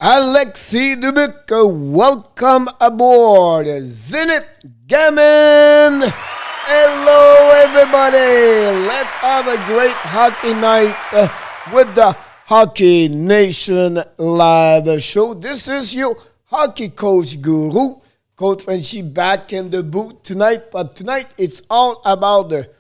Alexis Dubuc, welcome aboard Zenith Gammon. Hello, everybody. Let's have a great hockey night with the Hockey Nation live show. This is your hockey coach guru, Coach Frenchy, back in the booth tonight. But tonight, it's all about the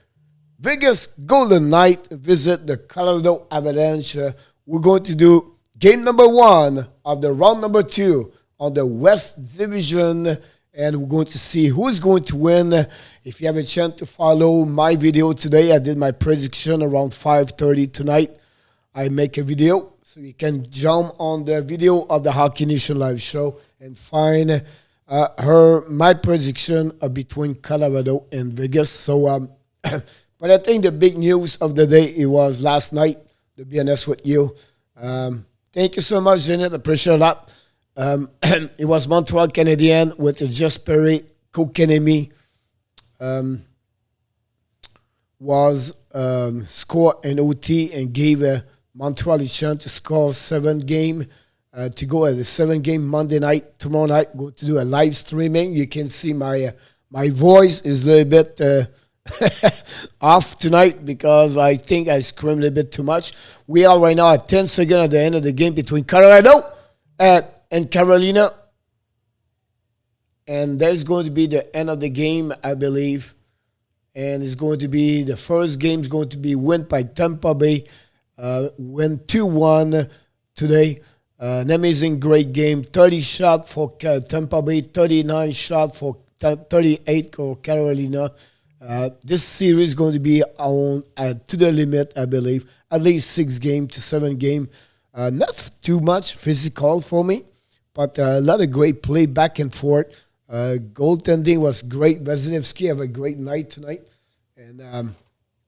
Vegas Golden Knights visit the Colorado Avalanche. We're going to do game number 1 of the round number 2 on the West Division, and we're going to see who's going to win. If you have a chance to follow my video today, I did my prediction around 5:30 tonight. I make a video, so you can jump on the video of the Hockey Nation live show and find my prediction between Colorado and Vegas. So, but I think the big news of the day, it was last night, to be honest with you. Thank you so much, Janet. I appreciate a lot. It was Montreal Canadiens with a Jesperi Kotkaniemi was score an OT and gave Montreal a chance to score 7 game to go at the 7-game Monday night. Tomorrow night, go to do a live streaming. You can see my voice is a little bit off tonight because I think I screamed a little bit too much. We are right now at 10 seconds at the end of the game between Colorado and Carolina. And there's going to be the end of the game, I believe. And it's going to be, the first game is going to be win by Tampa Bay. Win 2-1 today. An amazing, great game. 30 shot for Tampa Bay, 39 shot for 38 for Carolina. This series is going to be on to the limit, I believe. At least 6 game to 7 game. Not too much physical for me, but a lot of great play back and forth. Goaltending was great. Vasilevsky have a great night tonight. And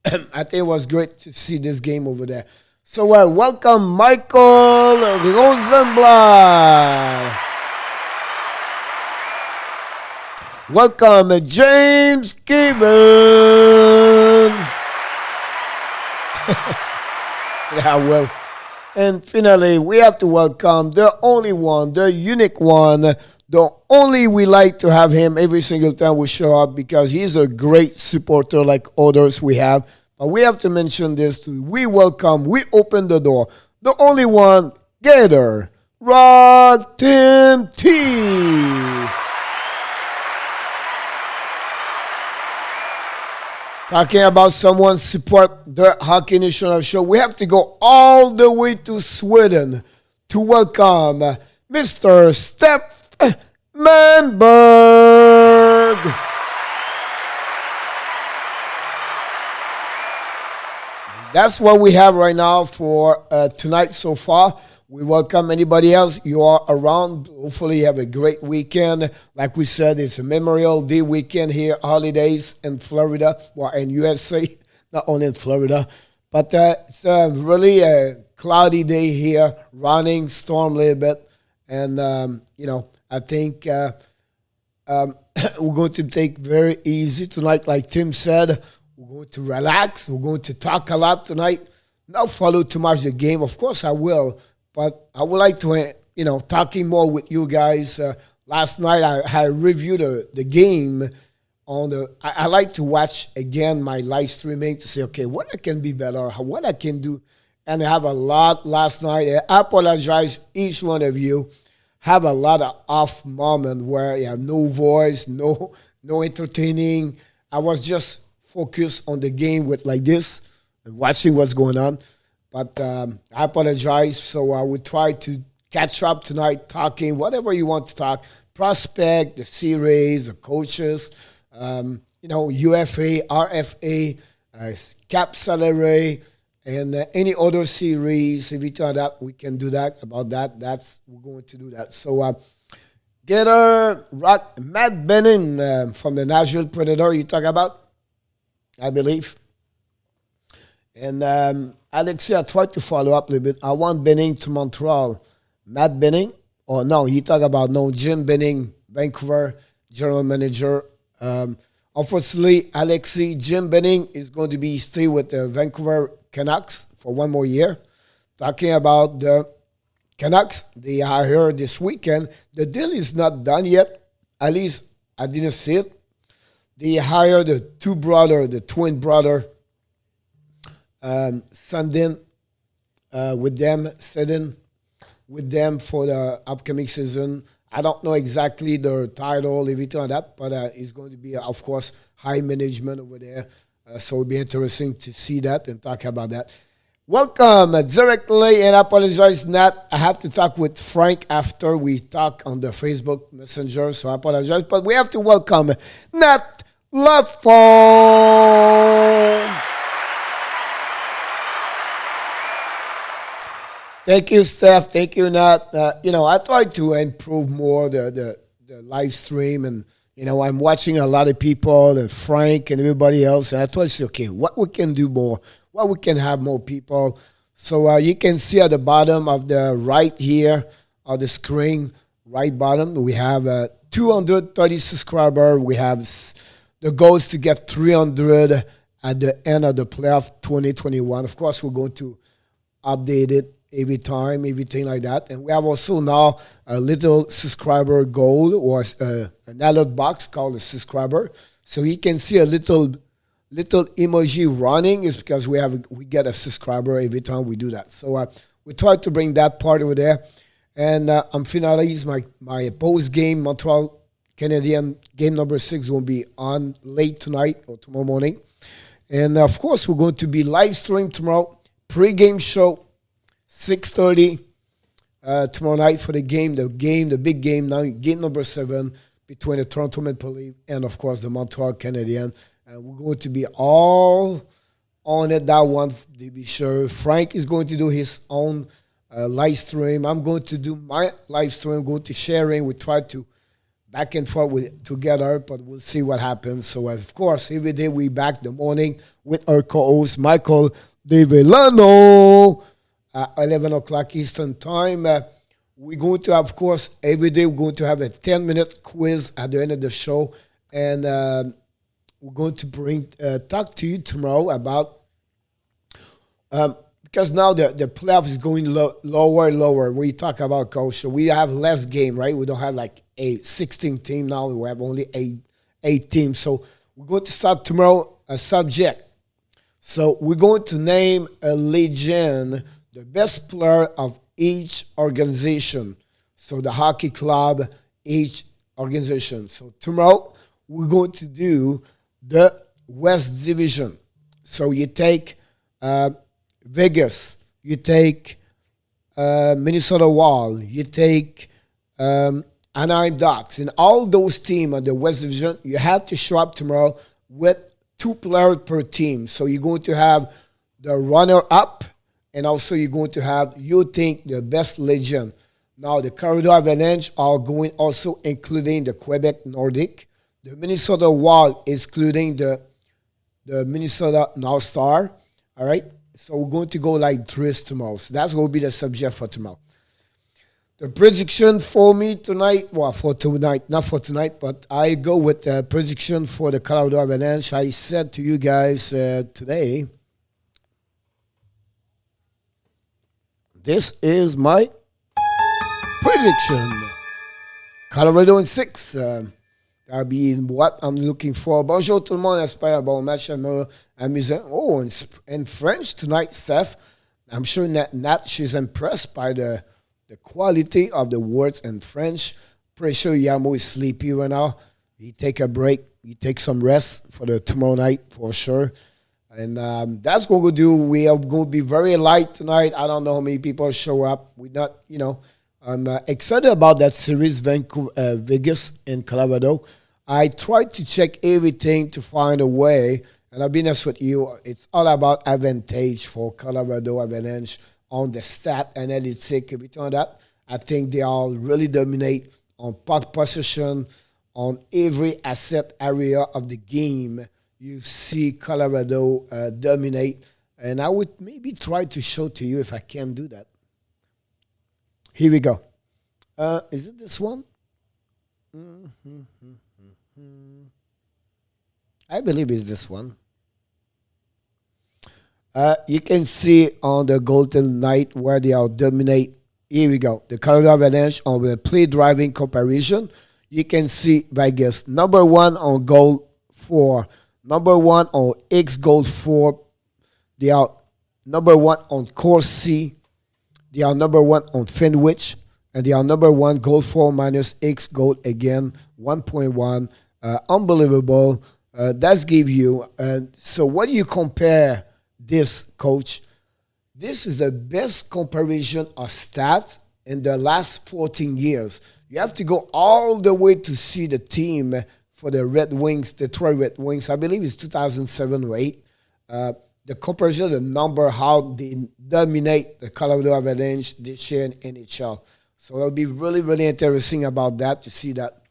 I think it was great to see this game over there. So welcome Michael Rosenblatt. Welcome James Given. Yeah, well. And finally, we have to welcome the only one, the unique one, the only we like to have him every single time we show up because he's a great supporter like others we have. But we have to mention this. We open the door. The only one, Gator, Rod Tim T. Talking about someone support the Hockey Nation show, we have to go all the way to Sweden to welcome Mr. Steph Manberg. That's what we have right now for tonight so far. We welcome anybody else. You are around. Hopefully you have a great weekend. Like we said, it's a Memorial Day weekend here, holidays in Florida, well, in USA, not only in Florida. But it's really a cloudy day here, running, storm a little bit. And, I think we're going to take very easy tonight. Like Tim said, we're going to relax. We're going to talk a lot tonight. Not follow too much the game. Of course I will. But I would like to, talking more with you guys. Last night I reviewed the game on the. I like to watch again my live streaming to say, okay, what I can be better, what I can do, and I have a lot last night. I apologize, each one of you. Have a lot of off moment where you have no voice, no entertaining. I was just focused on the game with like this and watching what's going on. But I apologize. So I will try to catch up tonight, talking whatever you want to talk. Prospect, the series, the coaches, UFA, RFA, cap salary, and any other series. If you tell that, we can do that. About that, we're going to do that. So Matt Benning from the Nashville Predator you talk about, I believe. And Alexia, I tried to follow up a little bit. I want Benning to Montreal. Matt Benning? Oh, no, he talk about Jim Benning, Vancouver, general manager. Unfortunately, Jim Benning is going to be stay with the Vancouver Canucks for 1 more year. Talking about the Canucks, they are here this weekend. The deal is not done yet. At least I didn't see it. They hired the twin brother, Sundin, sitting with them for the upcoming season. I don't know exactly their title, everything like that, but it's going to be, of course, high management over there. So it'll be interesting to see that and talk about that. Welcome directly, and I apologize, Nat. I have to talk with Frank after we talk on the Facebook Messenger, so I apologize. But we have to welcome Nat Lafont. Thank you, Seth. Thank you, Nat. I try to improve more the live stream, and I'm watching a lot of people and Frank and everybody else, and I try to say, okay, what we can do more, what we can have more people. So you can see at the bottom of the right here of the screen, right bottom, we have 230 subscribers. We have the goals to get 300 at the end of the playoff 2021. Of course, we're going to update it every time, everything like that. And we have also now a little subscriber goal, or an alert box called a subscriber. So you can see a little emoji running is because we get a subscriber every time we do that. So we try to bring that part over there. And I'm finalizing my post game Montreal Canadian game number 6 will be on late tonight or tomorrow morning. And of course, we're going to be live stream tomorrow, pre-game show, 6:30 tomorrow night for the big game now, game number 7 between the Toronto Maple Leafs and, of course, the Montreal Canadiens. And we're going to be all on it, that one, to be sure. Frank is going to do his own live stream. I'm going to do my live stream, going to sharing. We try to back and forth together, but we'll see what happens. So, of course, every day we back the morning with our co-host, Michael DeVillano, 11 o'clock Eastern Time. We're going to have, of course, every day we're going to have a 10-minute quiz at the end of the show. And we're going to talk to you tomorrow about, because now the playoff is going lower and lower. We talk about, coach, so we have less game, right? We don't have like a 16 team now. We have only eight teams. So we're going to start tomorrow a subject. So we're going to name a legend, the best player of each organization. So the hockey club, each organization. So tomorrow we're going to do the West Division. So you take Vegas, you take Minnesota Wild, you take Anaheim Ducks, and all those teams on the West Division, you have to show up tomorrow with 2 players per team. So you're going to have the runner-up, and also you're going to have, you think, the best legend. Now, the Colorado Avalanche are going also including the Quebec Nordic. The Minnesota Wild is including the Minnesota North Star. All right? So we're going to go like this tomorrow. So that's going to be the subject for tomorrow. The prediction for me tonight, not for tonight, but I go with the prediction for the Colorado Avalanche. I said to you guys today, this is my prediction. Colorado in 6. That'll be what I'm looking for. Bonjour tout le monde. J'espère un bon match amusant. Oh, and French tonight, Seth. I'm sure Nat, she's impressed by the quality of the words in French. Pretty sure Yamo is sleepy right now. He take a break. He take some rest for the tomorrow night for sure. And that's what we'll do. We are going to be very light tonight. I don't know how many people show up. We're not, I'm excited about that series, Vegas and Colorado. I tried to check everything to find a way. And I'll be honest with you, it's all about advantage for Colorado Avalanche on the stat analytic, everything like that. I think they all really dominate on puck possession, on every asset area of the game. You see Colorado dominate. And I would maybe try to show to you if I can do that. Here we go. Is it this one? I believe it's this one. You can see on the Golden Knight where they all dominate Here we go. The Colorado Avalanche on the play driving comparison. You can see Vegas number one on goal for, number one on X goal for. They are number one on Corsi. They are number one on Fenwich. And they are number one goal for minus X goal again, 1.1. Unbelievable. That's give you. So what do you compare this, coach? This is the best comparison of stats in the last 14 years. You have to go all the way to see the team for the Red Wings, Detroit Red Wings. I believe it's 2007 or 8. The comparison, the number, how they dominate the Colorado Avalanche this year in NHL. So it'll be really, really interesting about that, to see that.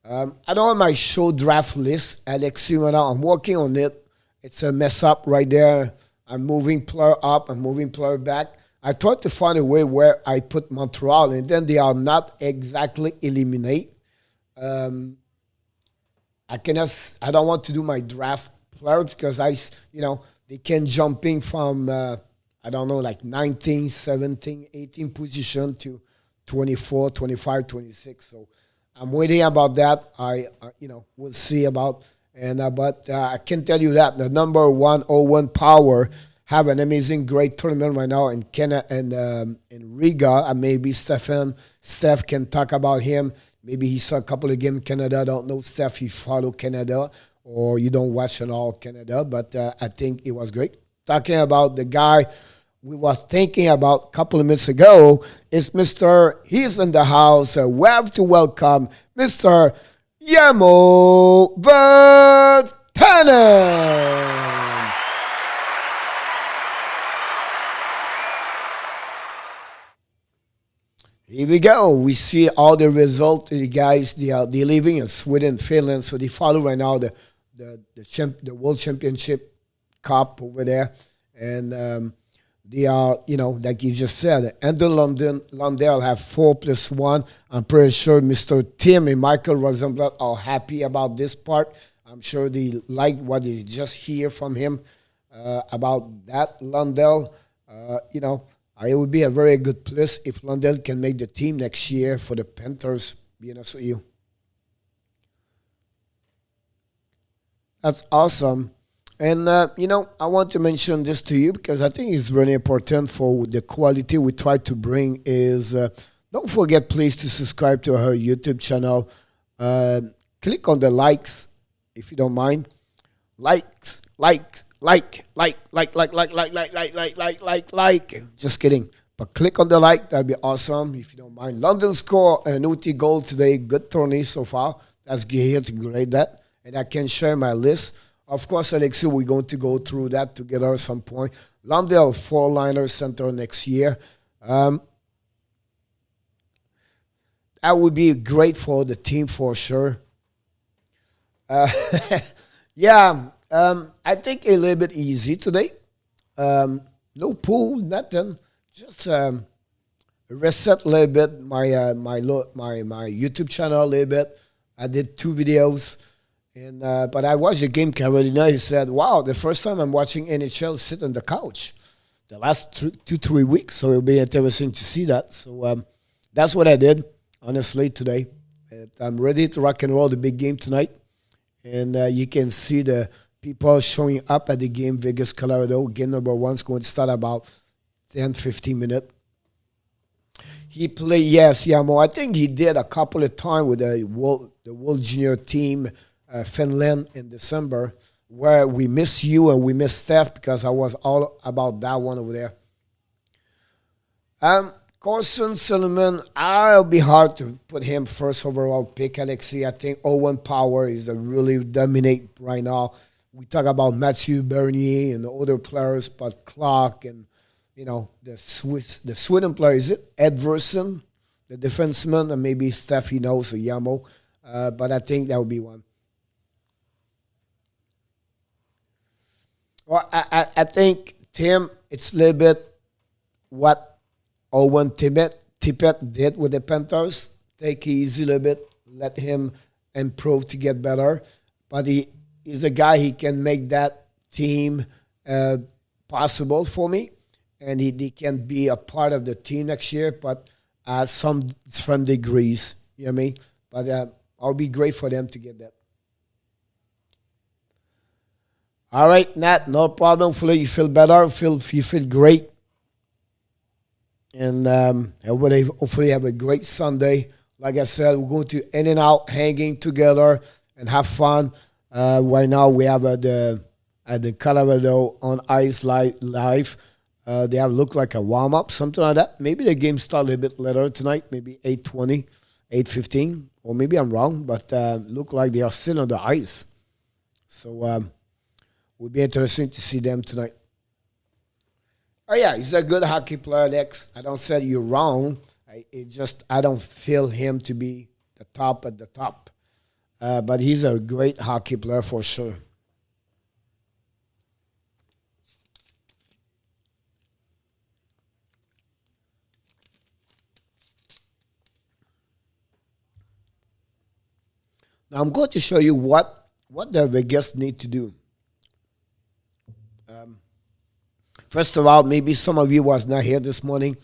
I don't have my show draft list, Alexi, right now. I'm working on it. It's a mess up right there. I'm moving player up, I'm moving player back. I tried to find a way where I put Montreal, and then they are not exactly eliminate. I don't want to do my draft player because they can jumping from, like 19, 17, 18 position to 24, 25, 26. So I'm waiting about that. We'll see about. But I can tell you that the number 101 Power have an amazing, great tournament right now in Canada and in Riga. Maybe Steph can talk about him. Maybe he saw a couple of games in Canada. I don't know Steph, he follow Canada, or you don't watch at all Canada. But I think it was great. Talking about the guy we was thinking about a couple of minutes ago is he's in the house. We have to welcome Mr. Yamo Vertanen. Here we go. We see all the results. The guys, they're living in Sweden, Finland, so they follow right now the World Championship Cup over there, and they are, like you just said, Andrew Lundell have 4+1. I'm pretty sure Mr. Tim and Michael Rosenblatt are happy about this part. I'm sure they like what they just hear from him about that. Lundell, it would be a very good plus if Lundell can make the team next year for the Panthers, be honest with you. That's awesome. And, I want to mention this to you because I think it's really important for the quality we try to bring is, don't forget, please, to subscribe to our YouTube channel. Click on the likes, if you don't mind. Likes, like. Just kidding. But click on the like. That'd be awesome, if you don't mind. London score an OT goal today. Good tourney so far. That's here to grade that. And I can share my list. Of course, Alexi, we're going to go through that together at some point. Lundell, 4-liner center next year. That would be great for the team for sure. I think a little bit easy today. No pool, nothing. Just reset a little bit my YouTube channel a little bit. I did 2 videos. And but I watched the game, Carolina. He said, wow, the first time I'm watching NHL sit on the couch the last 2-3 weeks. So it'll be interesting to see that. So that's what I did, honestly, today. I'm ready to rock and roll the big game tonight. And you can see the people showing up at the game, Vegas, Colorado. Game number 1 is going to start about 10-15 minutes. He played, yes, Yamo. I think he did a couple of times with the World Junior team, Finland in December, where we miss you and we miss Steph because I was all about that one over there. Carson Solomon, I'll be hard to put him first overall pick, Alexi. I think Owen Power is a really dominate right now. We talk about Mathieu Bernier and the other players, but Clark and the Sweden player, is it Edverson, the defenseman, and maybe Steph he knows or Yamo, but I think that would be one. Well, I think, Tim, it's a little bit what Owen Tippett did with the Panthers. Take it easy a little bit. Let him improve to get better. But he is a guy, he can make that team possible for me. and they can be a part of the team next year, but at some different degrees. You know what I mean? But I'll be great for them to get that. All right, Nat, no problem. Hopefully you feel better. You feel great. And everybody hopefully have a great Sunday. Like I said, we're going to in and out, hanging together and have fun. Right now we have at the Colorado on Ice live. They have looked like a warm-up, something like that. Maybe the game started a bit later tonight, maybe 8:20, 8:15, or maybe I'm wrong, but look like they are still on the ice. So will be interesting to see them tonight. Oh, yeah, he's a good hockey player, Lex. I don't say you're wrong. I don't feel him to be the top at the top. But he's a great hockey player for sure. Now I'm going to show you what the Vegas need to do. First of all, maybe some of you was not here this morning.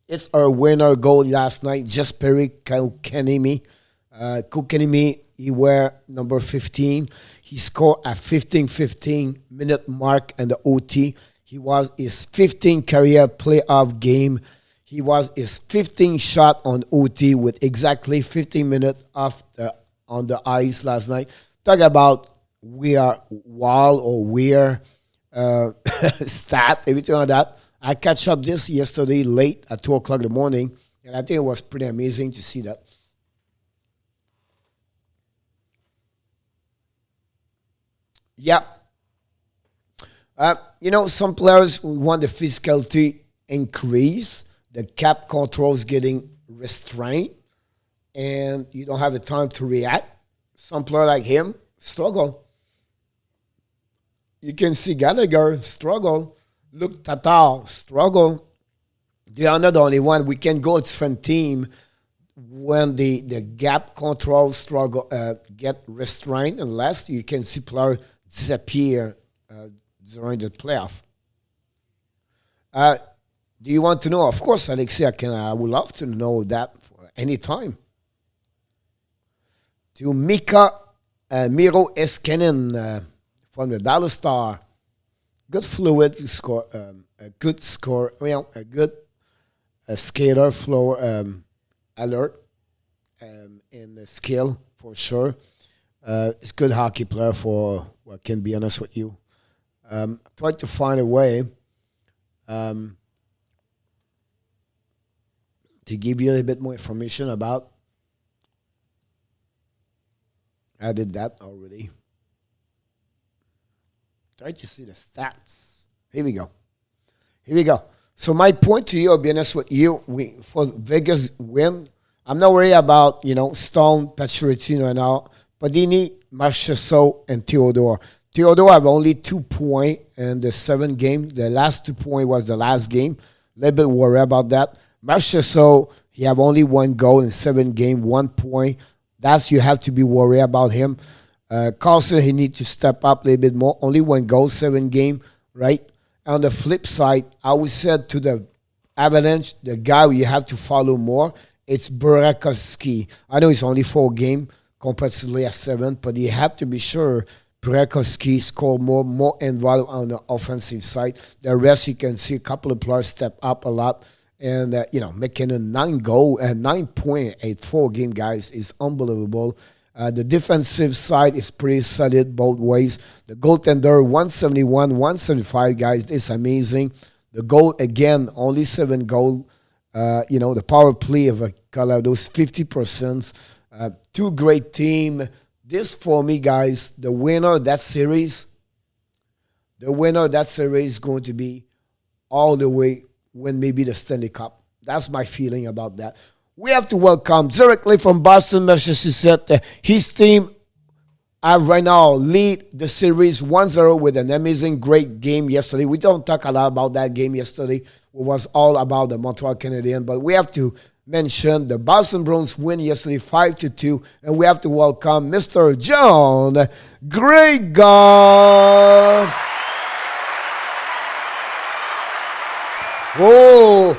It's our winner goal last night, just Perry Kotkaniemi. Kotkaniemi, he wear number 15. He scored at 15 minute mark and the OT. He was his 15th career playoff game. He was his 15th shot on OT with exactly 15 minutes on the ice last night. Talk about we are wild or weird stat, everything like that. I catch up this yesterday late at 2 o'clock in the morning, and I think it was pretty amazing to see that. Yeah. Some players want the physicality increase. The cap control is getting restrained, and you don't have the time to react. Some player like him struggle. You can see Gallagher struggle. Look, Tatar struggle. They are not the only one. We can go to different team when the gap control struggle get restrained, unless you can see players disappear during the playoff. Do you want to know? Of course, Alexei, I would love to know that for any time. To Miro Eskinen from the Dallas Star. Good fluid score, a good score, a good skater, flow alert, and the skill for sure. It's a good hockey player for, well, can be honest with you. Try to find a way to give you a little bit more information about. I did that already. Try to see the stats. Here we go. So my point to you, I'll be honest with you, for Vegas win, I'm not worried about, Stone, Pacioretty right now, Padini, Marchessault, and Theodore. Theodore have only 2 points in the 7 game. The last 2 points was the last game. A little bit worried about that. Marchessault, he have only 1 goal in 7 game, 1 point. You have to be worried about him. Carlson, he needs to step up a little bit more. Only 1 goal, 7 game, right? On the flip side, I would say to the Avalanche, the guy you have to follow more, it's Burakovsky. I know it's only 4 game compared to the last 7, but you have to be sure Burakovsky score more involved on the offensive side. The rest, you can see a couple of players step up a lot. And, making a 9 point, 4 game, guys, is unbelievable. The defensive side is pretty solid both ways. The goaltender, 171, 175, guys, is amazing. The goal, again, only 7 goal. The power play of Colorado's 50%. 2 great team. This, for me, guys, the winner of that series is going to be all the way win maybe the Stanley Cup. That's my feeling about that. We have to welcome directly from Boston, Massachusetts. His team right now lead the series 1-0 with an amazing, great game yesterday. We don't talk a lot about that game yesterday. It was all about the Montreal Canadiens, but we have to mention the Boston Bruins win yesterday 5-2, and we have to welcome Mr. John Gregor. Oh,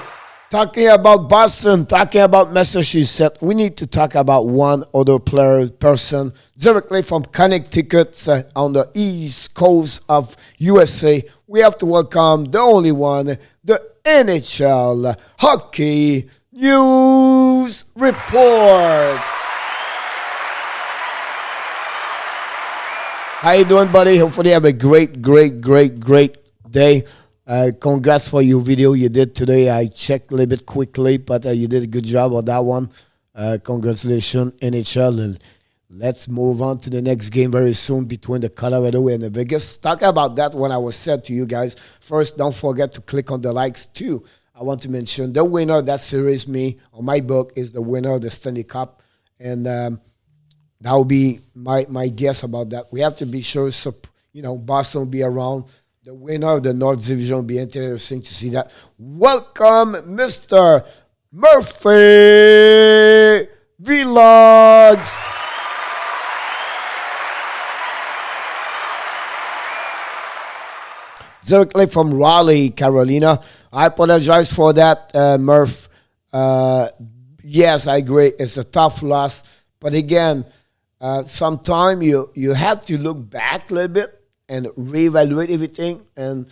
talking about Boston, talking about Massachusetts, we need to talk about one other person directly from Connecticut on the east coast of USA. We have to welcome the only one, the NHL Hockey News Reports. How you doing, buddy? Hopefully you have a great day. Congrats for your video you did today. I checked a little bit quickly, but you did a good job on that one. Congratulations, NHL. And let's move on to the next game very soon between the Colorado and the Vegas. Talk about that when I was said to you guys. First, don't forget to click on the likes too. I want to mention the winner of that series, me, on my book, is the winner of the Stanley Cup. And that will be my guess about that. We have to be sure, Boston will be around. The winner of the North Division will be interesting to see that. Welcome, Mr. Murphy Vlogs. Directly from Raleigh, Carolina. I apologize for that, Murph. Yes, I agree. It's a tough loss. But again, sometimes you have to look back a little bit and reevaluate everything and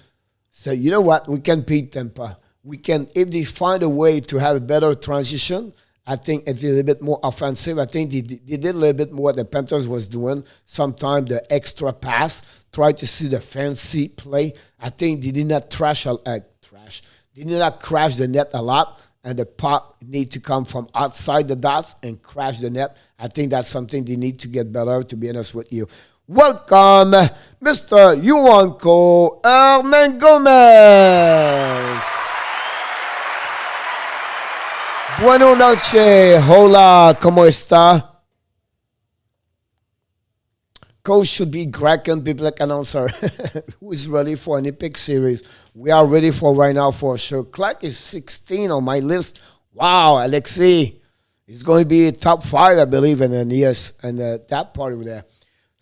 say, you know what, we can beat Tampa. We can, if they find a way to have a better transition, I think it's a little bit more offensive. I think they did a little bit more what the Panthers was doing. Sometimes the extra pass, try to see the fancy play. I think they did not They did not crash the net a lot, and the puck need to come from outside the dots and crash the net. I think that's something they need to get better, to be honest with you. Welcome, Mr. Juanco Hernan Gomez. Buenas noches. Hola, ¿cómo está? Coach should be Kraken public announcer who is ready for an epic series. We are ready for right now for sure. Clark is 16 on my list. Wow, Alexei is going to be top 5, I believe, and then yes, and that part over there.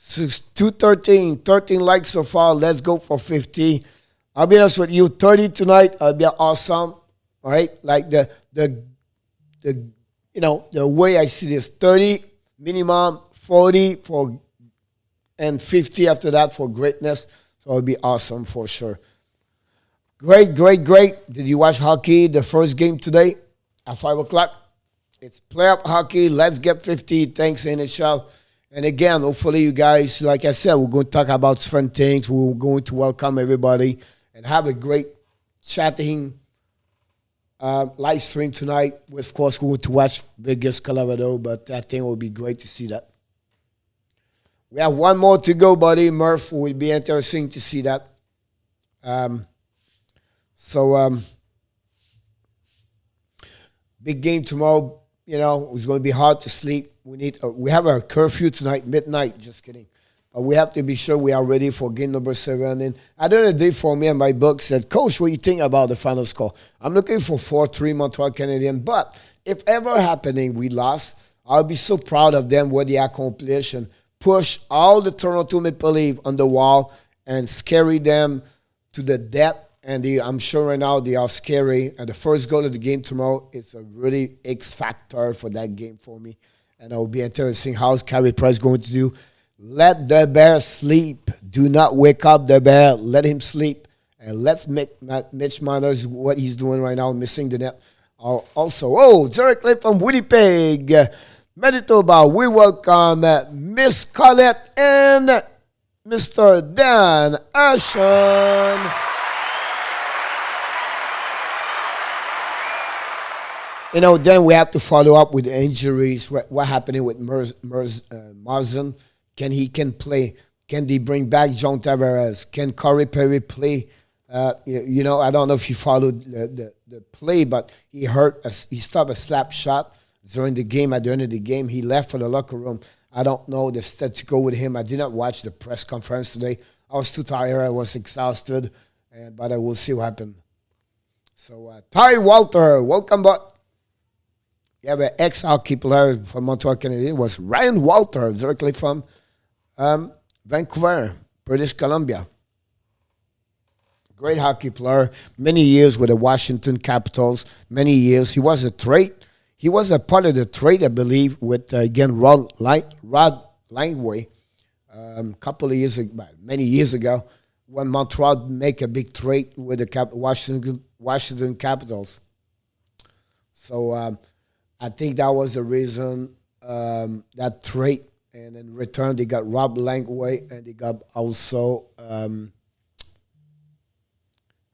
213 likes so far. Let's go for 50. I'll be honest with you, 30 tonight. I'll be awesome. All right, like the way I see this: 30 minimum, 40 for, and 50 after that for greatness. So it'll be awesome for sure. Great. Did you watch hockey? The first game today at 5 o'clock. It's playoff hockey. Let's get 50. Thanks, NHL. And again, hopefully you guys, like I said, we're going to talk about different things. We're going to welcome everybody and have a great chatting live stream tonight. Of course, we're going to watch Vegas, Colorado, but I think it will be great to see that. We have one more to go, buddy. Murph, will be interesting to see that. Big game tomorrow. It's going to be hard to sleep. We have our curfew tonight, midnight. Just kidding. But we have to be sure we are ready for game number 7. And at the end of the day, for me and my book said, Coach, what do you think about the final score? I'm looking for 4-3 Montreal Canadiens. But if ever happening we lost, I'll be so proud of them, what they accomplished, and push all the Toronto Maple Leafs on the wall and scary them to the death. And I'm sure right now they are scary. And the first goal of the game tomorrow is a really X factor for that game for me. And it will be interesting how Carey Price going to do. Let the bear sleep. Do not wake up the bear. Let him sleep. And let's make Mitch Marner's what he's doing right now, missing the net. Also, directly from Winnipeg, Manitoba, we welcome Miss Colette and Mr. Dan Ashon. Then we have to follow up with the injuries. What happening with Marzin? Can he play? Can they bring back John Tavares? Can Corey Perry play? I don't know if you followed the play, but he stopped a slap shot during the game. At the end of the game, he left for the locker room. I don't know the stats to go with him. I did not watch the press conference today. I was too tired. I was exhausted, but I will see what happened. So, Ty Walter, welcome back. You have an ex-hockey player from Montreal Canadiens. Was Ryan Walter, directly from Vancouver, British Columbia. great hockey player. Many years with the Washington Capitals. Many years. He was a trade. He was a part of the trade, I believe, with again Rod Langway. Couple of years ago, many years ago, when Montreal make a big trade with the Washington Capitals. So I think that was the reason that trade. And in return, they got Rob Langway, and they got also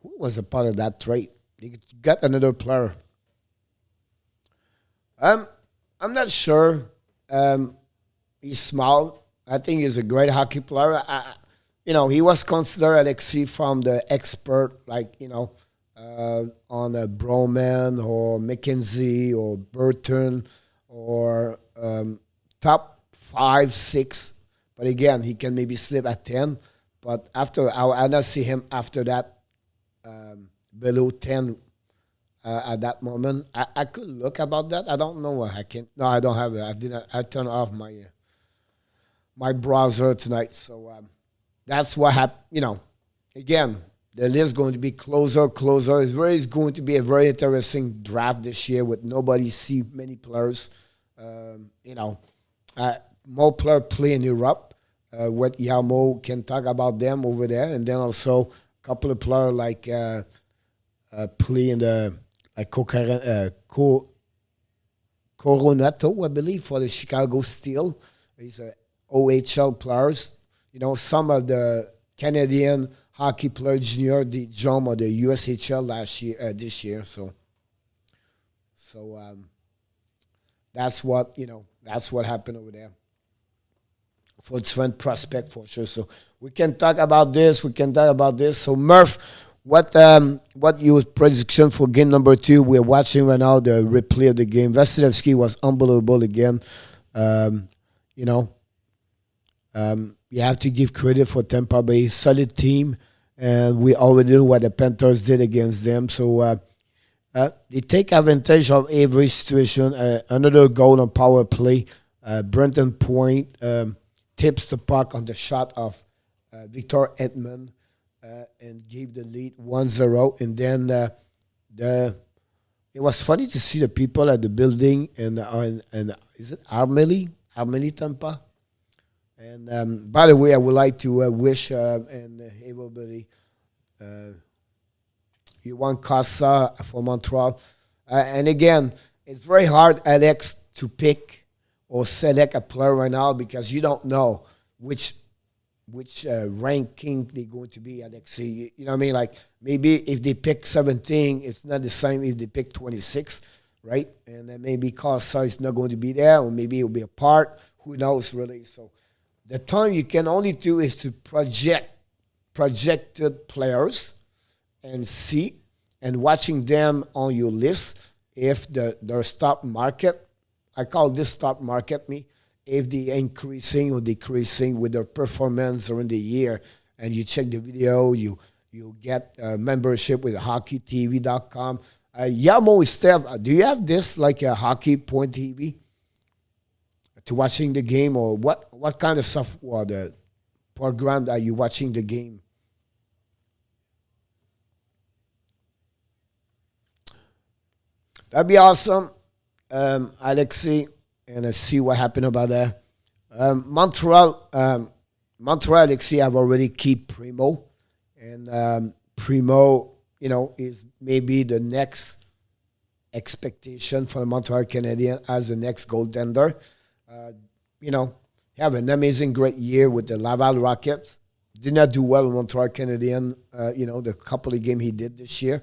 who was a part of that trade? They got another player. I'm not sure. He's small. I think he's a great hockey player. He was considered Alexi from the expert, on Broman or McKenzie or Burton or top 5, 6. But again, he can maybe slip at 10. But after, I don't see him after that below 10 at that moment. I could look about that. I don't know. I can't. No, I don't have it. I turned off my browser tonight. So that's what happened. Again, the list is going to be closer. It's going to be a very interesting draft this year with nobody see many players. More players play in Europe. What Yamo can talk about them over there. And then also a couple of players play in the Coronato, I believe, for the Chicago Steel. He's a OHL players. Some of the Canadian hockey players junior, the jump or the USHL this year. So that's what happened over there for different prospect for sure. So we can talk about this. So Murph, what your prediction for game number 2? We're watching right now the replay of the game. Vasilevsky was unbelievable again. You have to give credit for Tampa Bay, solid team, and we already know what the Panthers did against them. So they take advantage of every situation. Another goal on power play. Brenton Point tips the puck on the shot of Victor Edmond and gave the lead 1-0. And then it was funny to see the people at the building and is it Armeli, Tampa? And by the way, I would like to wish everybody Yohan Casa for Montreal. And again, it's very hard, Alex, to pick or select a player right now because you don't know which ranking they're going to be, Alex. You know what I mean? Like maybe if they pick 17, it's not the same if they pick 26, right? And then maybe Casa is not going to be there, or maybe it'll be a part. Who knows, really? So the time you can only do is to projected players and see and watching them on your list if their stock market, I call this stock market if they're increasing or decreasing with their performance during the year, and you check the video, you get a membership with hockeytv.com. Yamo, Steph, do you have this like a hockey.tv? To watching the game, or what kind of stuff or the program are you watching the game? That'd be awesome, Alexi, and see what happened about that. Montreal, Alexi, I've already keep Primo, and Primo, is maybe the next expectation for the Montreal Canadiens as the next goaltender. Have an amazing, great year with the Laval Rockets. Did not do well with Montreal Canadiens, the couple of games he did this year,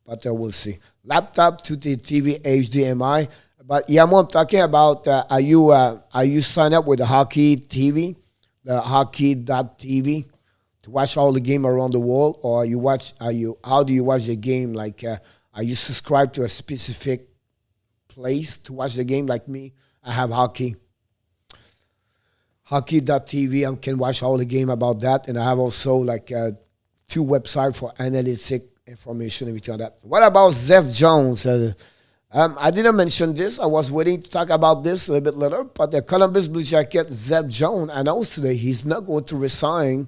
but we'll see. Laptop to the TV, HDMI. But Yamo, I'm talking about, are you signed up with the Hockey TV, the hockey.tv to watch all the game around the world, or how do you watch the game? Like, are you subscribed to a specific place to watch the game? Like me, I have hockey.tv. I can watch all the game about that. And I have also like 2 websites for analytic information, everything like that. What about Seth Jones? I didn't mention this. I was waiting to talk about this a little bit later. But the Columbus Blue Jacket, Seth Jones, announced today he's not going to resign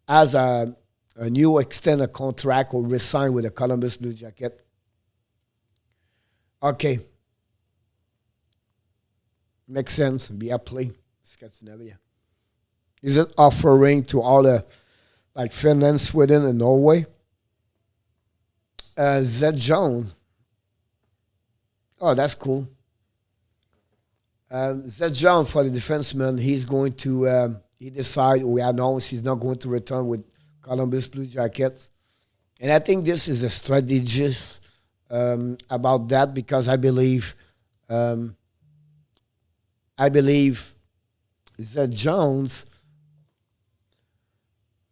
as a a new extended contract or resign with the Columbus Blue Jacket. Okay. Makes sense. Be a play. Scandinavia. Is it offering to all the like Finland, Sweden, and Norway? Seth Jones. Oh, that's cool. Seth Jones for the defenseman, he's going to, he decided, we announced he's not going to return with Columbus Blue Jackets. And I think this is a strategist about that because I believe Seth Jones,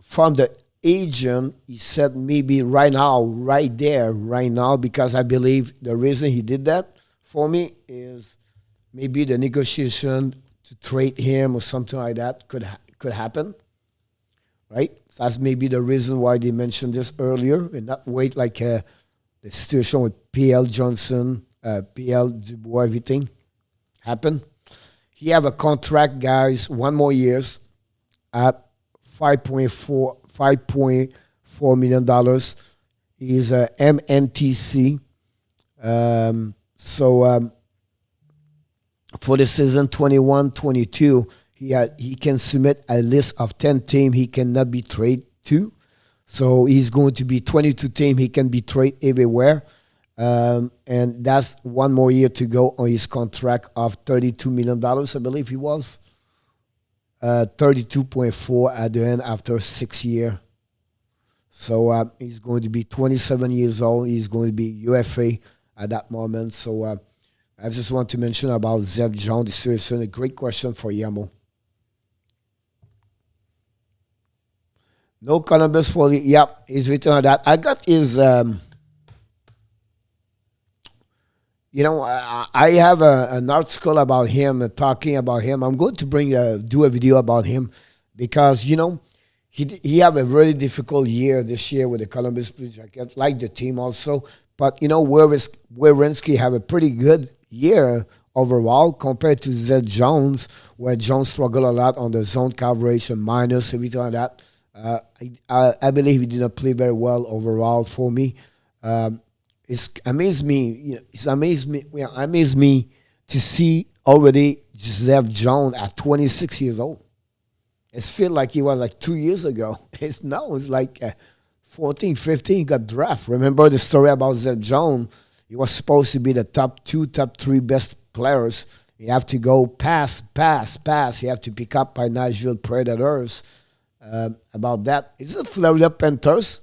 from the agent, he said maybe right now, right there, right now, because I believe the reason he did that for me is maybe the negotiation to trade him or something like that could happen, right? So that's maybe the reason why they mentioned this earlier and not wait like the situation with PL Johnson, PL Dubois, everything happened. He have a contract, guys, 1 more years at $5.4 million. He's a MNTC. For the season 21-22, he can submit a list of 10 teams he cannot be traded to. So he's going to be 22 teams he can be traded everywhere. And that's 1 more year to go on his contract of $32 million, I believe he was. 32.4 at the end after 6 years. So he's going to be 27 years old. He's going to be UFA at that moment. So I just want to mention about Seth Jones. Seriously, a great question for Yamo. No Columbus for the, yep, he's written on that. I got his, I have an article about him, talking about him. I'm going to do a video about him because, he have a really difficult year this year with the Columbus Blue Jackets, like the team also. But, Werenski have a pretty good year overall compared to Seth Jones, where Jones struggled a lot on the zone coverage and minus, everything like that. I believe he did not play very well overall for me. It's amazed me. It's amazed me to see already Seth Jones at 26 years old. It feels like he was like 2 years ago. It's like 14, 15, he got drafted. Remember the story about Seth Jones? He was supposed to be the top 2, top 3 best players. You have to go pass. You have to pick up by Nashville Predators. About that, is it Florida Panthers?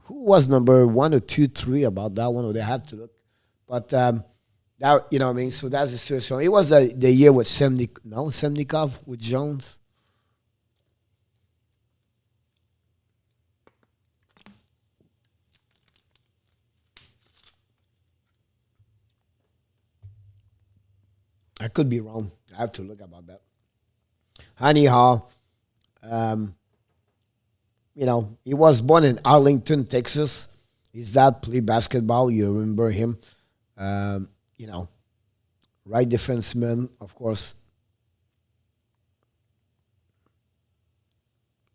Who was number 1 or 2, 3 about that one? Or they have to look. But that, what I mean. So that's the situation. It was the year with Semnikov with Jones. I could be wrong. I have to look about that. Anyhow, he was born in Arlington, Texas. His dad played basketball. You remember him. Right defenseman, of course.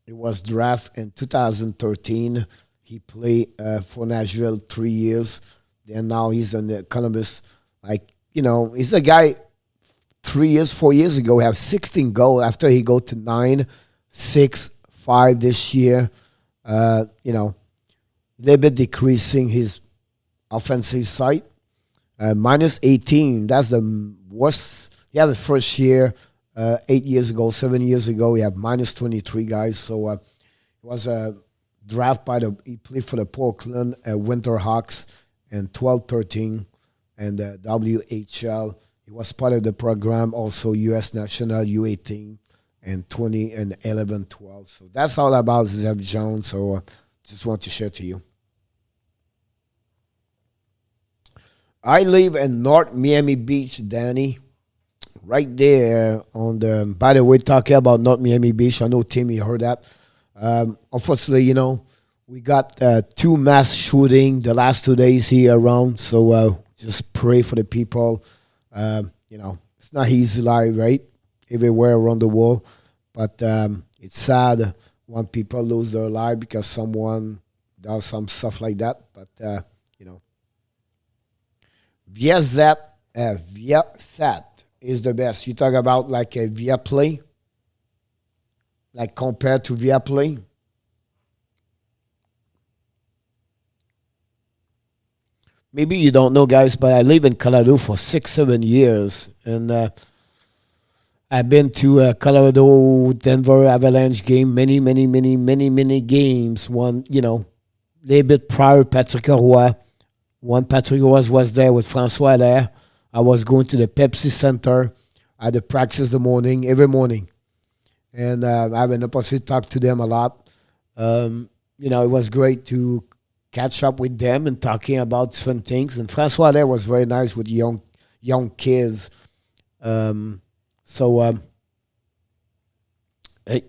He was drafted in 2013. He played for Nashville 3 years. Then now he's in the Columbus. He's a guy 3 years, 4 years ago, we have 16 goals after he go to 9, 6, 5 this year. A little bit decreasing his offensive side. Minus 18, that's the worst. He had the first year 8 years ago, 7 years ago. We have minus 23 guys. So it was a draft he played for the Portland Winterhawks in 12-13 and the WHL. He was part of the program, also U.S. National U18 and 20 and 11-12. So that's all about Seth Jones. So just want to share to you. I live in North Miami Beach, Danny. Right there on the, by the way, talking about North Miami Beach. I know Timmy heard that. Unfortunately, we got 2 mass shooting the last 2 days here around. So just pray for the people. It's not easy life, right? Everywhere around the world. But it's sad want people lose their life because someone does some stuff like that. But you know, Viasat is the best. You talk about like a Viaplay, like compared to Viaplay. Maybe you don't know, guys, but I live in Colorado for 6, 7 years, and I've been to Colorado, Denver Avalanche game, many games. One, you know, a little bit prior, Patrick Roy. One Patrick Roy was there with François there. I was going to the Pepsi Center. I had to practice the morning, every morning. And I have an opportunity to talk to them a lot. You know, it was great to catch up with them and talking about different things. And François there was very nice with young kids. You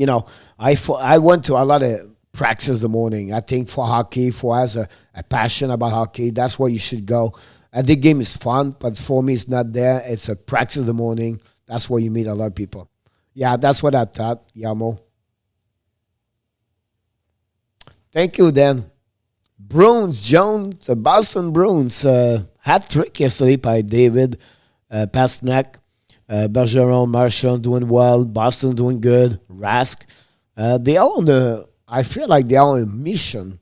know, I went to a lot of practice the morning. I think for hockey, for us a passion about hockey, that's where you should go. I think game is fun, but for me, it's not there. It's a practice the morning. That's where you meet a lot of people. Yeah, that's what I thought, Yamo. Thank you, Dan. Bruins, Jones, the Boston Bruins, hat trick yesterday by David Pasternak. Bergeron, Marchand doing well. Boston doing good. Rask. They all I feel like they are on a mission.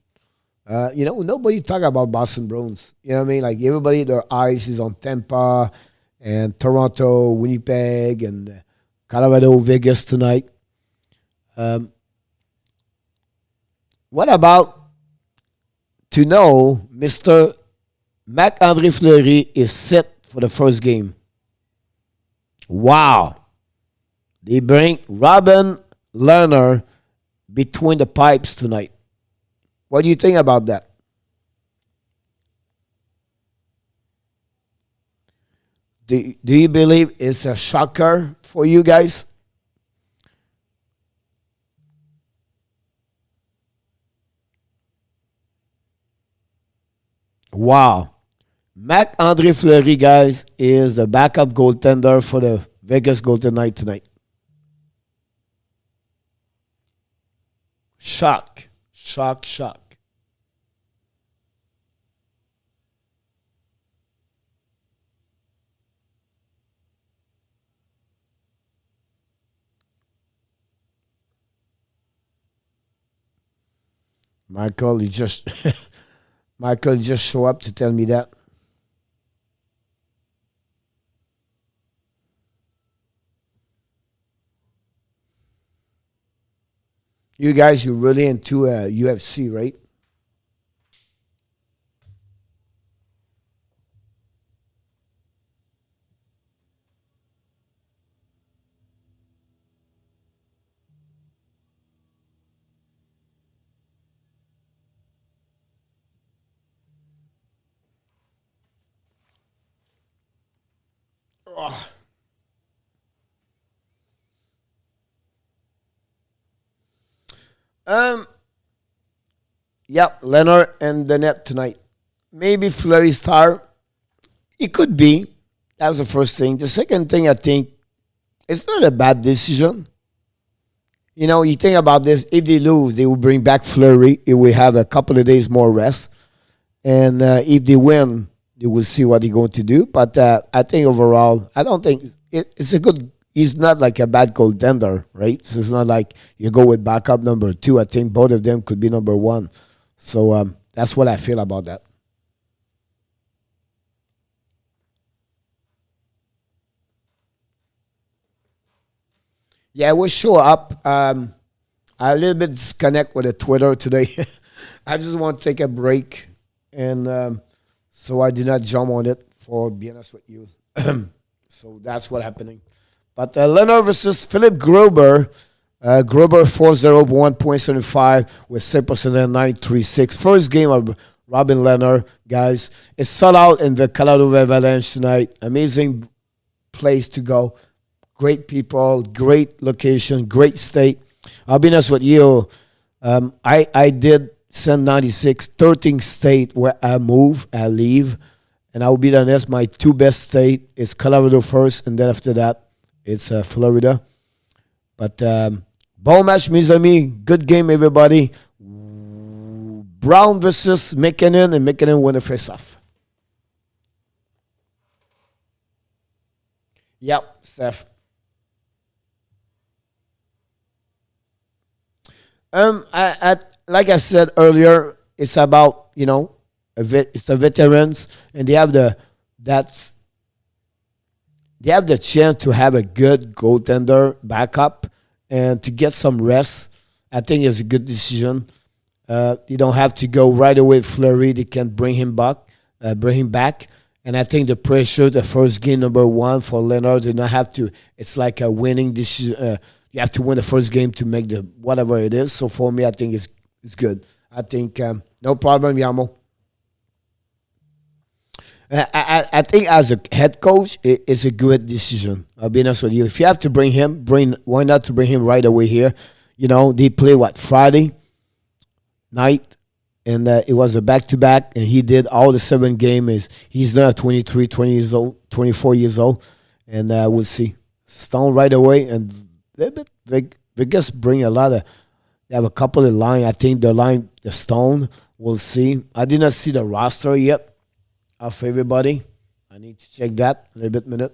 You know, nobody talk about Boston Bruins. You know what I mean? Like everybody, their eyes is on Tampa and Toronto, Winnipeg, and Colorado, Vegas tonight. What about to know Mr. Marc-André Fleury is set for the first game? Wow. They bring Robin Lerner between the pipes tonight. What do you think about that? Do you believe it's a shocker for you guys? Wow. Marc-André Fleury, guys, is the backup goaltender for the Vegas Golden Knights tonight. Shock. Michael, you just Michael just show up to tell me that. You guys, you're really into UFC, right? Oh. Um, yeah, Leonard and the net tonight. Maybe Fleury's tired. It could be. That's the first thing. The second thing, I think, it's not a bad decision. You know, you think about this. If they lose, they will bring back Fleury. It will have a couple of days more rest. And if they win, they will see what they're going to do. But I think overall, I don't think it's a good. He's not like a bad goaltender, right? So it's not like you go with backup number 2. I think both of them could be number 1. So that's what I feel about that. Yeah, we'll show up. I a little bit disconnect with the Twitter today. I just want to take a break, and so I did not jump on it, for being honest with you. So that's what happening. But Leonard versus Philip Gruber. Gruber 401.75 with 6% and 936. First game of Robin Leonard, guys. It's sold out in the Colorado Avalanche tonight. Amazing place to go. Great people, great location, great state. I'll be honest with you. I did send 96, 13th state where I move, I leave. And I will be honest, my 2 best state is Colorado first, and then after that, it's Florida. But Bon match, mes amis. Good game, everybody. Brown versus McKinnon, and McKinnon win the face-off. Yep, Seth. Like I said earlier, it's about it's the veterans, and they have the chance to have a good goaltender backup and to get some rest. I think it's a good decision. You don't have to go right away with Fleury. They can bring him back. And I think the pressure, the first game, number one, for Leonard, they don't have to. It's like a winning decision. You have to win the first game to make the whatever it is. So for me, I think it's good. I think no problem, Yamo. I think as a head coach, it's a good decision. I'll be honest with you. If you have to bring him, why not to bring him right away here? They play Friday night, and it was a back-to-back, and he did all the 7 games. He's now 23, 20 years old, 24 years old, and we'll see. Stone right away, and a little bit Vegas bring a lot of. They have a couple of line. I think the Stone, we'll see. I did not see the roster yet of everybody. I need to check that a little minute.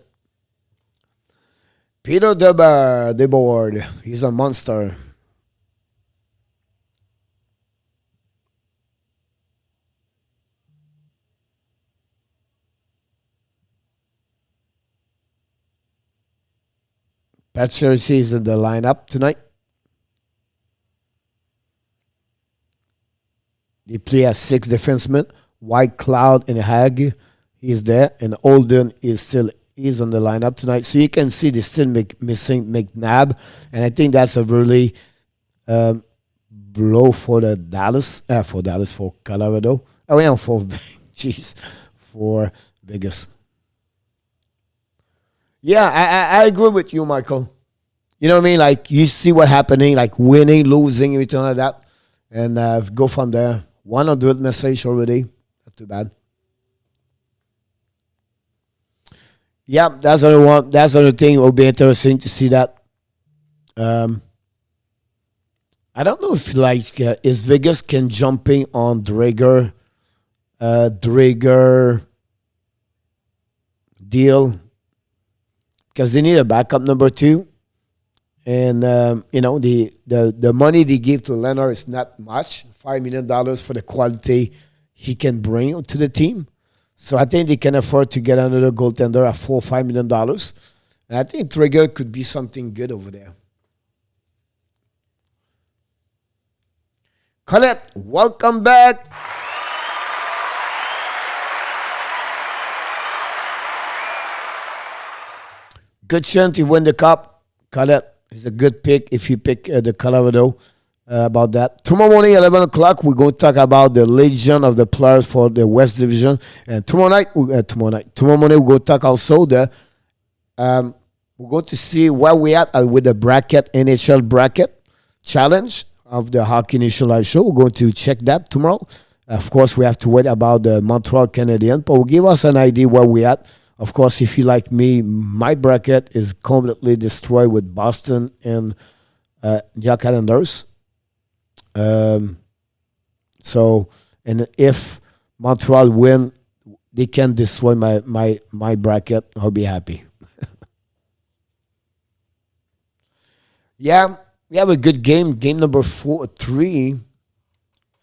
Peter DeBoard, he's a monster. Pat Cersei is in the lineup tonight. They play as 6 defensemen. White Cloud and Hag, he's there, and Olden is on the lineup tonight. So you can see they still missing McNabb, and I think that's a really blow for for Colorado. Oh yeah, for Vegas. Yeah, I agree with you, Michael. You know what I mean? Like, you see what happening, like winning, losing, everything like that, and go from there. 100 message already. Not too bad. Yeah, that's another one. That's another thing. It will be interesting to see that. I don't know if is Vegas can jumping on Drager deal, because they need a backup number 2. And the money they give to Leonard is not much, $5 million for the quality he can bring to the team. So I think they can afford to get another goaltender at $4 or $5 million. And I think Trigger could be something good over there. Colette, welcome back. Good chance to win the cup. Colette is a good pick if you pick the Colorado. About that. Tomorrow morning, 11 o'clock, we're going to talk about the Legion of the players for the West Division. And tomorrow morning, we're going to talk also we're going to see where we're at with the bracket, NHL bracket challenge of the Hockey Nation Live Show. We're going to check that tomorrow. Of course, we have to wait about the Montreal Canadiens, but will give us an idea where we're at. Of course, if you like me, my bracket is completely destroyed with Boston and New York Islanders. So, and if Montreal win, they can destroy my bracket. I'll be happy. Yeah, we have a good game. Game number 3.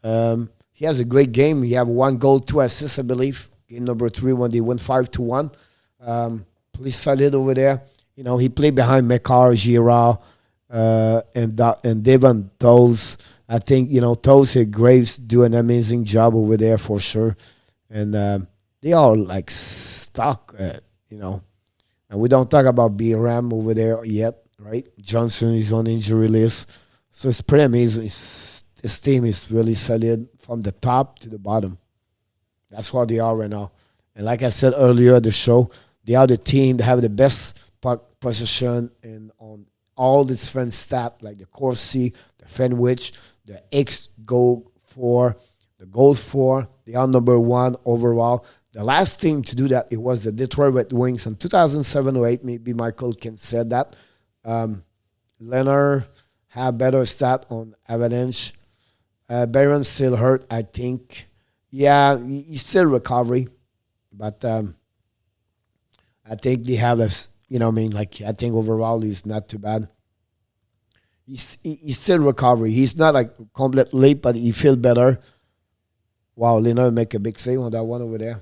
He has a great game. He have 1 goal, 2 assists, I believe. Game number 3 when they win 5-1. Pretty solid over there. He played behind Mekar, Girard, and Devon Toles. I think, Toles and Graves do an amazing job over there for sure. And they are like stuck, And we don't talk about B-Ram over there yet, right? Johnson is on injury list. So it's pretty amazing. This team is really solid from the top to the bottom. That's what they are right now. And like I said earlier at the show, they are the team that have the best possession and on all the different stats, like the Corsi, the Fenwich, the X goal for, the goals for. They are number 1 overall. The last team to do that, it was the Detroit Red Wings in 2007 or 8. Maybe Michael can say that. Leonard, have better stat on Avalanche. Barron's still hurt, I think. Yeah, he's still recovery. But I think they have a, I think overall he's not too bad. He's still recovery. He's not like complete late, but he feel better. Wow, Leonard make a big save on that one over there.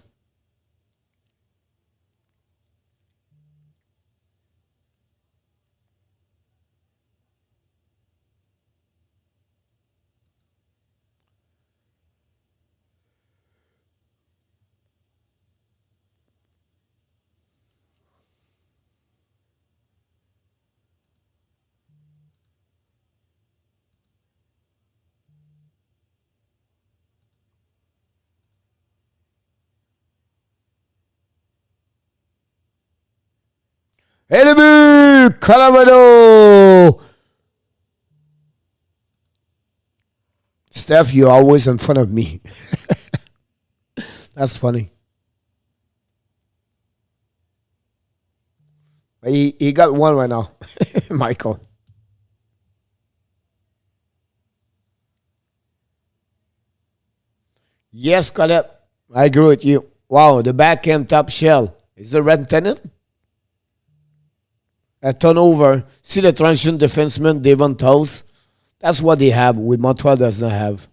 Hey, le but! Colorado! Steph, you're always in front of me. That's funny. He got one right now, Michael. Yes, Colette. I agree with you. Wow, the backhand top shell. Is the red tenant? A turnover. See the transition defenseman, Devon Toes? That's what they have, with Montreal does not have.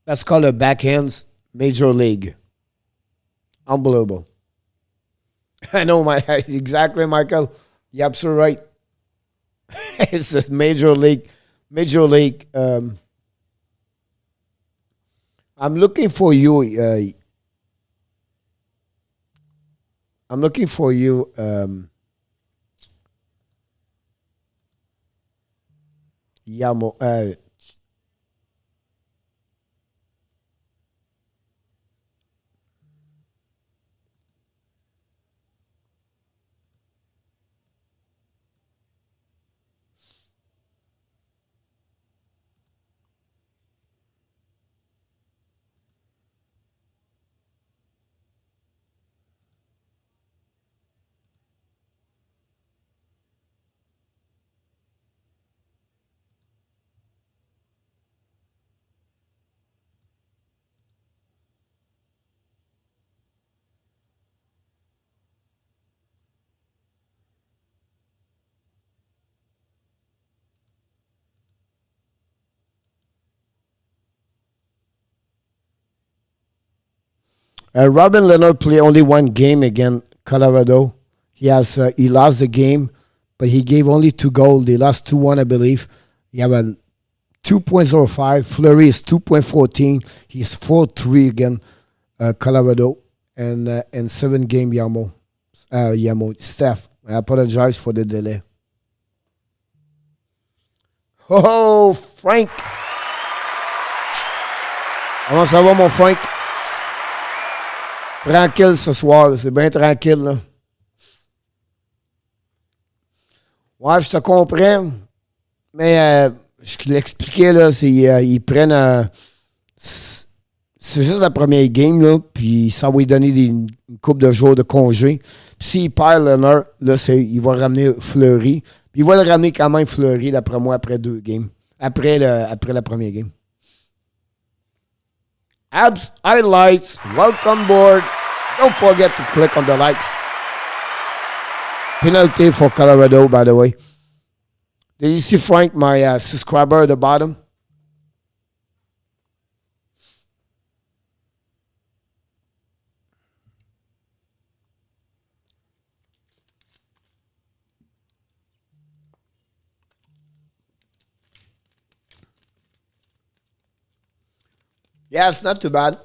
That's called a backhands major league. Unbelievable. I know, exactly, Michael. You're absolutely right. It's just major league. Major league. I'm looking for you. I'm looking for you. Yamo. Robin Leonard played only one game against Colorado. He lost the game, but he gave only 2 goals. They lost 2-1, I believe. He have a 2.05. Fleury is 2.14. He's 4-3 again, Colorado, and 7 game Yamo. Steph, I apologize for the delay. Oh, Frank. Comment ça va, mon Frank? Tranquille ce soir, c'est bien tranquille, là. Ouais, je te comprends. Mais je l'expliquais, là, ils prennent. C'est juste la première game, là, puis ça va lui donner une couple de jours de congé. Puis s'il perd Leonard, là, il va ramener Fleury. Puis il va le ramener quand même Fleury, d'après moi, après 2 games. Après la première game. Abs highlights, welcome board. Don't forget to click on the likes. Penalty for Colorado, by the way. Did you see Frank, my subscriber at the bottom? Yeah, it's not too bad.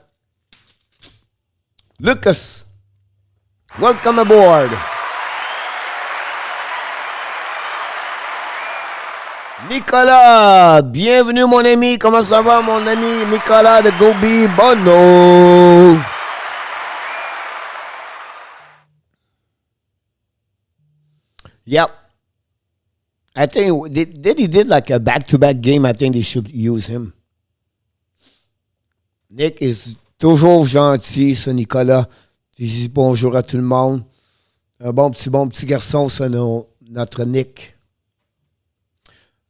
Lucas, welcome aboard. Nicolas, bienvenue mon ami. Comment ça va mon ami Nicolas de Gobi Bono? Yep. I think he did like a back-to-back game. I think they should use him. Nick est toujours gentil, ce Nicolas. Il dit bonjour à tout le monde. Un bon petit garçon, c'est notre Nick.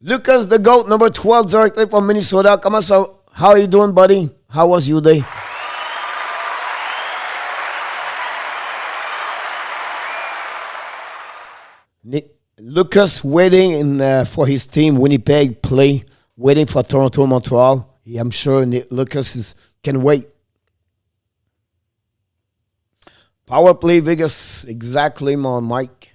Lucas the GOAT, number 12, directly from Minnesota. Comment ça? How are you doing, buddy? How was your day? Lucas waiting for his team, Winnipeg, play, waiting for Toronto, Montreal. I'm sure Lucas can wait. Power play, Vegas. Exactly, my Mike.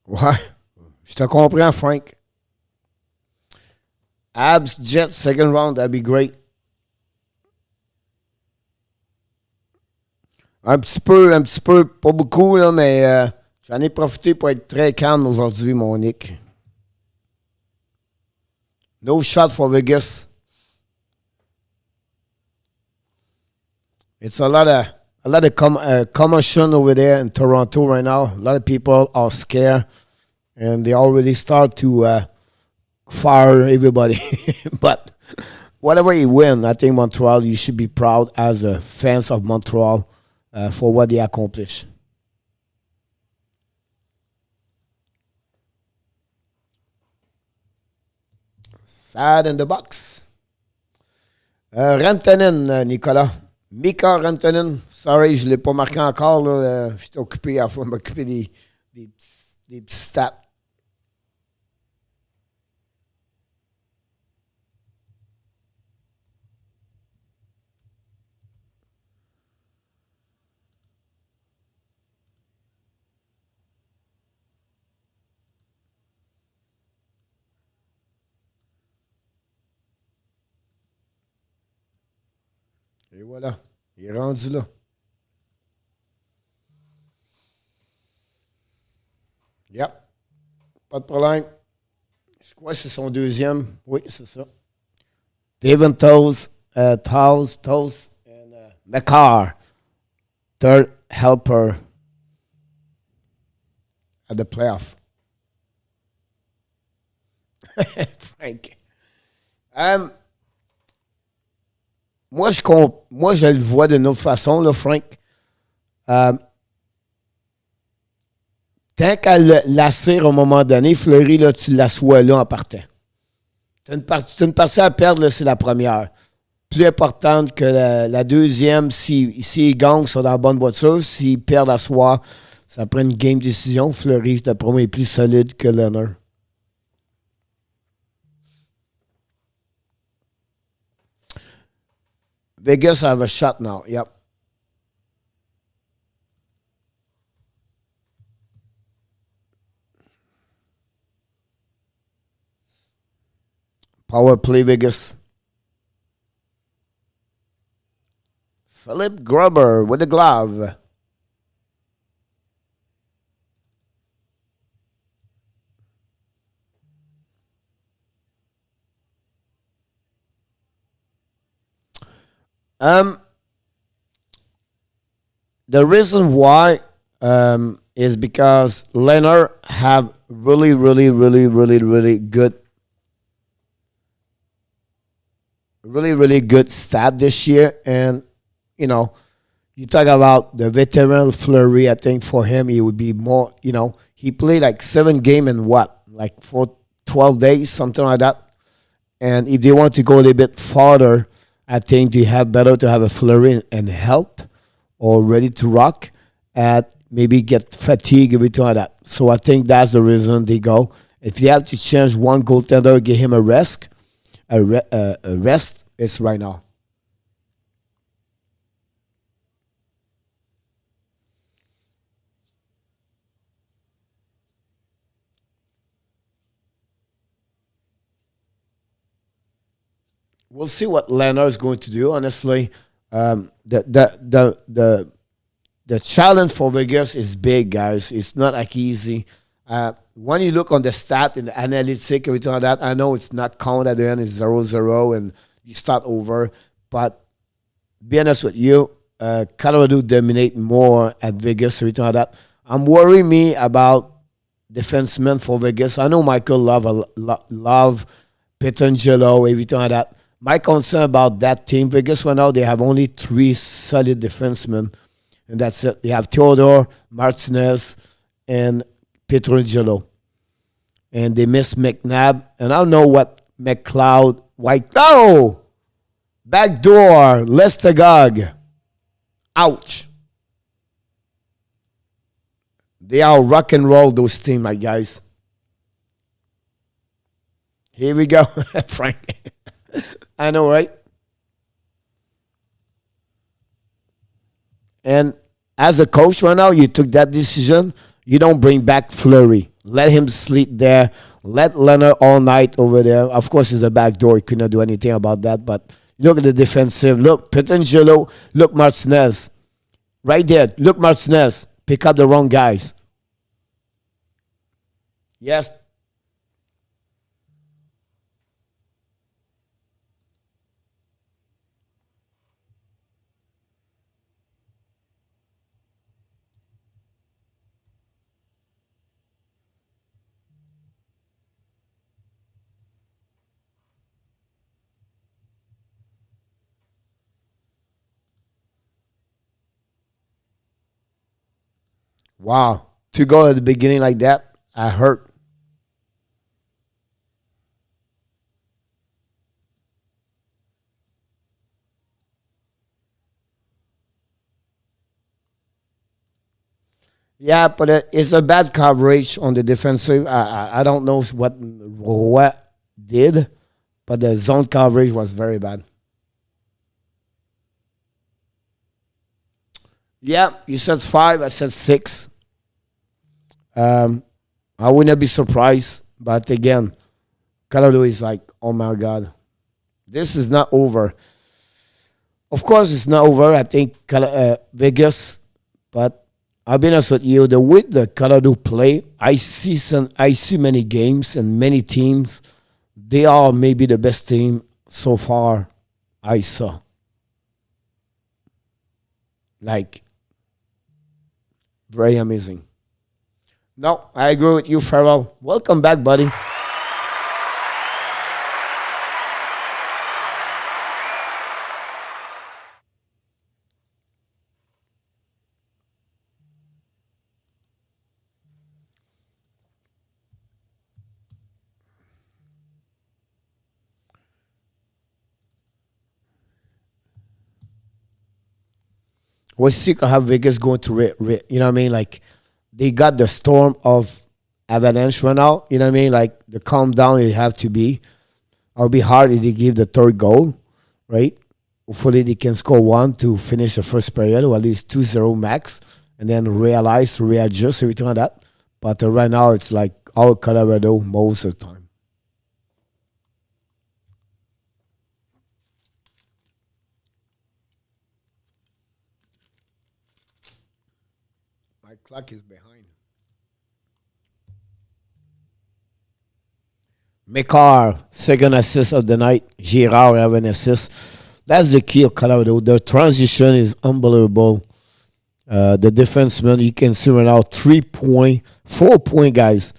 Ouais, je te comprends, Frank. Abs, Jets, second round, that'd be great. Un petit peu, pas beaucoup, là, mais j'en ai profité pour être très calme aujourd'hui, mon Nick. No shot for Vegas. It's a lot of commotion over there in Toronto right now. A lot of people are scared, and they already start to fire everybody. But whatever you win, I think Montreal, you should be proud as a fans of Montreal for what they accomplish. Sad in the box. Rantanen, Nicolas. Mika Rantanen. Sorry, je ne l'ai pas marqué encore. J'étais occupé à m'occuper des petits stats. Et voilà, il est rendu là. Yep, pas de problème. Je crois que c'est son deuxième. Oui, c'est ça. David Toes, and McCarr, third helper at the playoff. Frank. Moi, je le vois d'une autre façon, là, Frank. Tant qu'à l'asser à un moment donné, Fleury, là, tu l'assois là en partant. Tu as une partie à perdre, c'est la première. Plus importante que la deuxième, s'ils gagnent, sont dans la bonne voiture. S'ils perdent à soir, ça prend une game décision. Fleury, d'après moi, est plus solide que Leonard. Vegas have a shot now. Yep. Power play, Vegas. Philip Grubber with the glove. The reason why is because Leonard have really good stat this year. And, you know, you talk about the veteran Fleury, I think for him, he would be more, you know, he played like 7 games in what? Like 12 days, something like that. And if they want to go a little bit farther, I think they have better to have a Fleury and health or ready to rock at maybe get fatigue, everything like that. So I think that's the reason they go. If you have to change one goaltender, give him a rest, it's right now. We'll see what Leonard is going to do. Honestly, the the challenge for Vegas is big, guys. It's not like easy. When you look on the stat in the analytics, everything like that, I know it's not count at the end. It's 0-0, and you start over. But be honest with you, Colorado dominate more at Vegas, everything like that. I'm worrying me about defensemen for Vegas. I know Michael love Petrangelo, everything like that. My concern about that team, Vegas right now, they have only 3 solid defensemen, and that's it. They have Theodore, Martinez, and Petrangelo. And they miss McNabb, and I don't know what McLeod, White. Oh! Backdoor, Lestegog. Ouch. They are rock and roll, those teams, my guys. Here we go, Frank. I know, right? And as a coach right now, you took that decision. You don't bring back Fleury. Let him sleep there. Let Leonard all night over there. Of course, it's a back door. You cannot do anything about that. But look at the defensive. Look, Petrangelo. Look, Martinez. Right there. Look, Martinez. Pick up the wrong guys. Yes. Wow. To go at the beginning like that, I hurt. Yeah, but it's a bad coverage on the defensive. I don't know what did, but the zone coverage was very bad. Yeah, you said 5. I said 6. Um, I wouldn't be surprised, but again, Colorado is like, oh my God, this is not over. Of course, it's not over. I think Vegas, but I'll be honest with you. The way the Colorado play, I see many games and many teams. They are maybe the best team so far I saw. Like, very amazing. No, I agree with you, Farrell. Welcome back, buddy. We're sick of how Vegas going to you know what I mean? Like, they got the storm of Avalanche right now. You know what I mean? Like, the calm down you have to be. It'll be hard if they give the third goal, right? Hopefully they can score 1 to finish the first period, or at least 2-0 max, and then realize to readjust, everything like that. But right now it's like all Colorado most of the time. My clock is behind. Mekar, second assist of the night. Girard have an assist. That's the key of Colorado. The transition is unbelievable. The defenseman, you can see right now, 3 point, 4 point, guys.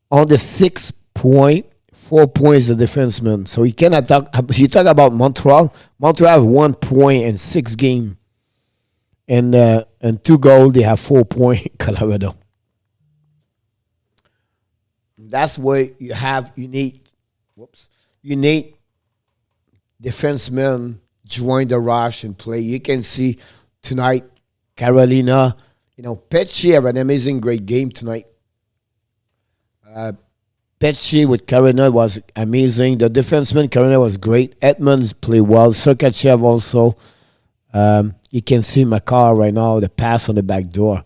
On the 6 point, 4 points the defenseman. So you cannot talk. You talk about Montreal. Montreal have 1 point in 6 games. And 2 goals, they have 4 point Colorado. That's where you need defensemen join the rush and play. You can see tonight, Carolina, Pesci have an amazing, great game tonight. Pesci with Carolina was amazing. The defenseman, Carolina was great. Edmonds played well. Sergachev also. You can see my car right now, the pass on the back door.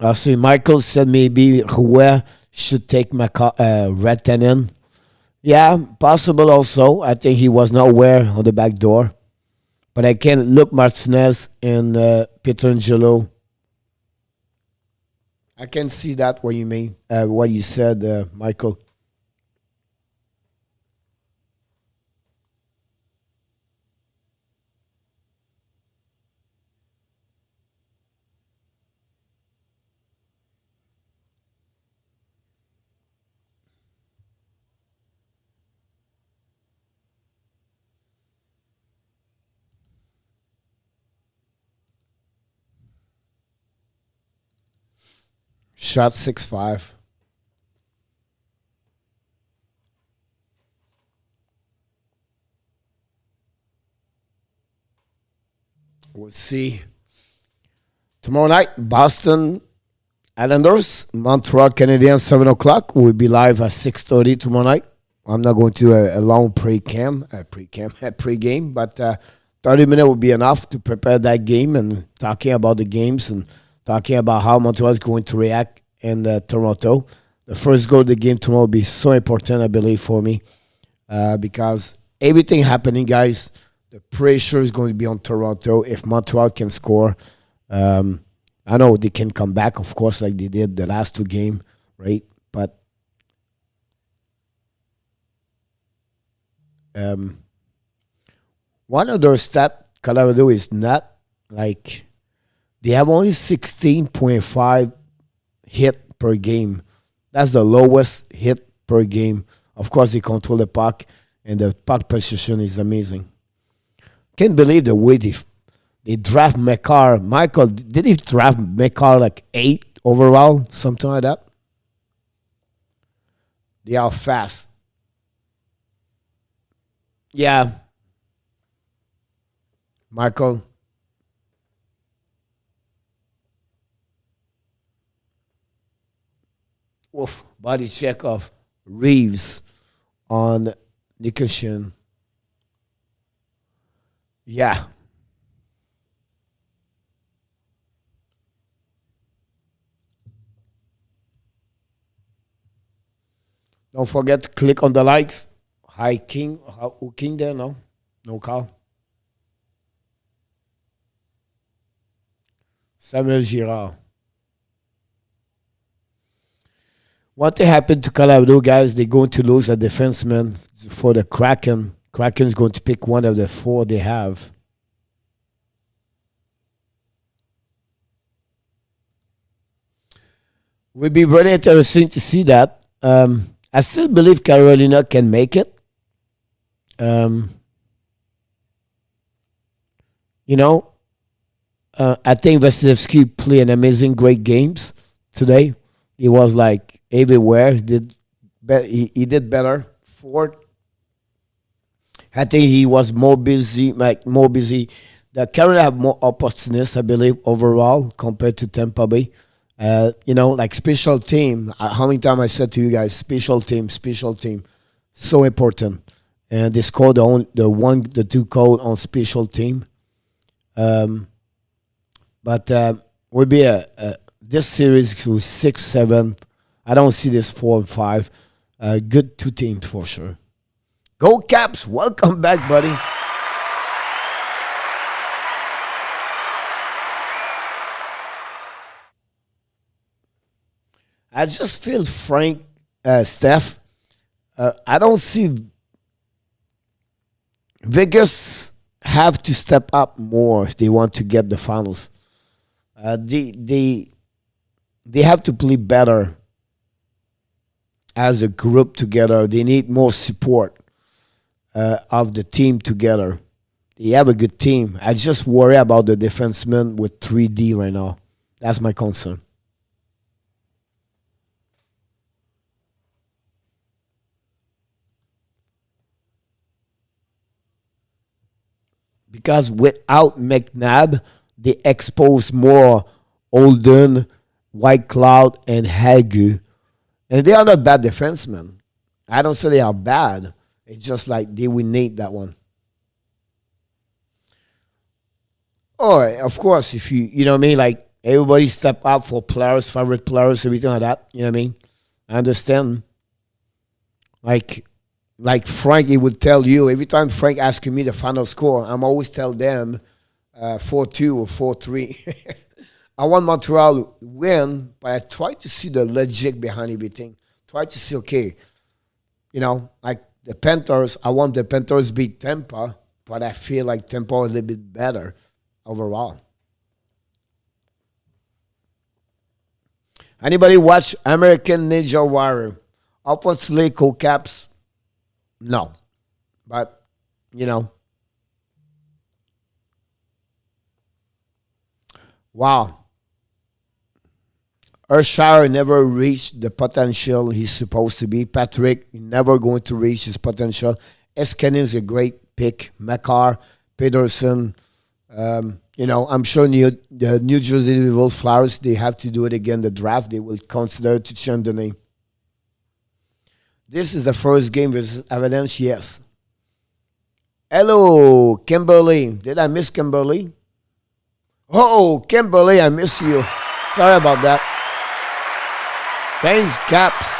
I see Michael said maybe Rouet should take my car, Ratanen. Yeah, possible also. I think he was not aware of the back door. But I can look Martinez and Pietrangelo. I can see that what you mean, what you said, Michael. Shot 6-5. We'll see. Tomorrow night, Boston Islanders, Montreal Canadiens, 7 o'clock. We'll be live at 6:30 tomorrow night. I'm not going to do a long pre-game, but 30 minutes will be enough to prepare that game and talking about the games and talking about how Montreal is going to react in Toronto. The first goal of the game tomorrow will be so important, I believe, for me, because everything happening, guys, the pressure is going to be on Toronto. If Montreal can score, I know they can come back, of course, like they did the last two games, right? But one of their stats, Colorado is not like they have only 16.5 hit per game. That's the lowest hit per game. Of course, they control the puck, and the puck position is amazing. Can't believe the way they draft McCarr. Michael, did he draft McCarr like 8 overall, something like that? They are fast. Yeah. Michael. Oof, body check of Reeves on Nikoshin. Yeah. Don't forget to click on the likes. Hi, King. King there? No? No call. Samuel Girard. What happened to Colorado, guys? They're going to lose a defenseman for the Kraken. Kraken's going to pick one of the 4 they have. Will be very interesting to see that. I still believe Carolina can make it. You know, I think Vasilevsky played an amazing, great games today. He was like everywhere. He did better. Ford, I think he was more busy, The Carolina have more opportunists, I believe, overall compared to Tampa Bay. Like special team. How many times I said to you guys, special team, so important. And they scored the 2 goal on special team. But will be this series to 6-7. I don't see this 4 and 5. Good 2 teams for sure. Go Caps! Welcome back, buddy. I just feel Frank, Steph. I don't see Vegas have to step up more if they want to get the finals. They have to play better as a group together. They need more support of the team together. They have a good team. I just worry about the defensemen with 3D right now. That's my concern. Because without McNabb, they expose more Olden, White Cloud, and Hagu. And they are not bad defensemen. I don't say they are bad. It's just like they will need that one. Oh, of course, if you know what I mean, like everybody step up for players, favorite players, everything like that. You know what I mean? I understand. Like like Frank, he would tell you every time Frank asking me the final score, I'm always tell them 4-2 or 4-3. I want Montreal to win, but I try to see the logic behind everything. Try to see, okay, like the Panthers, I want the Panthers beat Tampa, but I feel like Tampa is a little bit better overall. Anybody watch American Ninja Warrior? Obviously, co-caps, no. But, wow. Urshire never reached the potential he's supposed to be. Patrick never going to reach his potential. Eskenin is a great pick. Makar, Peterson. I'm sure the New Jersey Devil Flyers, they have to do it again. The draft, they will consider to change the name. This is the first game versus Avalanche, yes. Hello, Kimberly. Did I miss Kimberly? Oh, Kimberly, I miss you. Sorry about that. Thanks, Caps.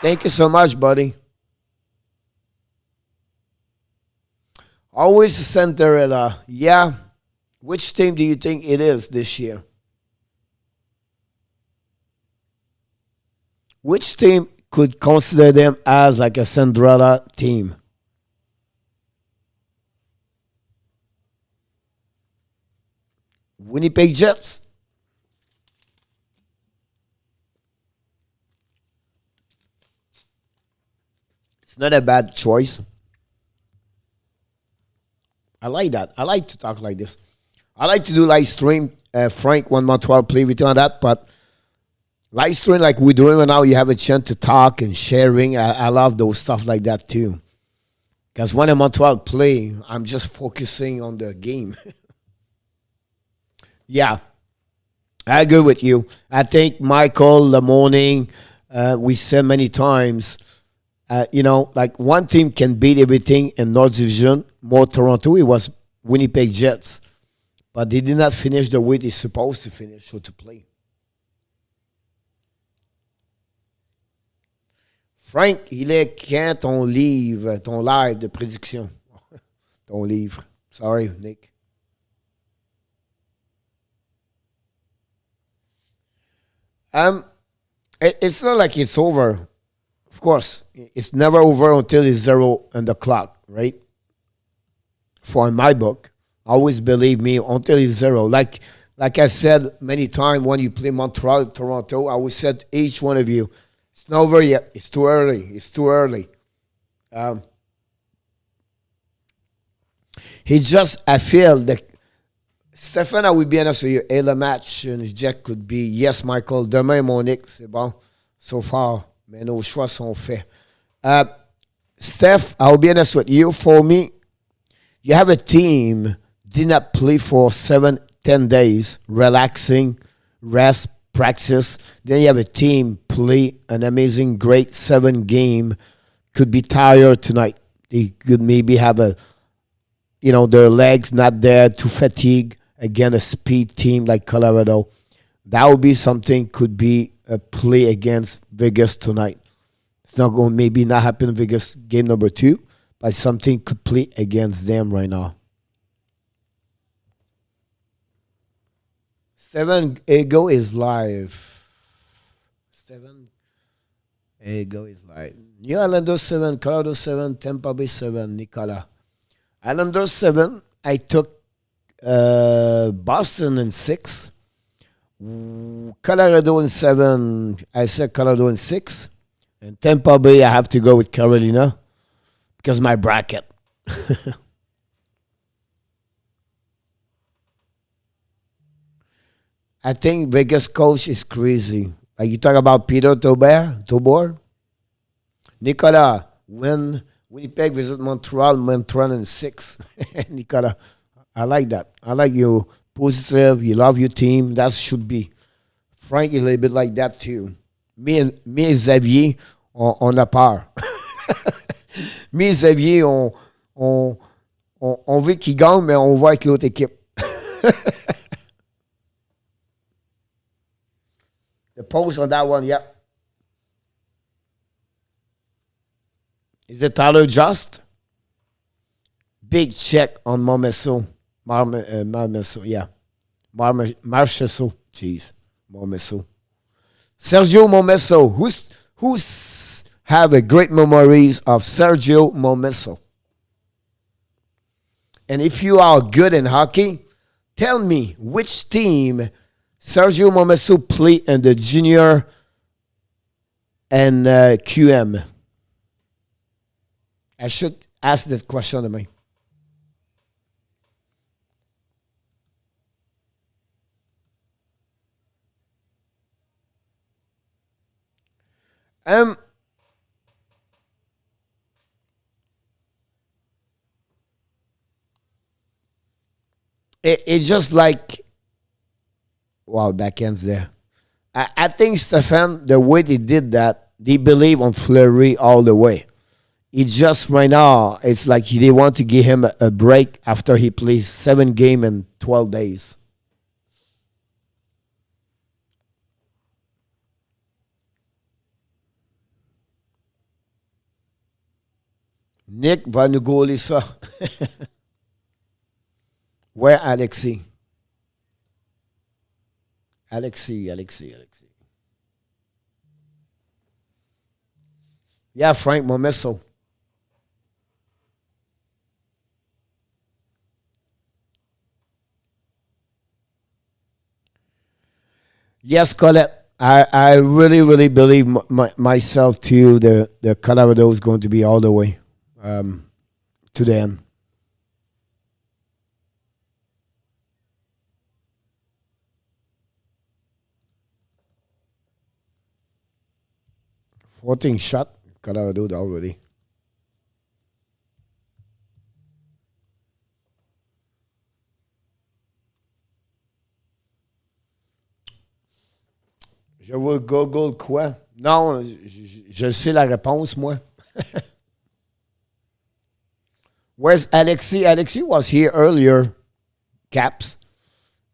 Thank you so much, buddy. Always Cinderella. Yeah. Which team do you think it is this year? Which team could consider them as like a Cinderella team? Winnipeg Jets. It's not a bad choice. I like that. I like to talk like this. I like to do live stream. Frank, 1 month 12, play with you on that. But live stream like we're doing right now, you have a chance to talk and sharing. I love those stuff like that too. Because when I'm on 12 play, I'm just focusing on the game. Yeah, I agree with you. I think Michael, the morning, we said many times, like one team can beat everything in North Division. More Toronto, it was Winnipeg Jets. But they did not finish the way they're supposed to finish or to play. Frank, il est quand ton livre, ton live de prédiction. Ton livre. Sorry, Nick. It's not like it's over. Of course, it's never over until it's zero on the clock, right? For in my book, always believe me until it's zero. Like I said many times when you play Montreal, Toronto, I always said to each one of you, it's not over yet. It's too early. It's too early. I feel that Stéphane, I will be honest with you, et le match, Jack could be, yes, Michael, demain, Monique, c'est bon. So far, mais nos choix sont faits. Steph, I will be honest with you, for me, you have a team did not play for 7-10 days, relaxing, rest, practice. Then you have a team play an amazing, great 7 game, could be tired tonight. They could maybe have their legs not there, too fatigued. Again, a speed team like Colorado. That would be something, could be a play against Vegas tonight. It's not going to maybe not happen in Vegas game number 2, but something could play against them right now. 7 Ego is live. 7 Ego is live. New Islanders 7, Colorado 7, Tampa Bay 7, Nicola. Islanders 7, I took Boston in 6. Colorado in 7, I said Colorado in 6. And Tampa Bay, I have to go with Carolina because my bracket. I think Vegas coach is crazy. Like you talk about Peter Tobor. Nicola, when Winnipeg visit Montreal in 6. Nicola, I like that. I like you positive. You love your team. That should be. Frank is a little bit like that too. Me and Xavier on la part. Me et Xavier, on veut qu'il gagne, mais on va avec l'autre équipe. The post on that one, yeah. Is it Tyler Just? Big check on Momesso. Marmesso, yeah. Marchesso. Jeez. Momesso. Sergio Momesso. Who's have a great memories of Sergio Momesso? And if you are good in hockey, tell me which team Sergio Momesso played in the junior and QM. I should ask this question to me. It's just like, wow, backhand's there. I think Stefan, the way they did that, they believe on Fleury all the way. It's just right now, it's like they want to give him a break after he plays 7 games in 12 days. Nick va nous gauler ça. Where Alexis? Alexis. Yeah, Frank Momesso. Yes, Colette. I really believe myself too. The Colorado is going to be all the way to the end. Fourteen shot, Colorado already. Je veux Google quoi? Non, je sais la réponse, moi. Where's Alexi? Alexi was here earlier, Caps.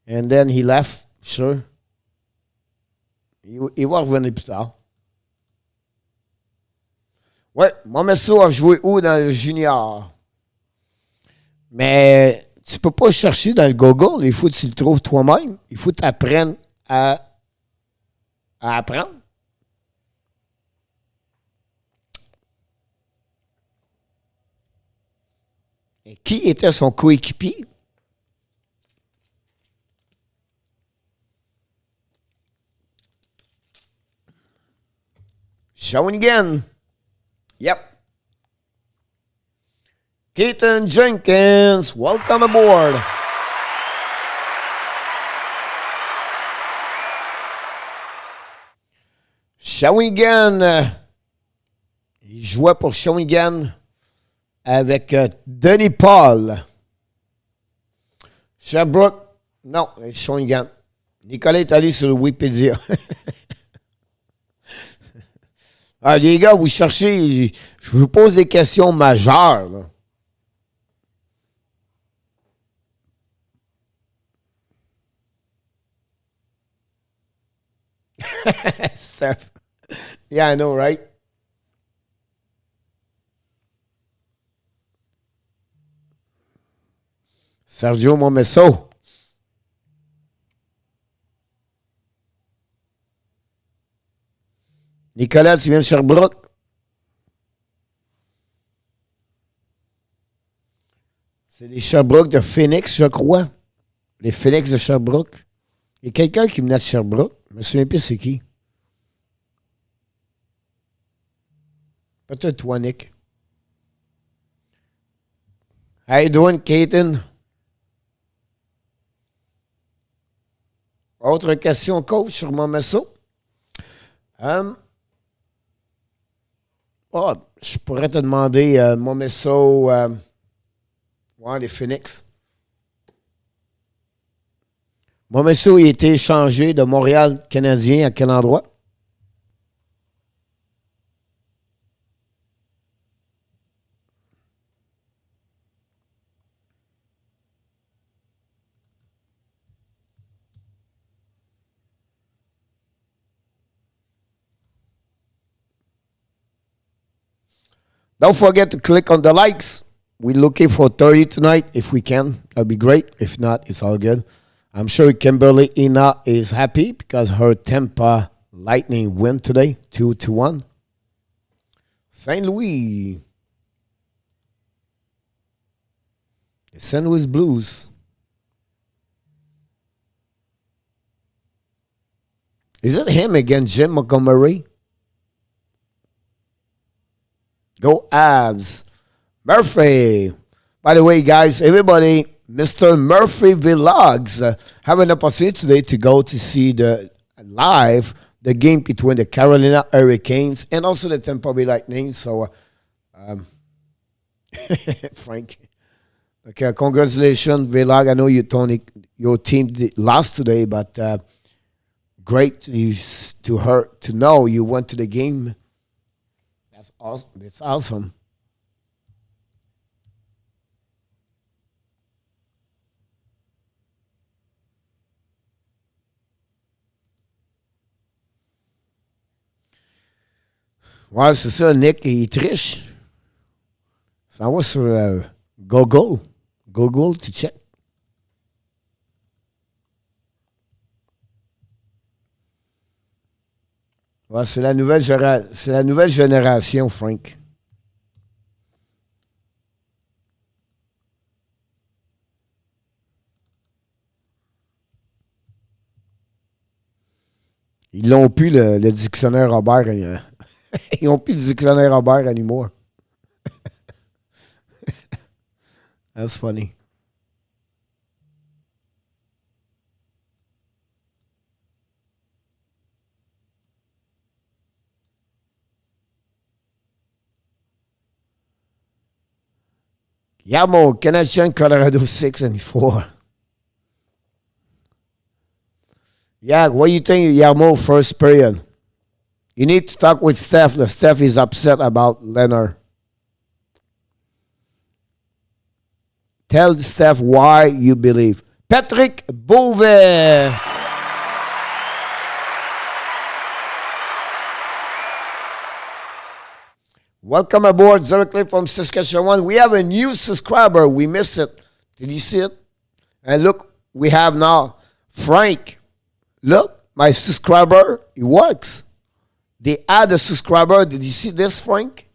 And then he left, sure. Il va revenir plus tard. Ouais, Momesso a joué où dans le junior? Mais tu peux pas chercher dans le Google. Il faut que tu le trouves toi-même. Il faut que tu apprennes à apprendre. Et qui était son coéquipier? Shawinigan. Yep. Keaton Jenkins, welcome aboard. Shawinigan. Il jouait pour Shawinigan avec Denis Paul. Sherbrooke. Non, Shawinigan. Nicolas est allé sur le Wikipédia. Ah, les gars, vous cherchez, je vous pose des questions majeures. Là. Seth. Yeah, I know, right? Sergio Momesso. Nicolas, tu viens de Sherbrooke? C'est les Sherbrooke de Phoenix, je crois. Les Phoenix de Sherbrooke. Il y a quelqu'un qui venait de Sherbrooke. Je me souviens plus c'est qui. Peut-être toi, Nick. How you doing, Keaton? Autre question, coach, sur Momesso? Je pourrais te demander, Momesso, les Phoenix. Momesso, il a été échangé de Montréal Canadien à quel endroit? Don't forget to click on the likes. We're looking for 30 tonight if we can. That'd be great. If not, it's all good. I'm sure Kimberly Ina is happy because her Tampa Lightning win today, 2-1. St. Louis. The St. Louis Blues. Is it him again, Jim Montgomery? Go Avs. Murphy. By the way, guys, everybody, Mr. Murphy Vlogs have an opportunity today to go to see the game between the Carolina Hurricanes and also the Tampa Bay Lightning. So, Frank. Okay, congratulations, Vlog. I know your team lost today, but great to know you went to the game. That's awesome. That's awesome. Ouais, c'est ça, Nick, il triche. Ça va sur Google. Google, tu check. Ouais, c'est la nouvelle génération, Frank. Ils n'ont plus le dictionnaire Robert. Ils n'ont plus le dictionnaire Robert anymore. That's funny. Yamo, Canadian, Colorado 6-4. Yeah, what do you think, Yamo, first period? You need to talk with Steph. Steph is upset about Leonard. Tell Steph why you believe. Patrick Beauvais. Welcome aboard, directly from Saskatchewan. We have a new subscriber. We missed it. Did you see it? And look, we have now Frank. Look, my subscriber, it works. They add a subscriber. Did you see this, Frank?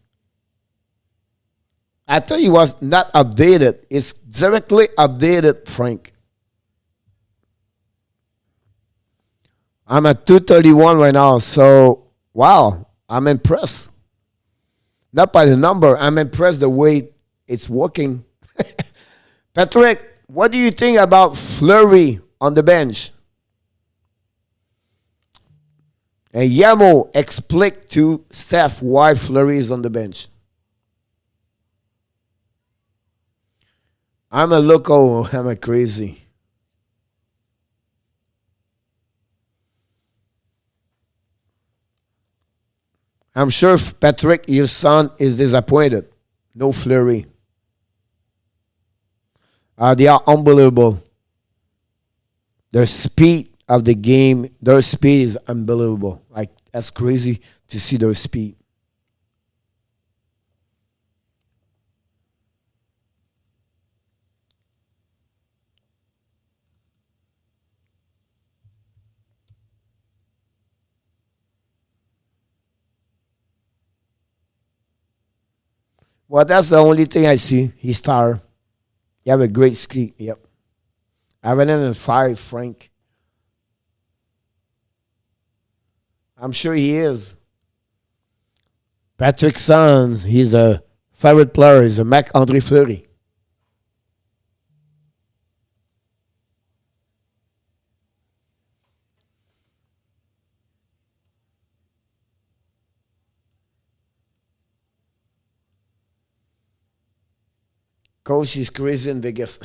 I thought it was not updated. It's directly updated, Frank. I'm at 231 right now. So, wow, I'm impressed. Not by the number. I'm impressed the way it's working. Patrick, what do you think about Fleury on the bench? And Yamo, explain to Steph why Fleury is on the bench. I'm a loco. I'm a crazy. I'm sure Patrick, your son, is disappointed. No Fleury. They are unbelievable. Their speed of the game, their speed is unbelievable. Like, that's crazy to see their speed. Well, that's the only thing I see. He's tired. You have a great ski. Yep. Avalanche is 5, Frank. I'm sure he is. Patrick's son, he's a favorite player. He's a Marc-André Fleury. Coach is crazy in Vegas.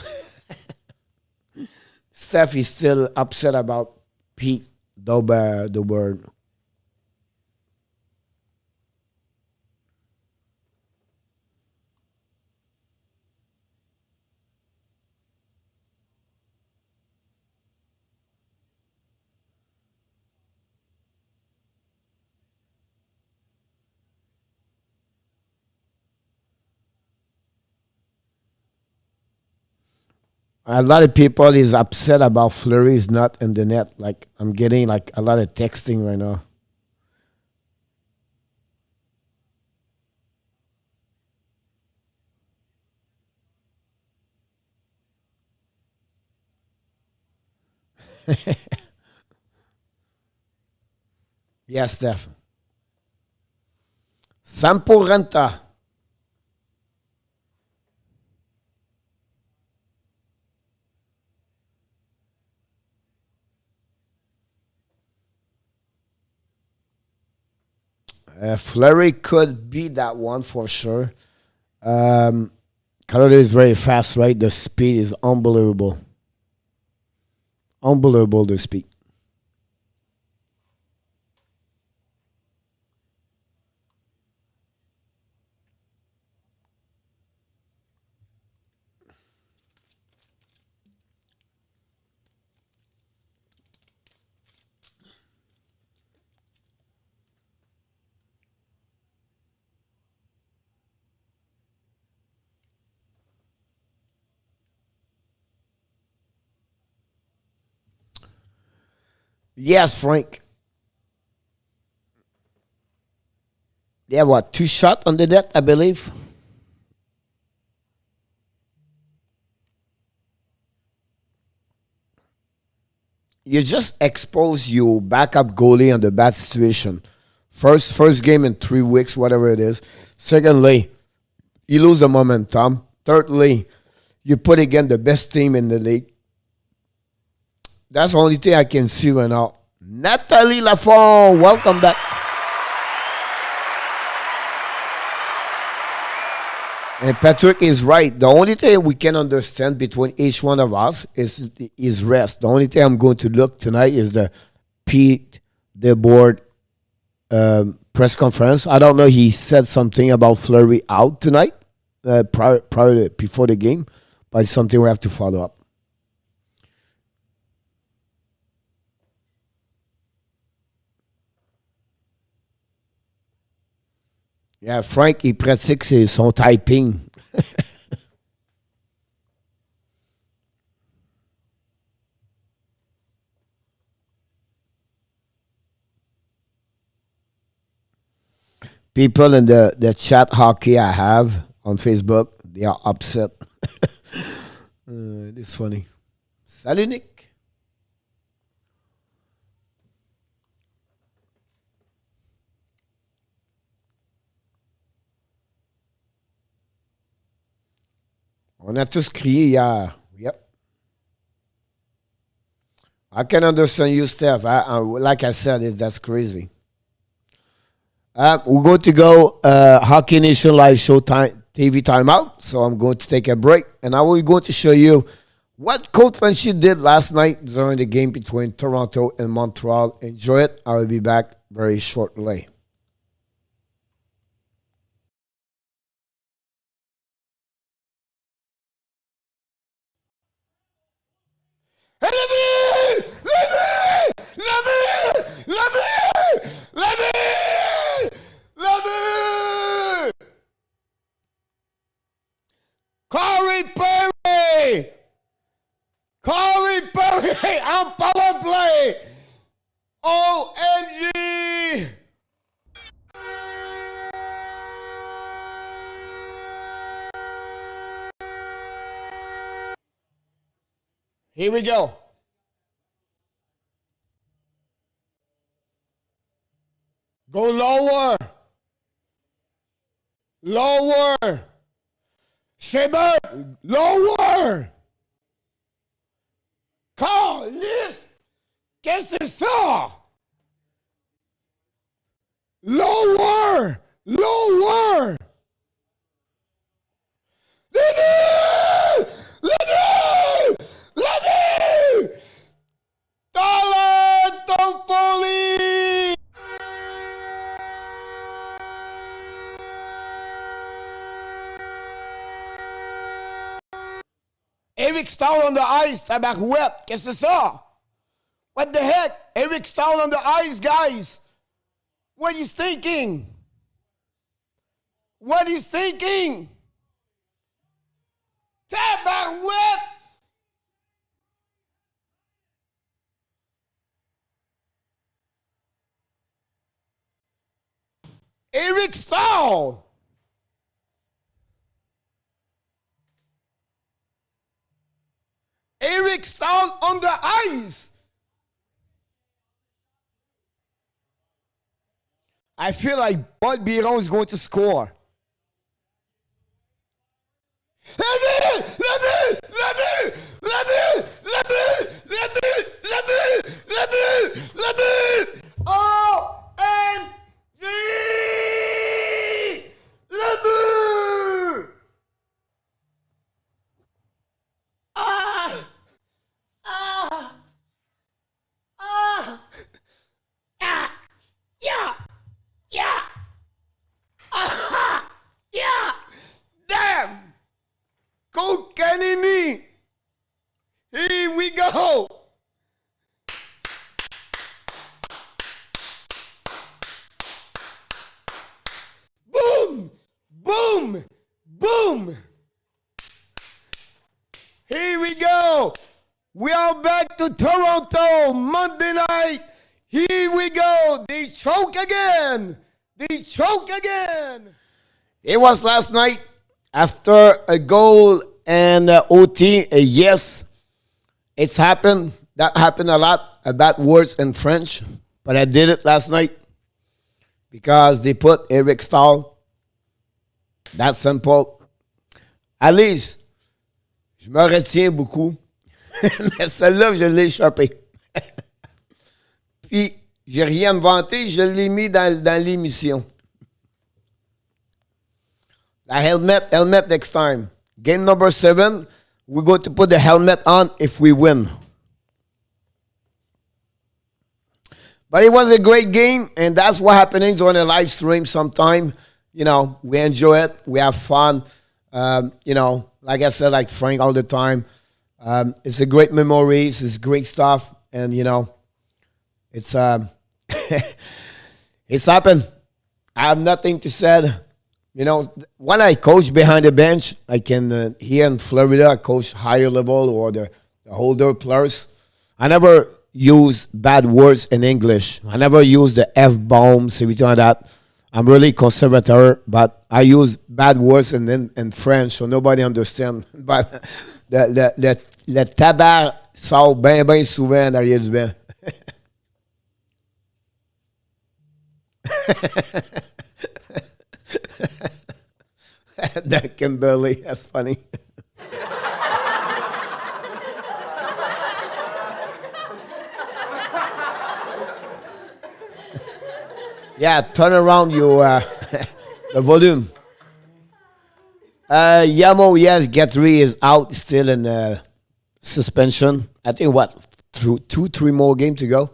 Steph is still upset about Pete Dober. A lot of people is upset about Fleury is not in the net. Like I'm getting like a lot of texting right now. Yes, Steph. Sampo Renta. Fleury could be that one for sure. Um, Canada is very fast, right? The speed is unbelievable. Unbelievable, the speed. Yes, Frank. They have what, two shots on the net, I believe? You just expose your backup goalie on the bad situation. First game in 3 weeks, whatever it is. Secondly, you lose the momentum. Thirdly, you put again the best team in the league. That's the only thing I can see right now. Natalie Lafont, welcome back. And Patrick is right. The only thing we can understand between each one of us is rest. The only thing I'm going to look tonight is the Pete the board press conference. I don't know. He said something about Fleury out tonight, before the game, but it's something we have to follow up. Yeah, Frank, il pratique son typing. People in the chat hockey I have on Facebook, they are upset. It's funny. Salut, Nick. On a tous crié hier. Yep. I can understand you, Steph. Like I said, that's crazy. We're going to go Hockey Nation Live Show time, TV timeout. So I'm going to take a break. And I will going to show you what Coach Frenchy did last night during the game between Toronto and Montreal. Enjoy it. I will be back very shortly. Hey, Corey Perry! Corey Perry on power play! OMG! Here we go. Go lower. Lower. Shaber, lower. Calice. Qu'est-ce que c'est ça? Lower. Lower. Lenny! Lenny! Lenny! Talent Toffoli! Eric Stahl on the ice, tabarouette. Qu'est-ce que c'est ça? What the heck? Eric Stahl on the ice, guys. What is thinking? What is thinking? Tabarouette! Eric Stahl. Eric Stahl on the ice. I feel like Bud Biron is going to score. OMG! Ah! Ah! Ah! Ah! Yeah! Yeah! Aha! Yeah! Damn! Go Kennedy! Here we go! Boom! Boom! Boom! Here we go! We are back to Toronto Monday night. Here we go! They choke again! They choke again! It was last night after a goal and OT. Yes, it's happened. That happened a lot. Bad words in French. But I did it last night because they put Eric Stahl. That's simple. At least, je me retiens beaucoup. Mais celle-là, je l'ai échappé. Puis, j'ai rien inventé, je l'ai mis dans l'émission. The helmet next time. Game number 7, we're going to put the helmet on if we win. But it was a great game, and that's what happens on a live stream sometime. You know, we enjoy it. We have fun. You know, like I said, like Frank all the time. It's a great memories. It's great stuff. And, you know, it's it's happened. I have nothing to say. You know, when I coach behind the bench, I can, here in Florida, I coach higher level or the older players. I never use bad words in English. I never use the F-bombs, everything like that. I'm really conservative, but I use bad words in French, so nobody understands. But le tabac sort bien souvent derrière du banc. That Kimberly, that's funny. Yeah, turn around your the volume. Yamo, yes, Guthrie is out still in suspension. I think what, through 2-3 more games to go.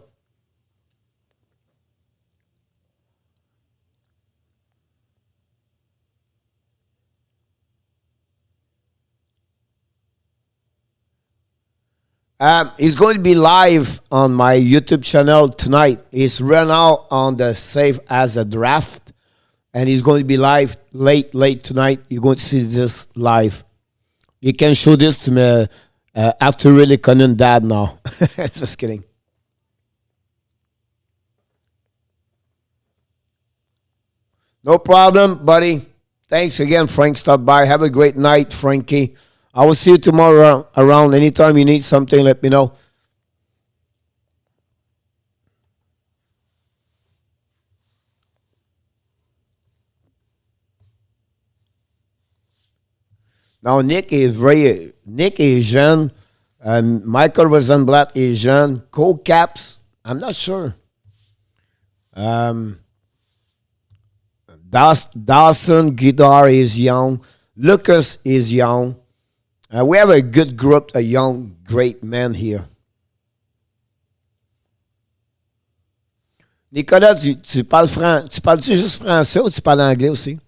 He's going to be live on my YouTube channel tonight. He's right now on the Save as a Draft, and he's going to be live late tonight. You're going to see this live. You can show this to me after really Conan dad now. Just kidding. No problem, buddy. Thanks again, Frank. Stop by. Have a great night, Frankie. I will see you tomorrow around. Anytime you need something, let me know. Now, Nick is jeune. Michael Rosenblatt is jeune. Cole Caps, I'm not sure. Dawson Guidar is young. Lucas is young. We have a good group of young, great men here. Nicolas, tu parles-tu juste français ou tu parles anglais aussi?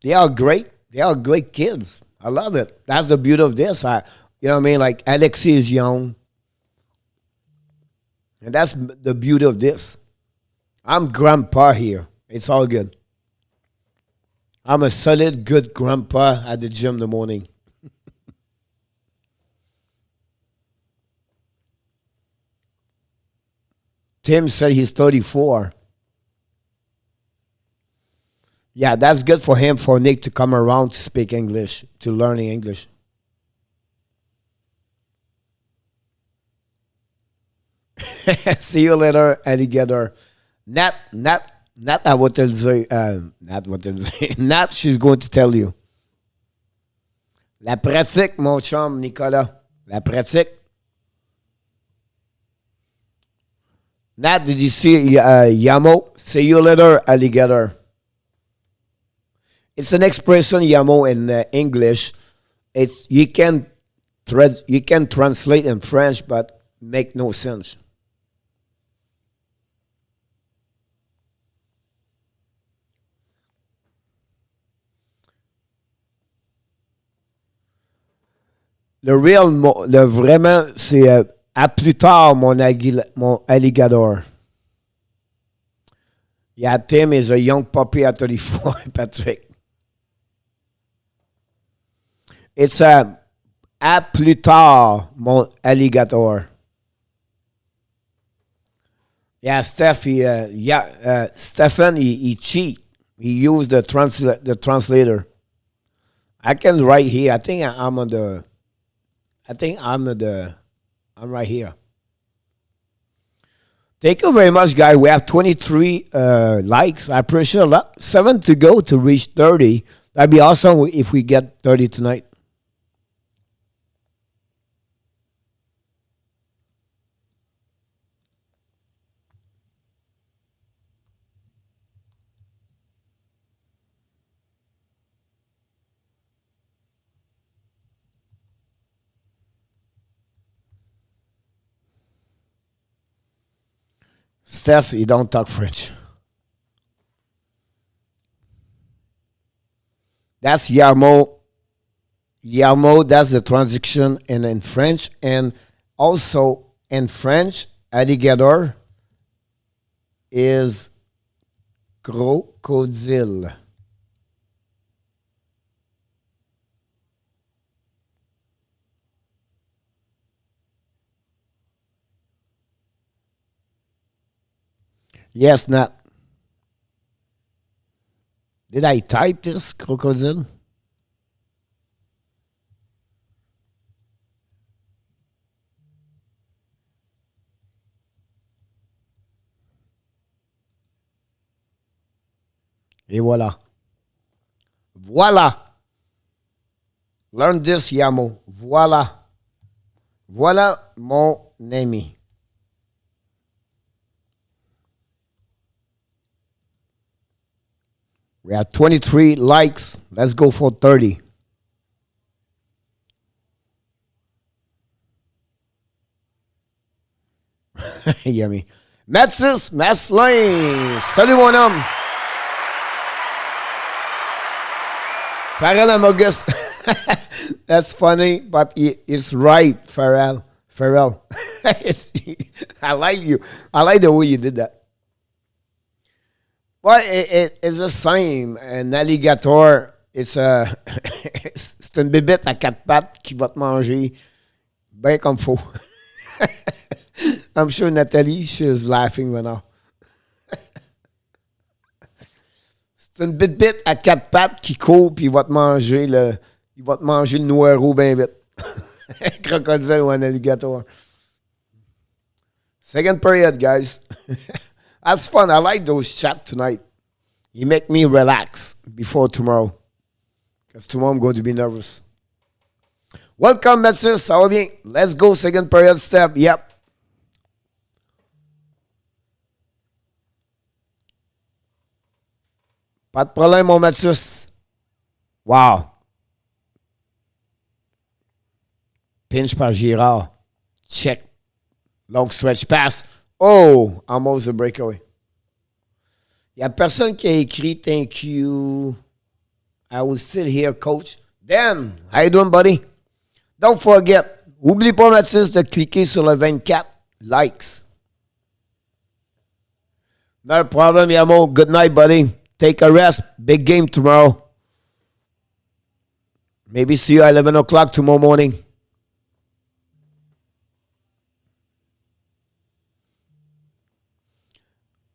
They are great. They are great kids. I love it. That's the beauty of this. You know what I mean? Like Alexi is young. And that's the beauty of this. I'm grandpa here. It's all good. I'm a solid, good grandpa at the gym in the morning. Tim said he's 34. Yeah, that's good for him, for Nick to come around to speak English, to learning English. See you later, alligator. Not I will tell you, not what not she's going to tell you. La pratique, mon chum, Nicolas. La pratique. Nat, did you see Yamo? See you later, alligator. It's an expression, Yamo, in English. It's you can translate in French, but make no sense. Le vraiment, c'est à plus tard, mon alligator. Yeah, Tim is a young puppy at 34, Patrick. It's à plus tard, mon alligator. Yeah, Steph, Stephen, he cheat. He used the translator. I can write here. I think I'm on the. I think I'm right here. Thank you very much, guys. We have 23 likes. I appreciate a lot. 7 to go to reach 30. That'd be awesome if we get 30 tonight. Steph, you don't talk French. That's Yarmo. Yarmo, that's the transition in French. And also in French, alligator is crocodile. Yes, not. Did I type this crocodile? Et voilà. Voilà. Learn this, Yamo. Voilà. Voilà mon ami. We have 23 likes. Let's go for 30. Yummy. Matsus Maslin. Salut mon homme. Farrell Amogus. That's funny, but it's right, Farrell. Farrell. I like you. I like the way you did that. Well, it's the same. Un alligator, c'est une bébête à quatre pattes qui va te manger bien comme faut. I'm sure Nathalie, she's laughing right now. C'est une bébête à quatre pattes qui court puis il va te manger le noiro bien vite. Un crocodile ou un alligator. Second period, guys. That's fun. I like those chats tonight. You make me relax before tomorrow. Because tomorrow I'm going to be nervous. Welcome, messieurs. Ça va bien? Let's go. Second period step. Yep. Pas de problème, mon Mathieu. Wow. Pinch par Girard. Check. Long stretch pass. Oh, almost a breakaway. Il n'y a personne qui a écrit thank you. I was still here, coach. Dan, how you doing, buddy? Don't forget, oublie pas, Mathis, de cliquer sur le 24 likes. No problem, Yamo. Good night, buddy. Take a rest. Big game tomorrow. Maybe see you at 11 o'clock tomorrow morning.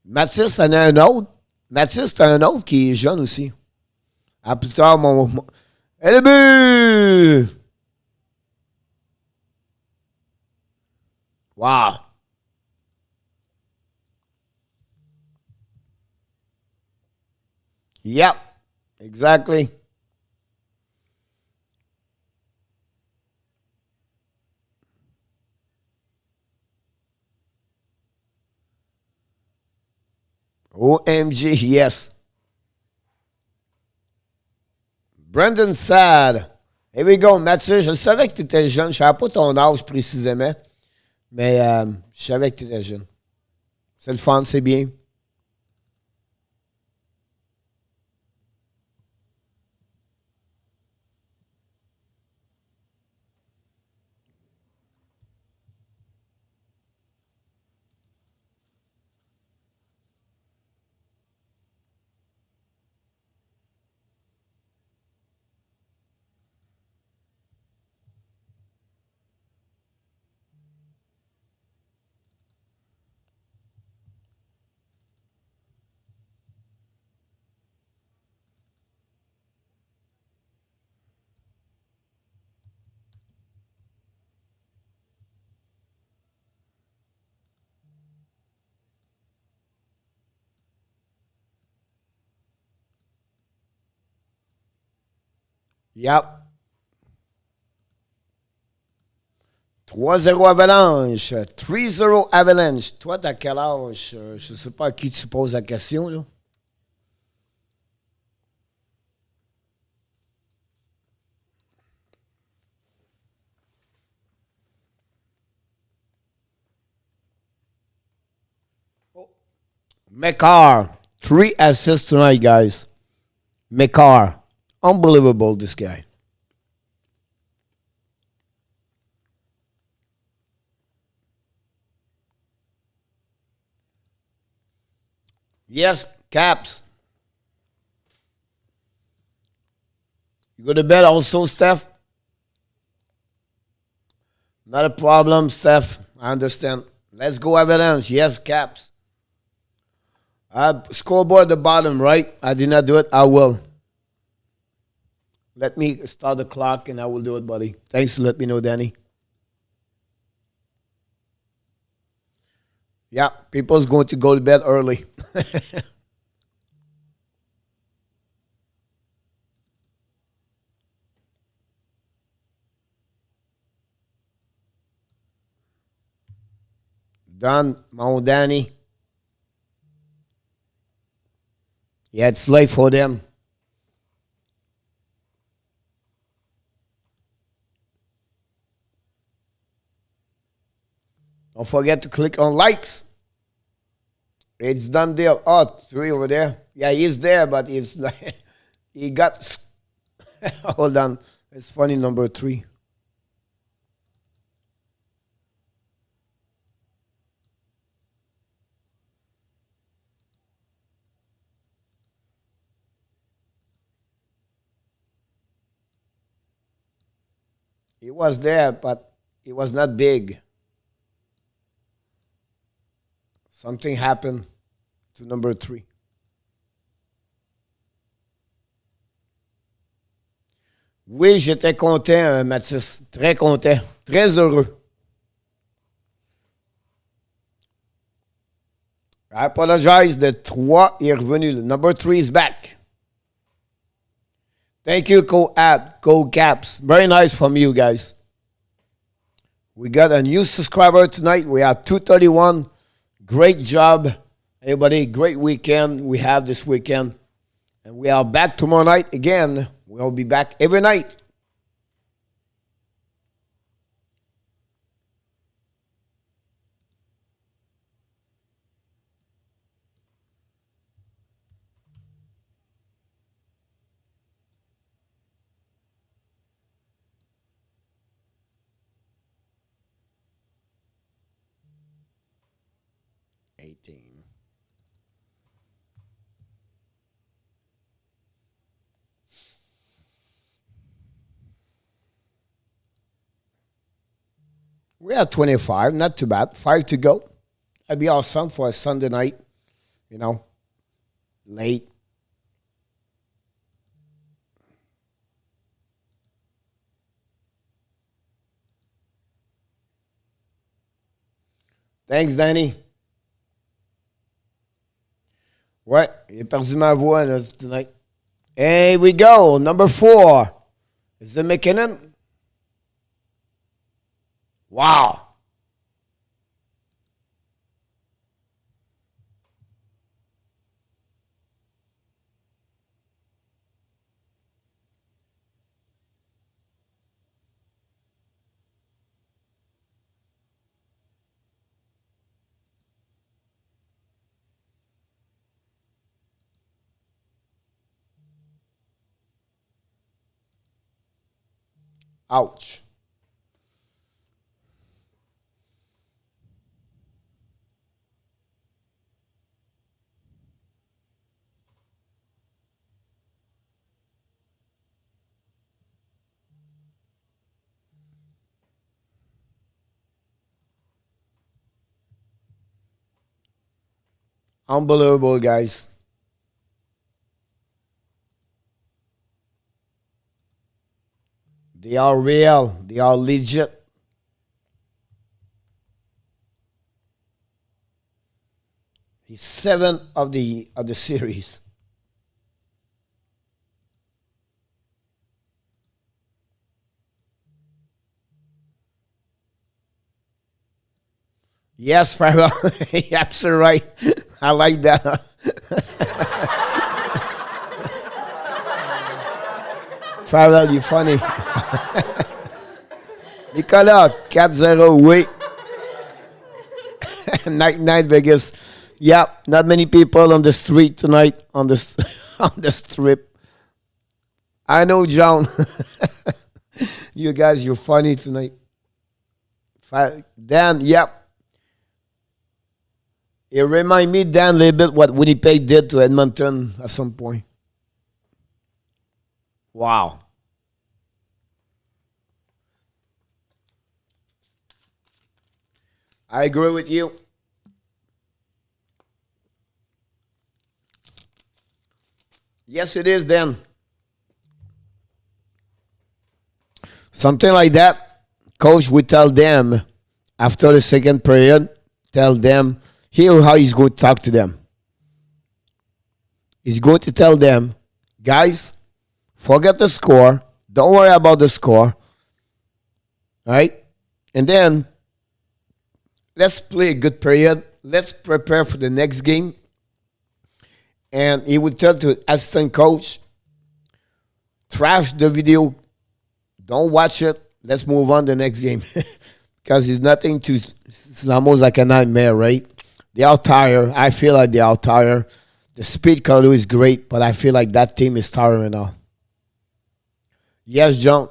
Mathis en a un autre. Mathis, t'as un autre qui est jeune aussi. À plus tard, mon... Et le but! Wow! Yep, exactly. OMG, yes. Brandon Sad. Here we go, Mathieu. Je savais que tu étais jeune. Je ne savais pas ton âge précisément, mais je savais que tu étais jeune. C'est le fun, c'est bien. Yep. 3-0 Avalanche. 3-0 Avalanche. Toi, t'as quel âge? Je ne sais pas à qui tu poses la question, là. McCarr. 3 assists tonight, guys. McCarr. Unbelievable, this guy. Yes, Caps. You go to bed also, Steph? Not a problem, Steph. I understand. Let's go Avalanche. Yes, Caps. Scoreboard at the bottom, right? I did not do it. I will. Let me start the clock and I will do it, buddy. Thanks for letting me know, Danny. Yeah, people's going to go to bed early. Done, mon Danny. Yeah, it's late for them. Don't forget to click on likes. It's done deal. Oh, 3 over there. Yeah, he's there, but it's like he got. Hold on. It's funny, number 3. He was there, but it was not big. Something happened to number 3. Oui, j'étais content, Mathis. Très content. Très heureux. I apologize. The 3 est revenu. Number 3 is back. Thank you, Go Caps. Very nice from you guys. We got a new subscriber tonight. We are 231. Great job, everybody. Great weekend we have this weekend. And we are back tomorrow night again. We'll be back every night. We are 25, not too bad. 5 to go. That'd be awesome for a Sunday night, you know. Late. Thanks, Danny. Ouais, j'ai perdu ma voix là, tonight. Here we go. Number 4. Is it McKinnon? Wow. Ouch. Unbelievable, guys. They are real. They are legit. He's 7 of the series. Yes, Farrell. You're absolutely right. I like that. Farrell, you funny. Nicolas, 4-0, oui. Night Vegas. Yeah, not many people on the street tonight on the on the strip. I know, John. You guys, you're funny tonight. Dan, yeah. It remind me, Dan, a little bit what Winnipeg did to Edmonton at some point. Wow. I agree with you. Yes, it is, Dan. Something like that. Coach would tell them after the second period, tell them, here how he's going to talk to them. He's going to tell them, guys, forget the score. Don't worry about the score. All right? And then let's play a good period. Let's prepare for the next game. And he would tell to assistant coach, trash the video. Don't watch it. Let's move on to the next game. Because it's nothing to, it's almost like a nightmare, right? They are tired. I feel like they are tired. The speed color is great, but I feel like that team is tired right now. Yes, John.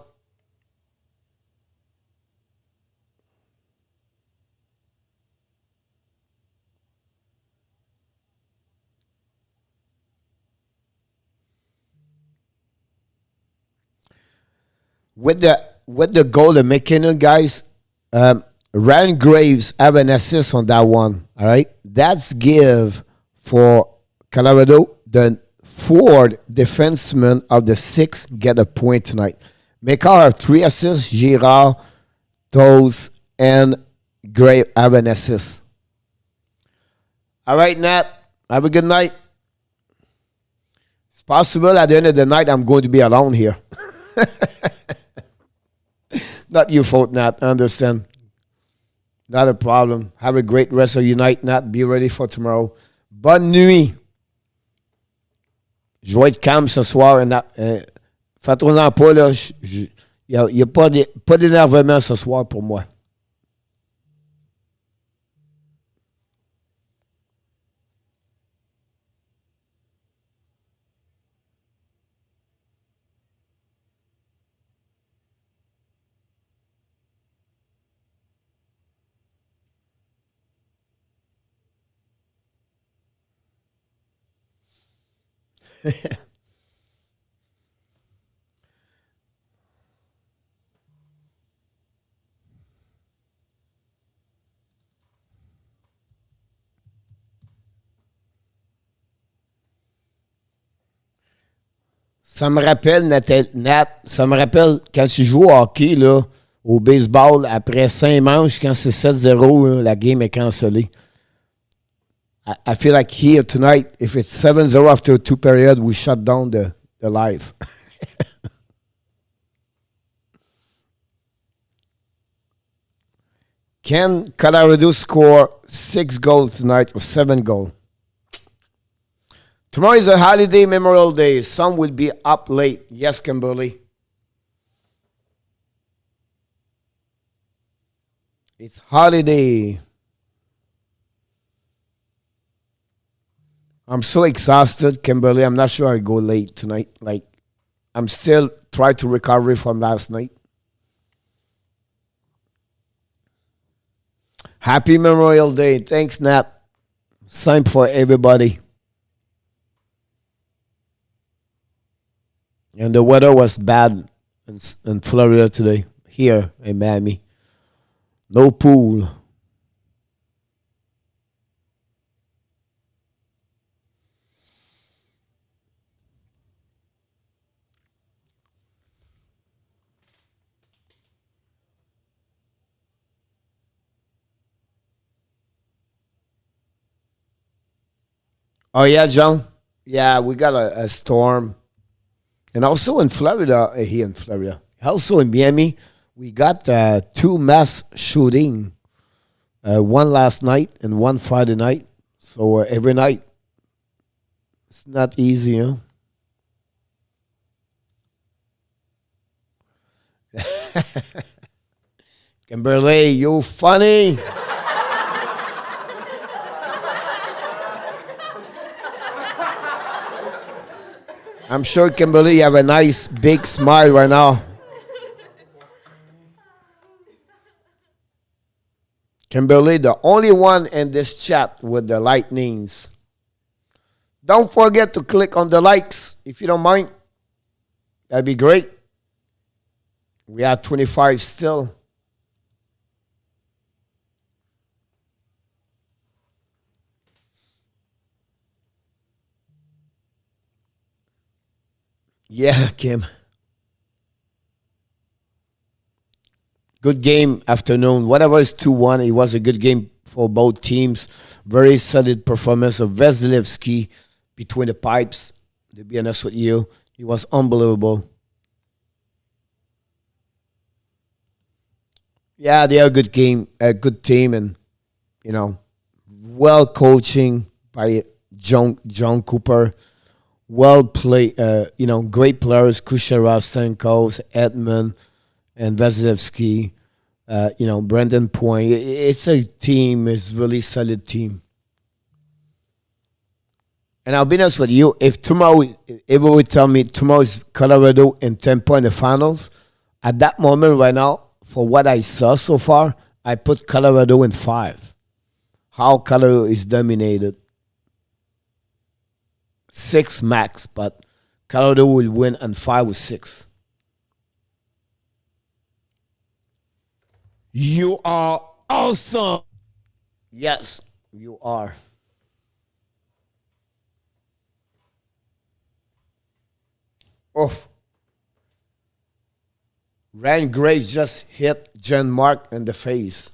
With the goal of McKinnon, guys, Ryan Graves have an assist on that one. All right, that's give for Colorado. The fourth defenseman of the six get a point tonight. McCarr have 3 assists. Girard, Toes, and Gray have an assist. All right, Nat. Have a good night. It's possible at the end of the night I'm going to be alone here. Not your fault, Nat. I understand. Not a problem. Have a great rest of your night, Nat. Be ready for tomorrow. Bonne nuit. Je vais être calme ce soir. Faites-en pas, là. Il n'y a pas d'énervement ce soir pour moi. Ça me rappelle, Nat, ça me rappelle quand tu joues au hockey, là, au baseball, après 5 manches, quand c'est 7-0, là, la game est cancellée. I feel like here tonight, if it's 7-0 after 2 periods, we shut down the live. Can Colorado score 6 goals tonight or 7 goals? Tomorrow is a holiday, Memorial Day. Some will be up late. Yes, Kimberly. It's holiday. I'm so exhausted, Kimberly. I'm not sure I go late tonight. Like, I'm still trying to recover from last night. Happy Memorial Day. Thanks, Nat. Same for everybody. And the weather was bad in Florida today. Here in Miami. No pool. Oh, yeah, John? Yeah, we got a storm. And also in Florida, here in Florida, also in Miami, we got 2 mass shooting. One last night and one Friday night. So every night, it's not easy, huh? Kimberly, you funny. I'm sure, Kimberly, you have a nice big smile right now. Kimberly, the only one in this chat with the lightnings. Don't forget to click on the likes if you don't mind. That'd be great. We are 25 still. Yeah, Kim. Good game afternoon. Whatever is 2-1, it was a good game for both teams. Very solid performance of Vasilevsky between the pipes. To be honest with you, he was unbelievable. Yeah, they are a good game, a good team, and well coaching by John Cooper. Well played, great players: Kucherov, Stamkos, Edmund, and Vasilevsky. Brendan Point. It's a team. It's a really solid team. And I'll be honest with you. If everyone would tell me tomorrow is Colorado and Tampa in the finals, at that moment right now, for what I saw so far, I put Colorado in 5. How Colorado is dominated. 6 max, but Colorado will win and 5 with 6. You are awesome. Yes, you are. Oof. Ryan Graves just hit Jen Mark in the face.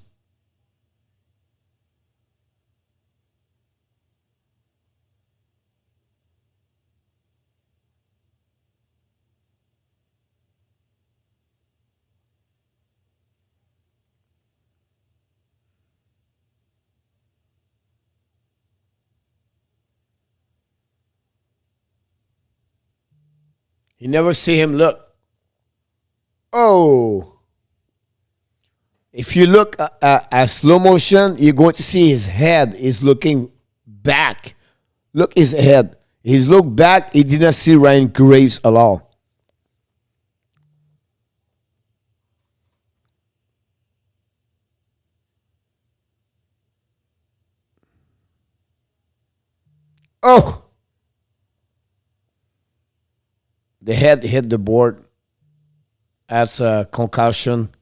You never see him look. Oh. If you look at slow motion, you're going to see his head is looking back. Look his head. He's looked back. He did not see Ryan Graves at all. Oh. The head hit the board. That's a concussion.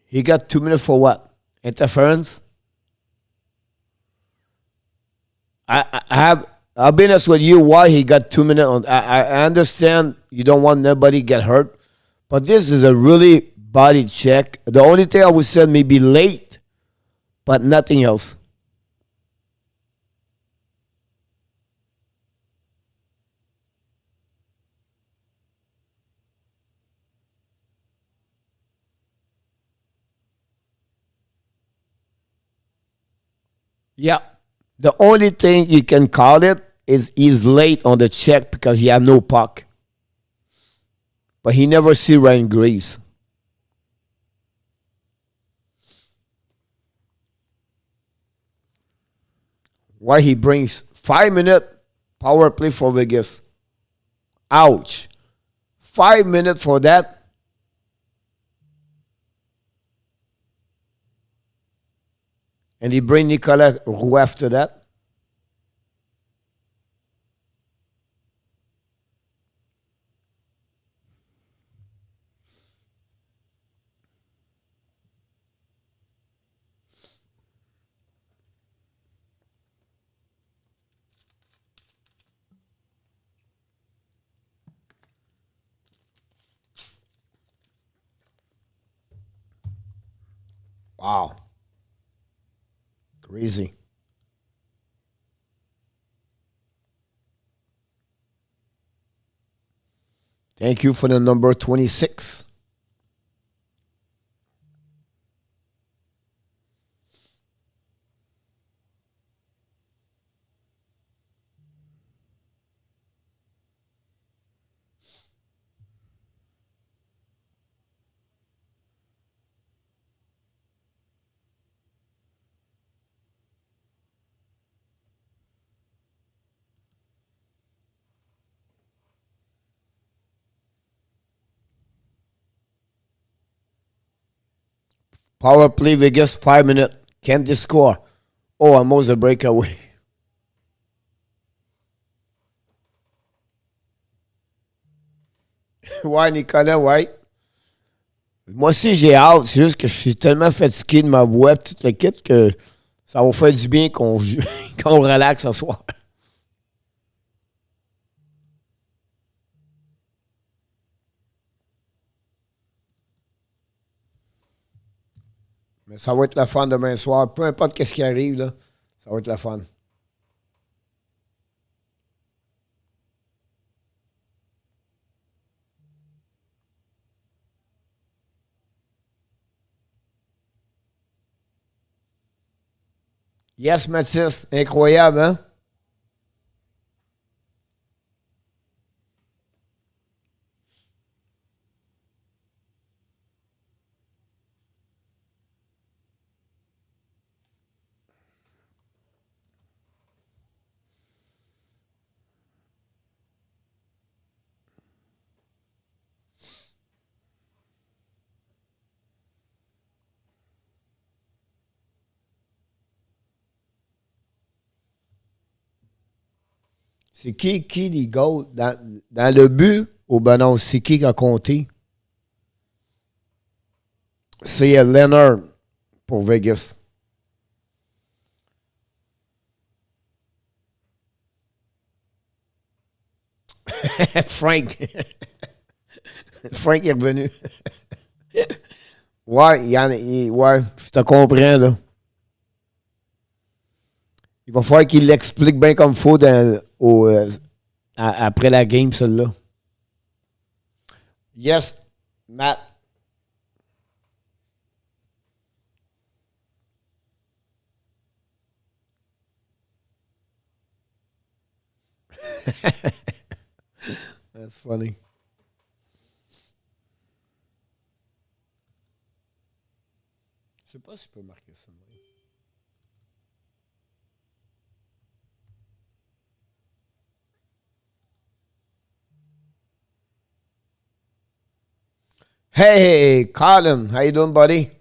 He got 2 minutes for what? Interference? I have. I'll be honest with you. Why he got 2 minutes on? I understand you don't want nobody get hurt, but this is a really body check. The only thing I would say maybe late, but nothing else. Yeah. The only thing you can call it is he's late on the check because he had no puck. But he never see Ryan Graves. Why he brings 5 minute power play for Vegas. Ouch. 5 minutes for that. And he bring Nicolas Roux after that. Wow. Crazy. Thank you for the number 26. Power play Vegas 5 minutes. Can't they score? Oh, almost a breakaway. Ouais, Nicolas, ouais. Moi aussi, j'ai hâte. C'est juste que je suis tellement fatigué de ma voix, toute le kit, que ça va faire du bien qu'on qu'on relaxe ce soir. Mais ça va être la fun demain soir. Peu importe qu'est-ce qui arrive, là, ça va être la fun. Yes, Mathis. Incroyable, hein? C'est qui les goals? Dans le but, ou ben non, c'est qui a compté? C'est Leonard pour Vegas. Frank. Frank est revenu. Ouais, ouais, je te comprends, là. Il va falloir qu'il l'explique bien comme il faut après la game, celle-là. Yes, Matt. That's funny. Je sais pas si je peux marquer ça. Hey, Colin, how you doing, buddy?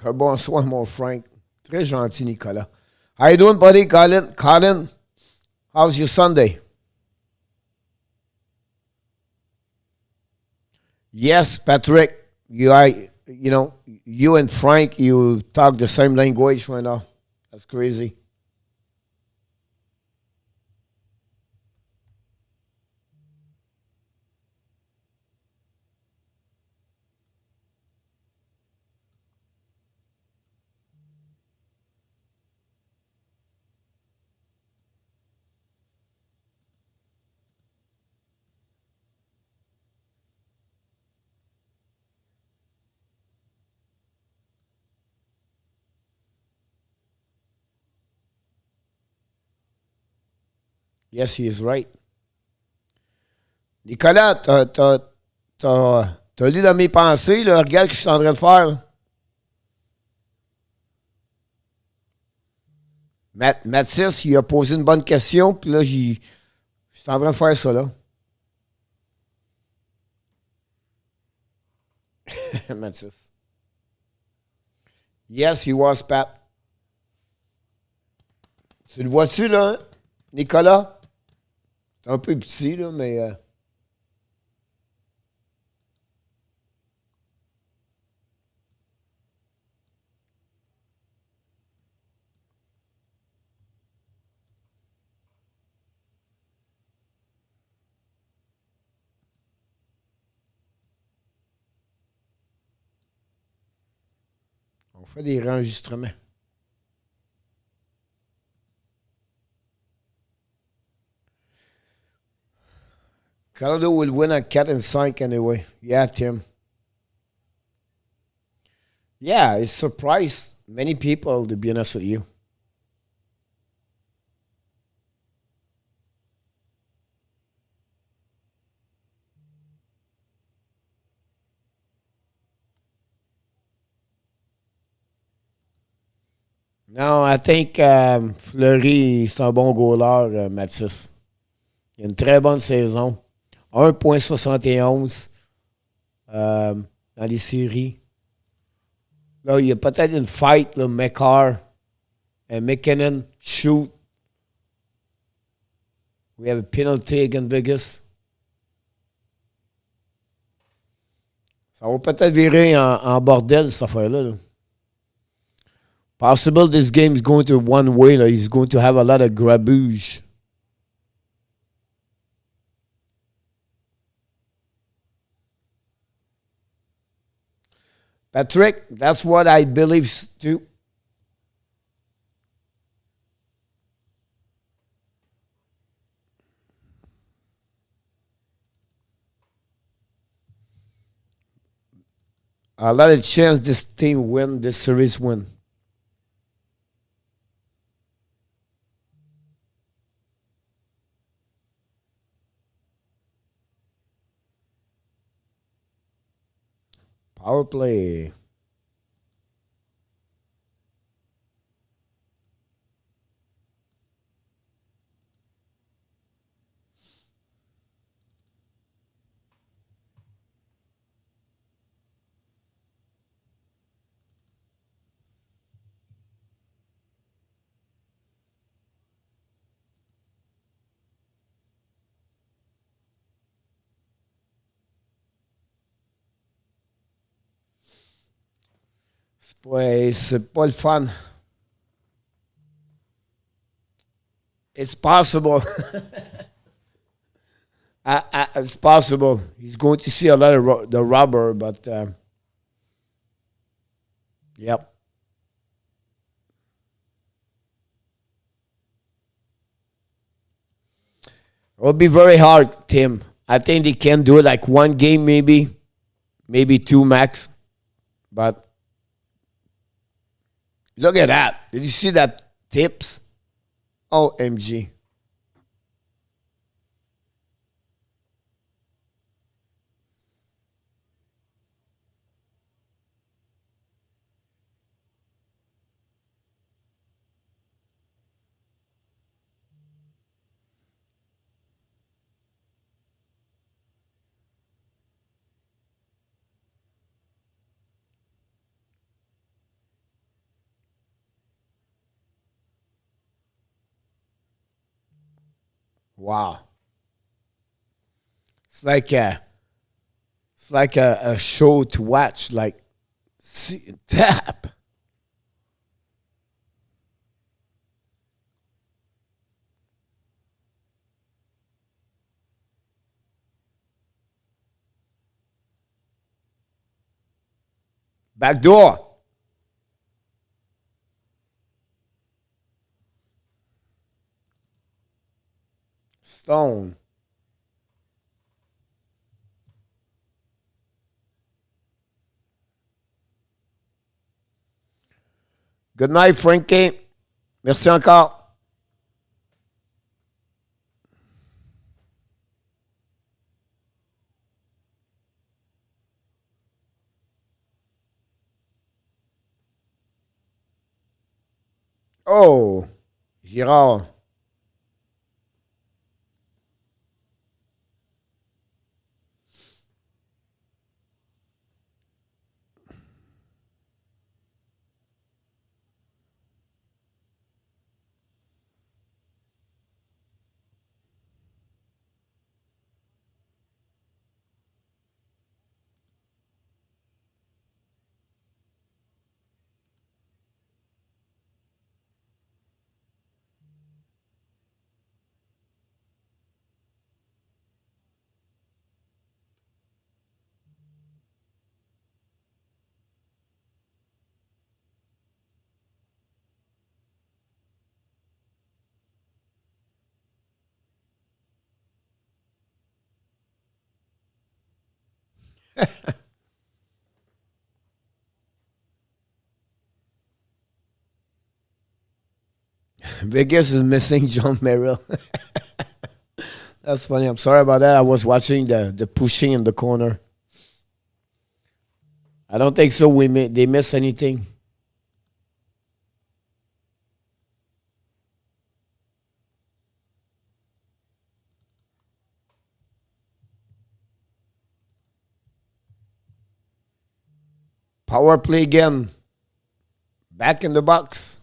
Un bonsoir, mon Frank. Très gentil, Nicolas. How you doing, buddy, Colin? Colin? How's your Sunday? Yes, Patrick. You are, you and Frank, you talk the same language right now. That's crazy. Yes, he is right. Nicolas, t'as lu dans mes pensées, là, regarde ce que je suis en train de faire. Mathis, il a posé une bonne question, puis là, je suis en train de faire ça, là. Mathis. Yes, he was, Pat. Tu le vois-tu, là, hein? Nicolas? C'est un peu petit, là, mais... on fait des enregistrements. Canada will win at 4 and 5 anyway. Yeah, Tim. Yeah, it surprised many people, to be honest with you. Non, I think Fleury, c'est un bon goaler, Mathis. Il a une très bonne saison. 1,71 dans les séries. Là, il y a peut-être une fight, là, McCarr and McKinnon shoot. We have a penalty against Vegas. Ça va peut-être virer en bordel, cette affaire-là. Là. Possible this game is going to one way. Là. He's going to have a lot of grabuge. Patrick, that's what I believe too. A lot of chance this team win, this series win. Power play. C'est pas le fun. It's possible. It's possible. He's going to see a lot of the rubber, but yep. It'll be very hard, Tim. I think they can do it like one game, maybe two max. But look at that. Did you see that tips? OMG. Wow. It's like a show to watch. Like see, tap. Back door. Stone. Good night, Frenchy. Merci encore. Oh, Girard. Vegas is missing John Merrill. That's funny. I'm sorry about that. I was watching the pushing in the corner. I don't think so. They miss anything. Power play again. Back in the box.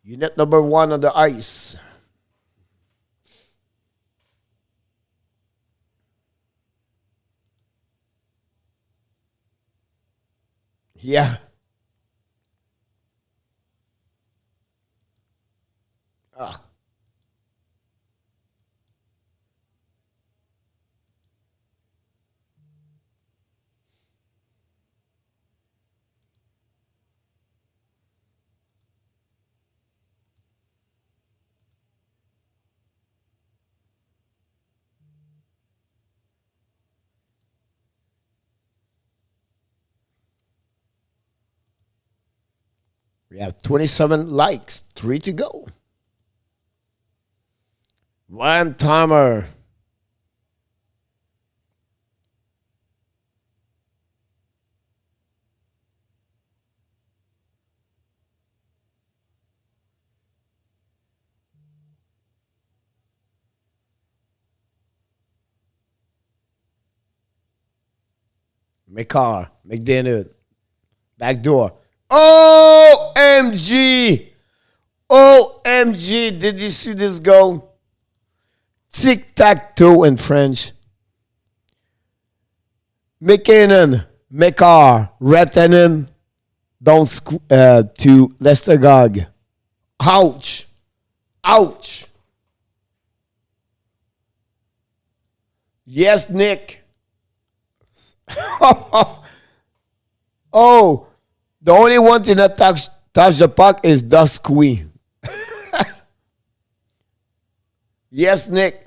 Unit number 1 on the ice. Yeah. Ah, we have 27 likes. 3 to go. One timer. McCarr. McDaniel. Back door. OMG. OMG. Did you see this go? Tic-tac-toe in French. McKinnon. McCarr. Retanen. To Lestergog. Ouch. Ouch. Yes, Nick. Oh, the only one to not touch the puck is Dusky. Yes, Nick.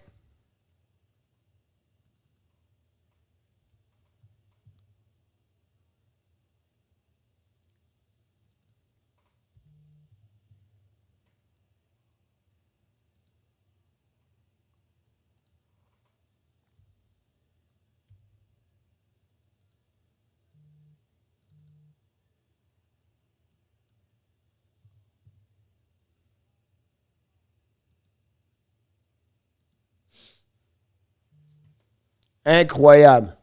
Incroyable.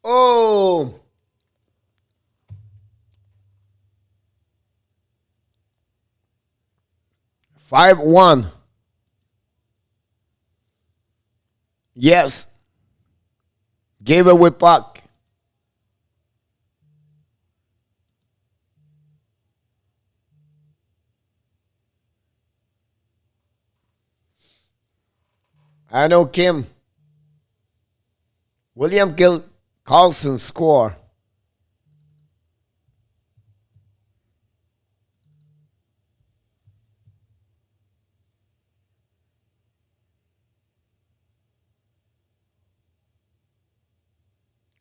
Oh! 5-1. Yes. Gave away puck. I know Kim. William Carlson score.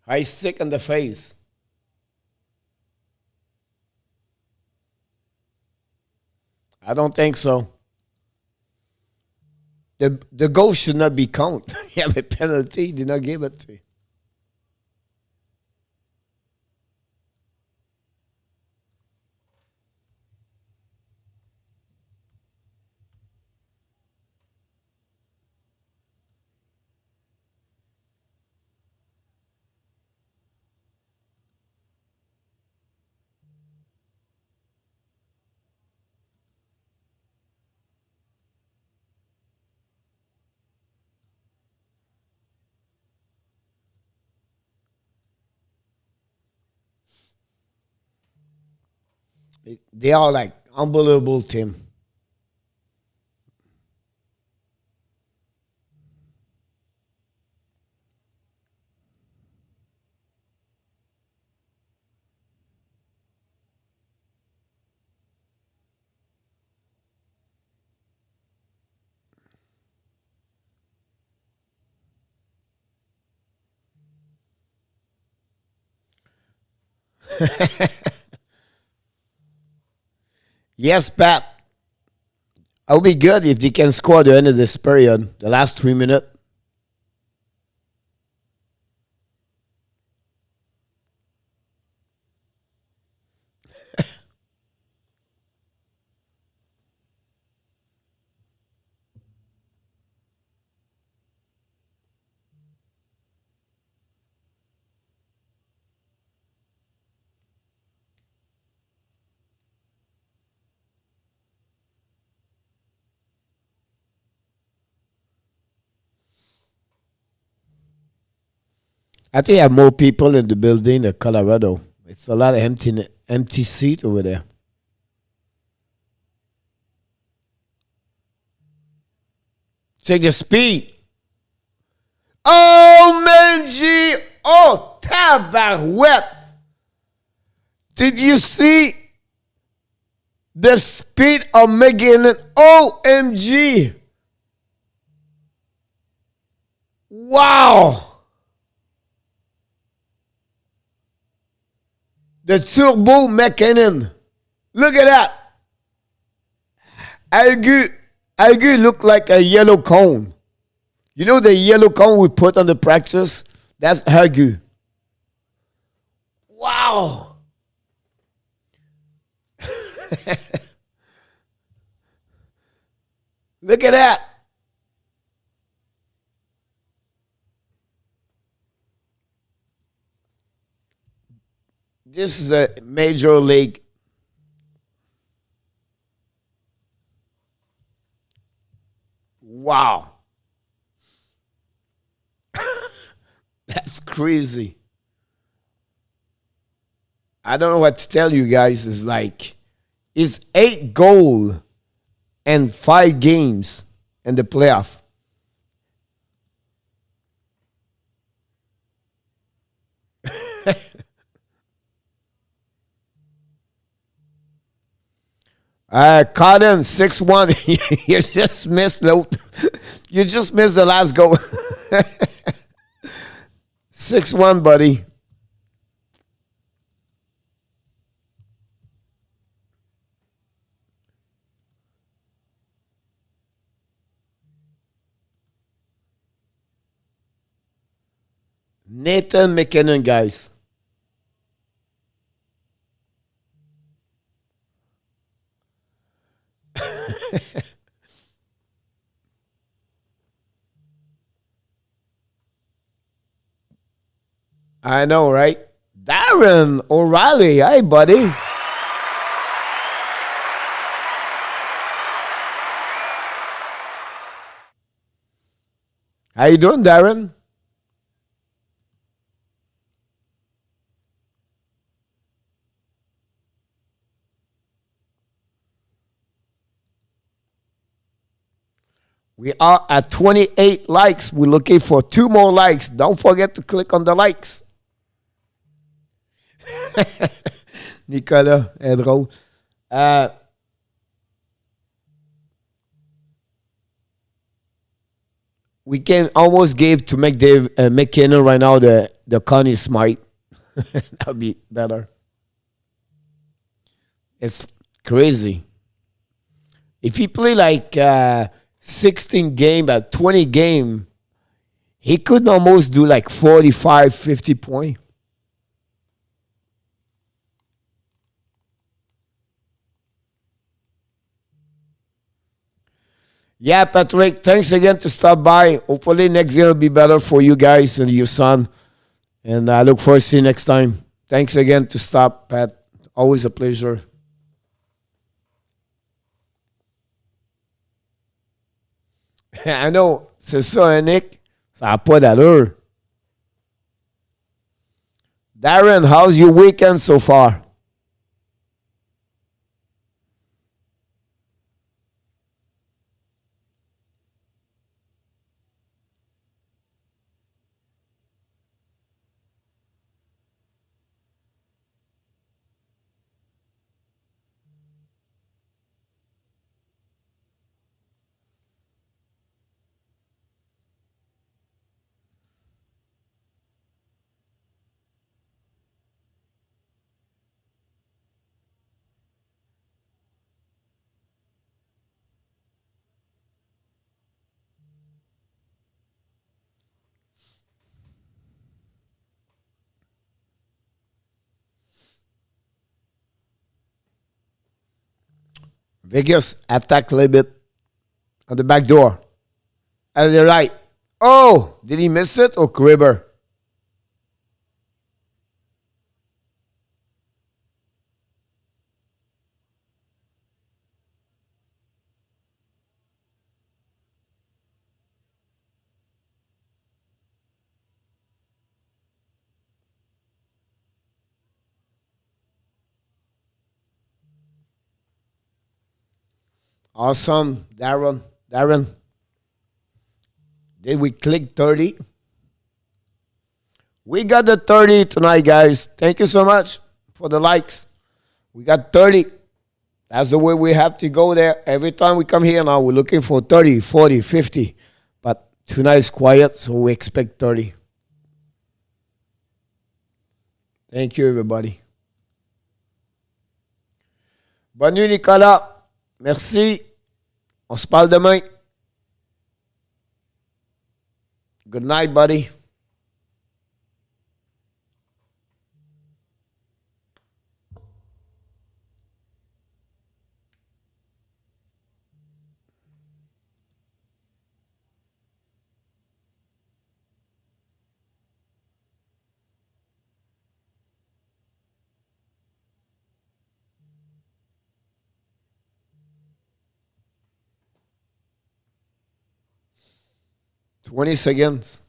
I sick in the face. I don't think so. The goal should not be counted. You have a penalty, did not give it to you. They are like unbelievable team. Yes, Pat. It'll be good if they can score at the end of this period, the last 3 minutes. I think I have more people in the building than Colorado. It's a lot of empty seat over there. Check the speed. Oh, Menji! Oh, tabarouette! Did you see the speed of McGinnon? OMG! Wow! The turbo McKinnon. Look at that. Algu look like a yellow cone. You know the yellow cone we put on the practice? That's Algu. Wow. Look at that. This is a major league. Wow. That's crazy. I don't know what to tell you guys. It's like, it's 8 goals and 5 games in the playoff. Cotton 6-1. You just missed you just missed the last goal. 6-1, buddy. Nathan McKinnon, guys. I know, right? Darren O'Reilly. Hey, buddy. How you doing, Darren? We are at 28 likes. We're looking for 2 more likes. Don't forget to click on the likes. Nicolas est drôle. We can almost give to McDavid, McKinnon right now the Connie Smite. That would be better. It's crazy. If he play like 16 game, 20 game, he could almost do like 45, 50 points. Yeah, Patrick, thanks again to stop by. Hopefully next year will be better for you guys and your son. And I look forward to see you next time. Thanks again to stop, Pat. Always a pleasure. I know, c'est ça, hein, Nick? Ça n'a pas d'allure. Darren, how's your weekend so far? Vegas attack a little bit on the back door. At the right. Oh, did he miss it or Gribber? Awesome, Darren. Darren, did we click 30? We got the 30 tonight, guys. Thank you so much for the likes. We got 30. That's the way we have to go there. Every time we come here now, we're looking for 30, 40, 50. But tonight is quiet, so we expect 30. Thank you, everybody. Bonne nuit, Nicolas. Merci. On se parle demain. Good night, buddy. Twenty seconds.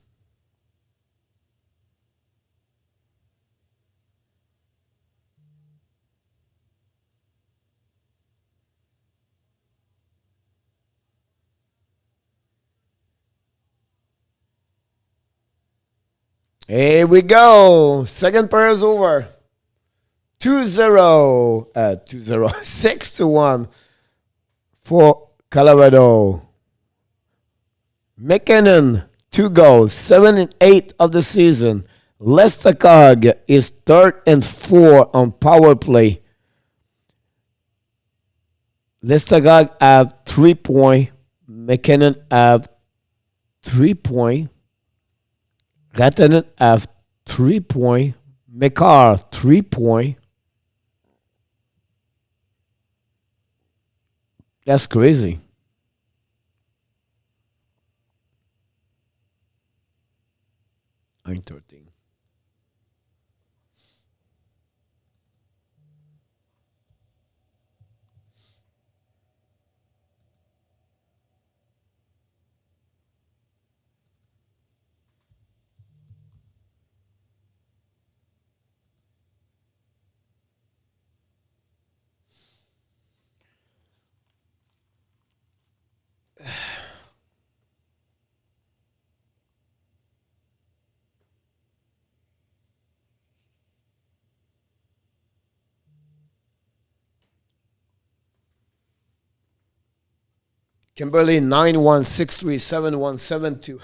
Here we go. Second pair is over. 2-0. 2-0. 6-1 for Colorado. McKinnon, 2 goals, 7 and 8 of the season. Lestakog is 3rd and 4 on power play. Lestakog have 3 points. McKinnon have 3 points. Ratanen have 3 points. McCarr, 3 points. That's crazy. I'm 13. Kimberly 916377172.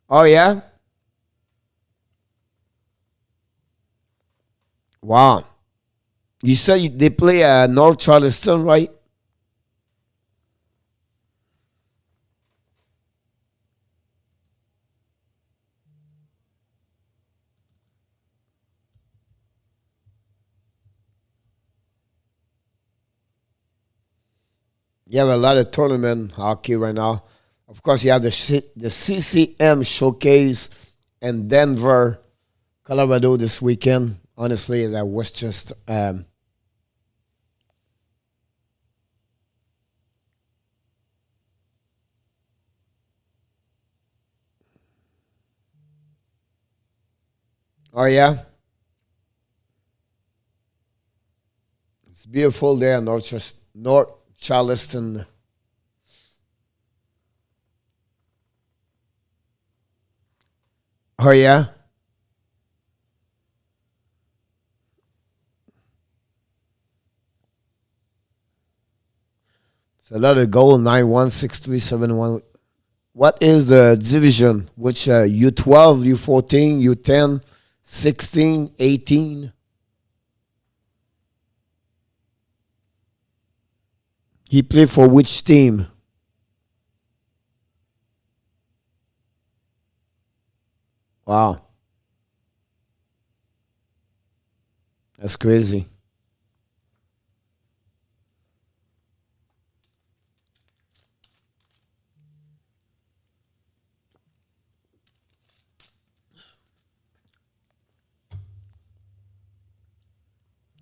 Oh yeah? Wow. You said they play North Charleston, right? You have a lot of tournament hockey right now. Of course, you have the CCM showcase in Denver, Colorado this weekend. Honestly, that was just oh yeah, it's beautiful there in North Charleston. Oh yeah, it's a lot of goal 9163771. What is the division? Which U12, U14, U10, 16, 18? He played for which team? Wow, that's crazy.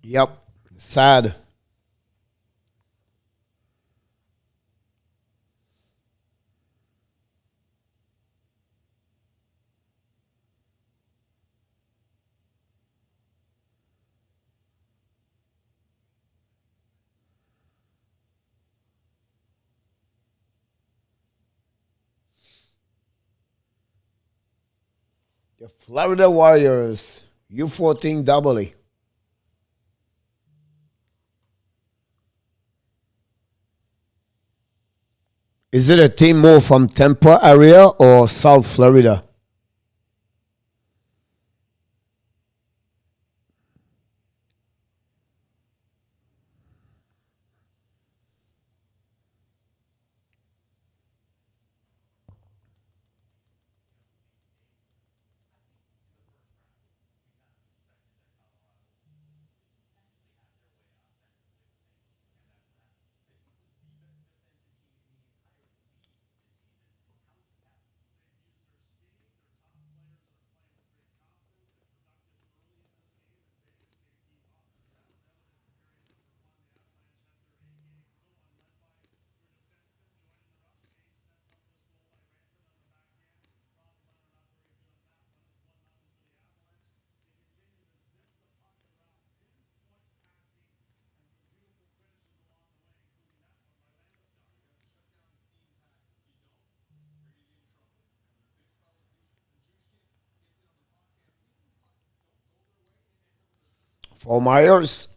Yep, sad. The Florida Warriors, U14 doubly. Is it a team more from Tampa area or South Florida? For Myers,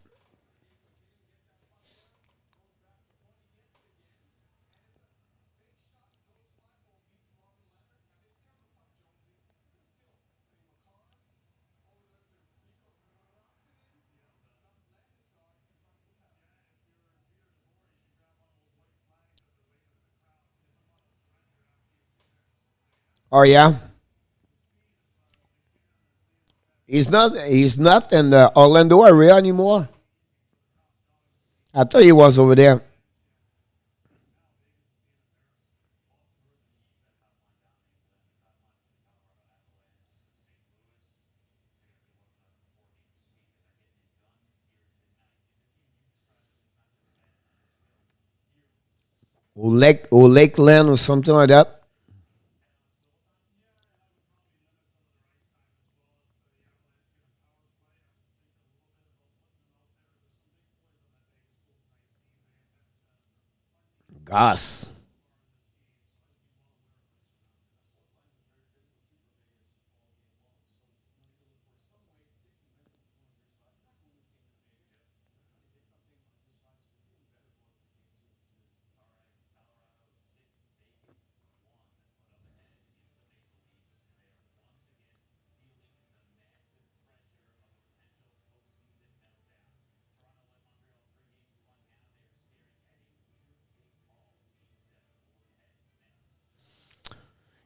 oh yeah, he's not in the Orlando area anymore. I thought he was over there. Or Lakeland or something like that. Gosh.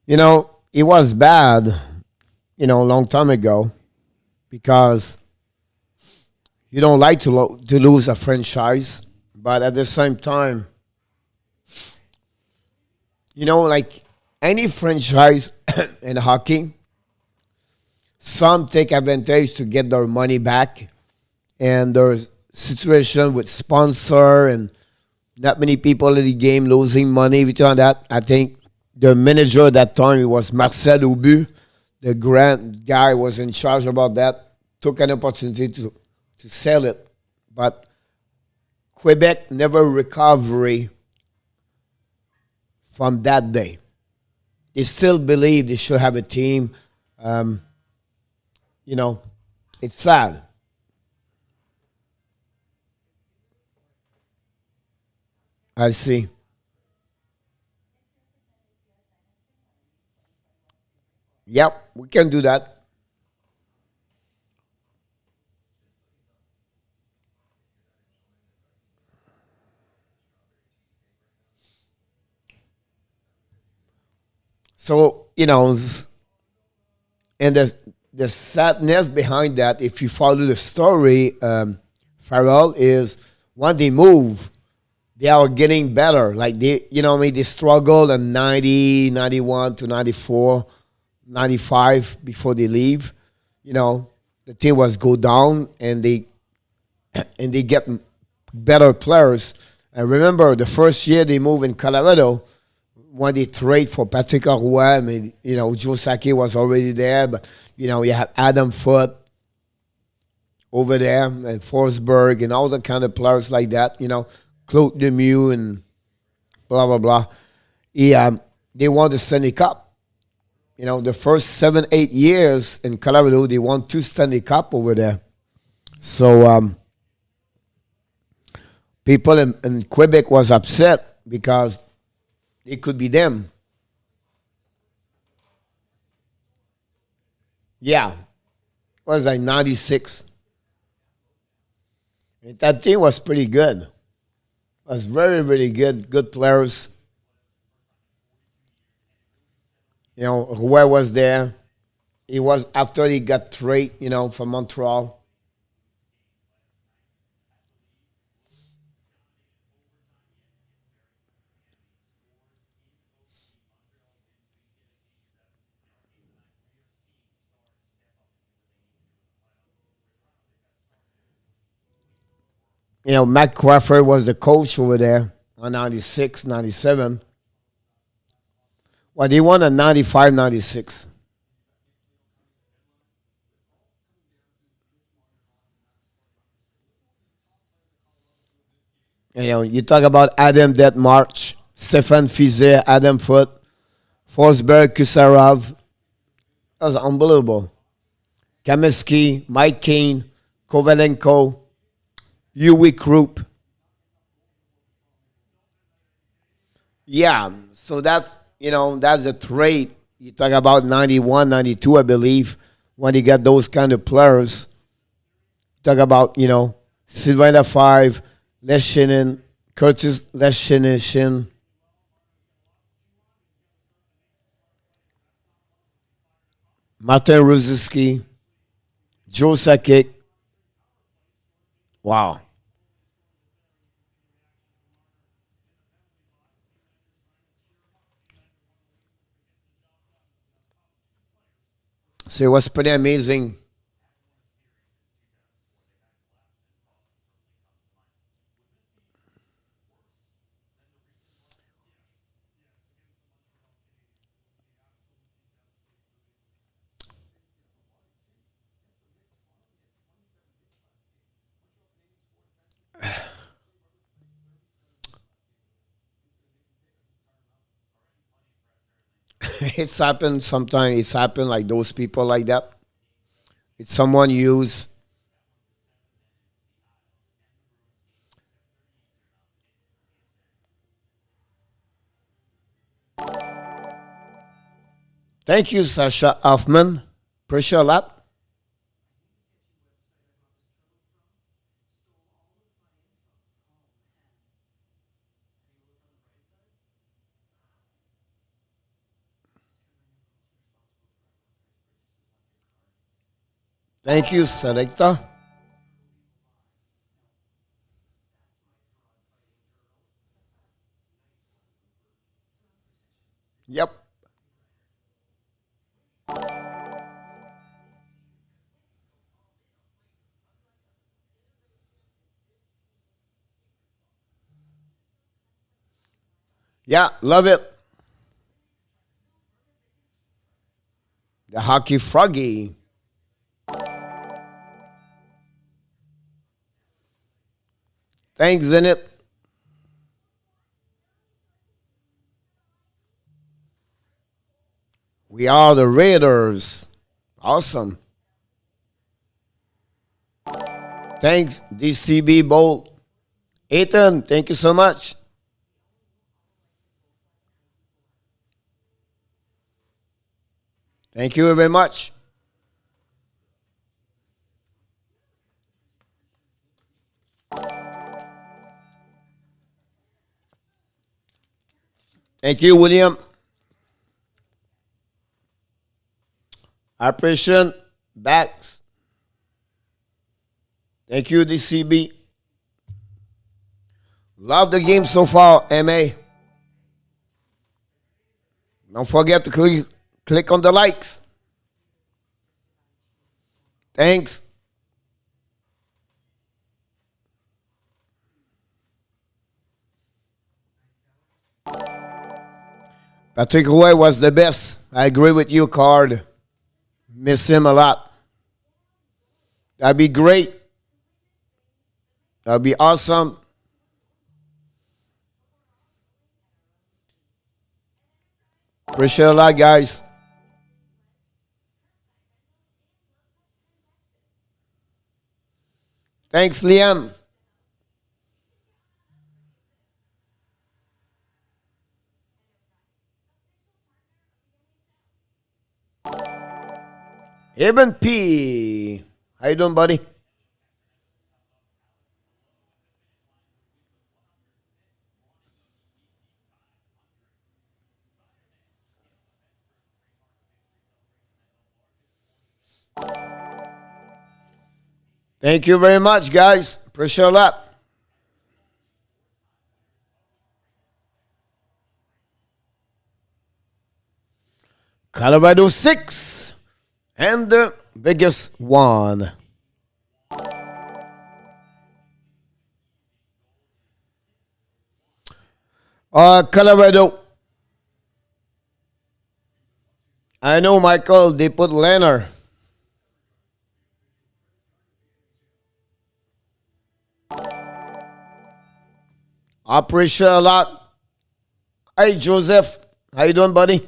It was bad, a long time ago because you don't like to lose a franchise, but at the same time, like any franchise in hockey, some take advantage to get their money back, and there's situation with sponsor and not many people in the game losing money. Everything like that. I think the manager at that time, it was Marcel Aubu, the grand guy was in charge about that, took an opportunity to sell it. But Quebec never recovered from that day. They still believe they should have a team. Um, you know, it's sad. I see. Yep, we can do that. So, and the sadness behind that, if you follow the story, Farrell, is when they move, they are getting better. Like they struggle in 90, 91 to 94, 95 before they leave. You know, the team was go down and they get better players. And remember, the first year they moved in Colorado, when they trade for Patrick Roy, I mean, Joe Sakic was already there, but you have Adam Foote over there and Forsberg and all the kind of players like that. Claude Lemieux and blah blah blah. They won the Stanley Cup. The first 7, 8 years in Colorado, they won 2 Stanley Cup over there. So people in Quebec was upset because it could be them. Yeah, it was like 96. And that team was pretty good. It was very, very good. Good players. Roy was there. He was after he got traded, from Montreal. Matt Crawford was the coach over there on 96, 97. Well, they won in 95, 96. You talk about Adam Detmarch, Stefan Fizer, Adam Foote, Forsberg, Kusarov. That was unbelievable. Kaminsky, Mike Kane, Kovalenko, Yui Krupp. Yeah, so that's the trade. You talk about 91, 92, I believe, when you got those kind of players. Talk about, Sylvain 5, Leshinen, Curtis Leshinen, Martin Ruziski, Joe Sakic. Wow. So it was pretty amazing. It's happened sometimes. It's happened like those people like that. It's someone use. Thank you, Sasha Hoffman. Appreciate a lot. Thank you, Selecta. Yep. Yeah, love it. The Hockey Froggy. Thanks, Zenit. We are the Raiders. Awesome. Thanks, DCB Bolt. Ethan, thank you so much. Thank you very much. Thank you, William. I appreciate backs. Thank you, DCB. Love the game so far, MA. Don't forget to click on the likes. Thanks. Patrick Roy was the best. I agree with you, Card. Miss him a lot. That'd be great. That'd be awesome. Appreciate a lot, guys. Thanks, Liam. Eben P. How you doing, buddy? Thank you very much, guys. Appreciate a lot. Colorado 6 and the biggest one. Colorado. I know, Michael, they put Leonard. I appreciate a lot. Hey, Joseph. How you doing, buddy?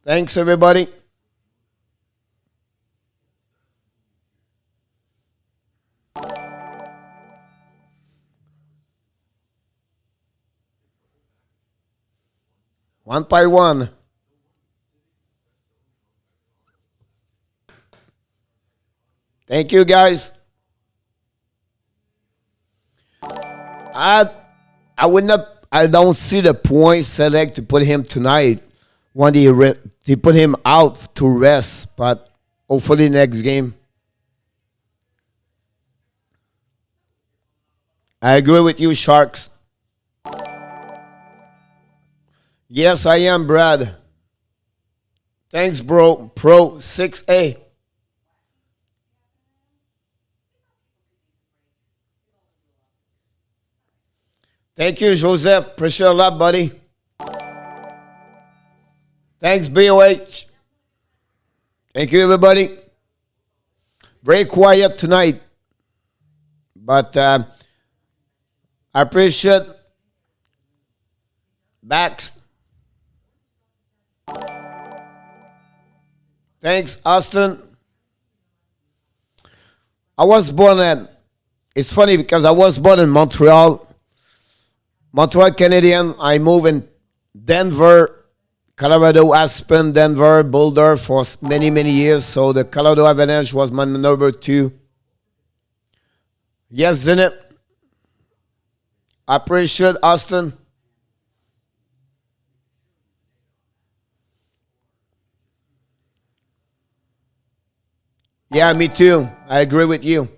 Thanks, everybody. One by one. Thank you, guys. I would not. I don't see the point select to put him tonight when they put him out to rest, but hopefully next game. I agree with you, Sharks. Yes, I am, Brad. Thanks, bro. Pro 6A. Thank you, Joseph. Appreciate a lot, buddy. Thanks, BOH. Thank you, everybody. Very quiet tonight, but I appreciate backs. Thanks, Austin. I was born at, it's funny because I was born in Montreal, Canadian. I moved in Denver, Colorado, Aspen, Denver, Boulder for many, many years. So the Colorado Avalanche was my number 2. Yes, Zenit. I appreciate Austin. Yeah, me too. I agree with you.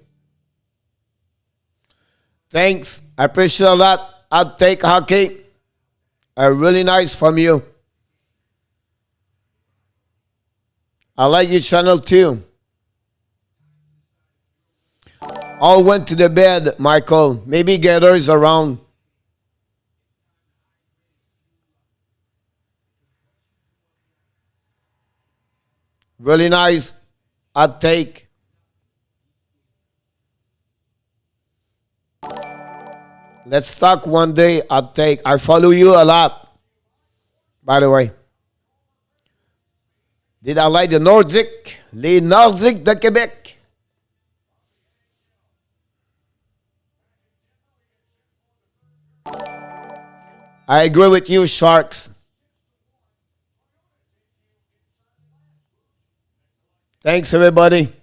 Thanks. I appreciate a lot. I'll take hockey. Really nice from you. I like your channel too. All went to the bed, Michael. Maybe Gather's around. Really nice. I'll take. Let's talk one day. I'll take. I follow you a lot, by the way. Did I like the Nordic? Les Nordiques de Québec. I agree with you, Sharks. Thanks, everybody.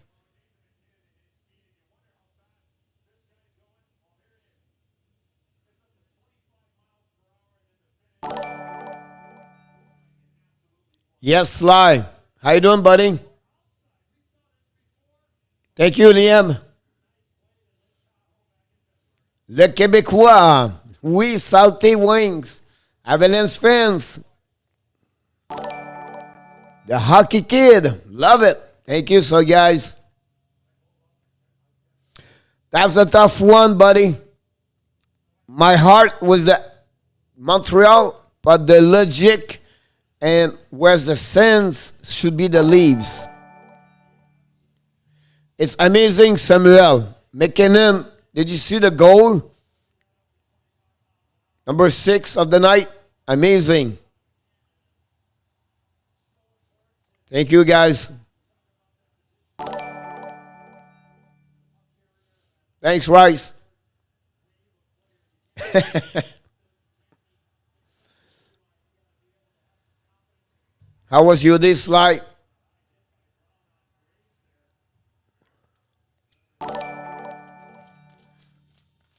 Yes, Sly. How you doing, buddy? Thank you, Liam. Le Québécois. Oui, Salty Wings. Avalanche fans. The Hockey Kid. Love it. Thank you, so guys. That's a tough one, buddy. My heart was the Montreal, but the logic and where's the sense should be the Leaves. It's amazing, Samuel. McKinnon, did you see the goal? Number 6 of the night. Amazing. Thank you, guys. Thanks, Rice. How was your day, Sly?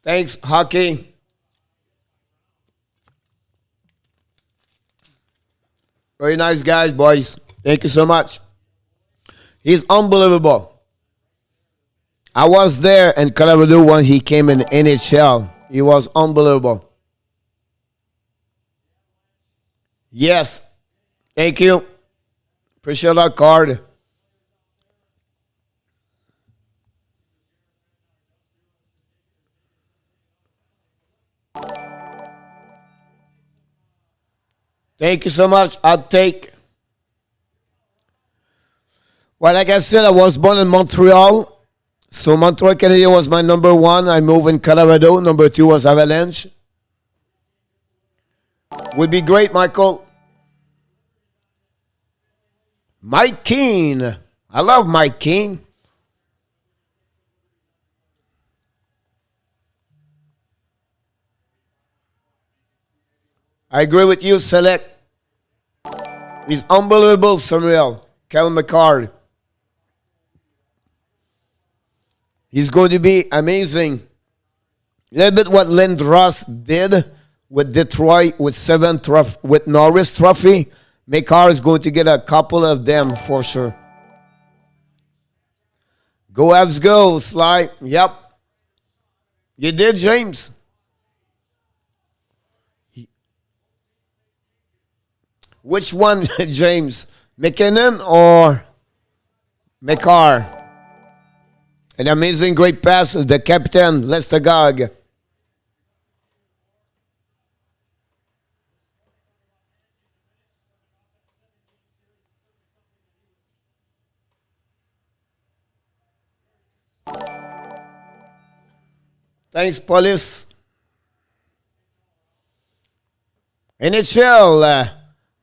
Thanks, Hockey. Very nice guys, boys. Thank you so much. He's unbelievable. I was there in Colorado when he came in NHL. He was unbelievable. Yes. Thank you. Appreciate that card. Thank you so much. I'll take. Well, like I said, I was born in Montreal. So Montreal Canadiens was my number 1. I moved in Colorado. Number 2 was Avalanche. Would be great, Michael. Mike Keane. I love Mike Keane. I agree with you, Select. He's unbelievable, Samuel. Kel McCarr. He's going to be amazing. A little bit what Lindros did with Detroit with with Norris Trophy. McCarr is going to get a couple of them for sure. Go Avs go, Sly. Yep. You did, James. Which one, James? McKinnon or McCarr? An amazing great pass, the captain, Lestegag. Thanks, Police. NHL,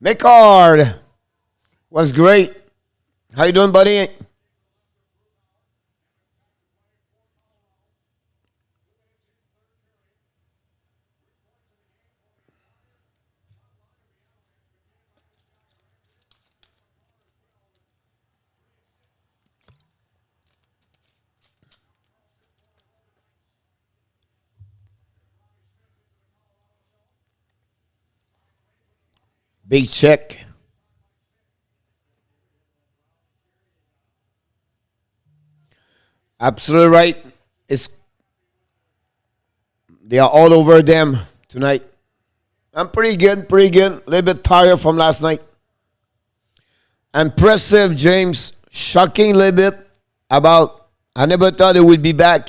McCard was great. How you doing, buddy? Big check. Absolutely right. It's They are all over them tonight. I'm pretty good, pretty good. A little bit tired from last night. Impressive, James. Shocking a little bit about. I never thought it would be back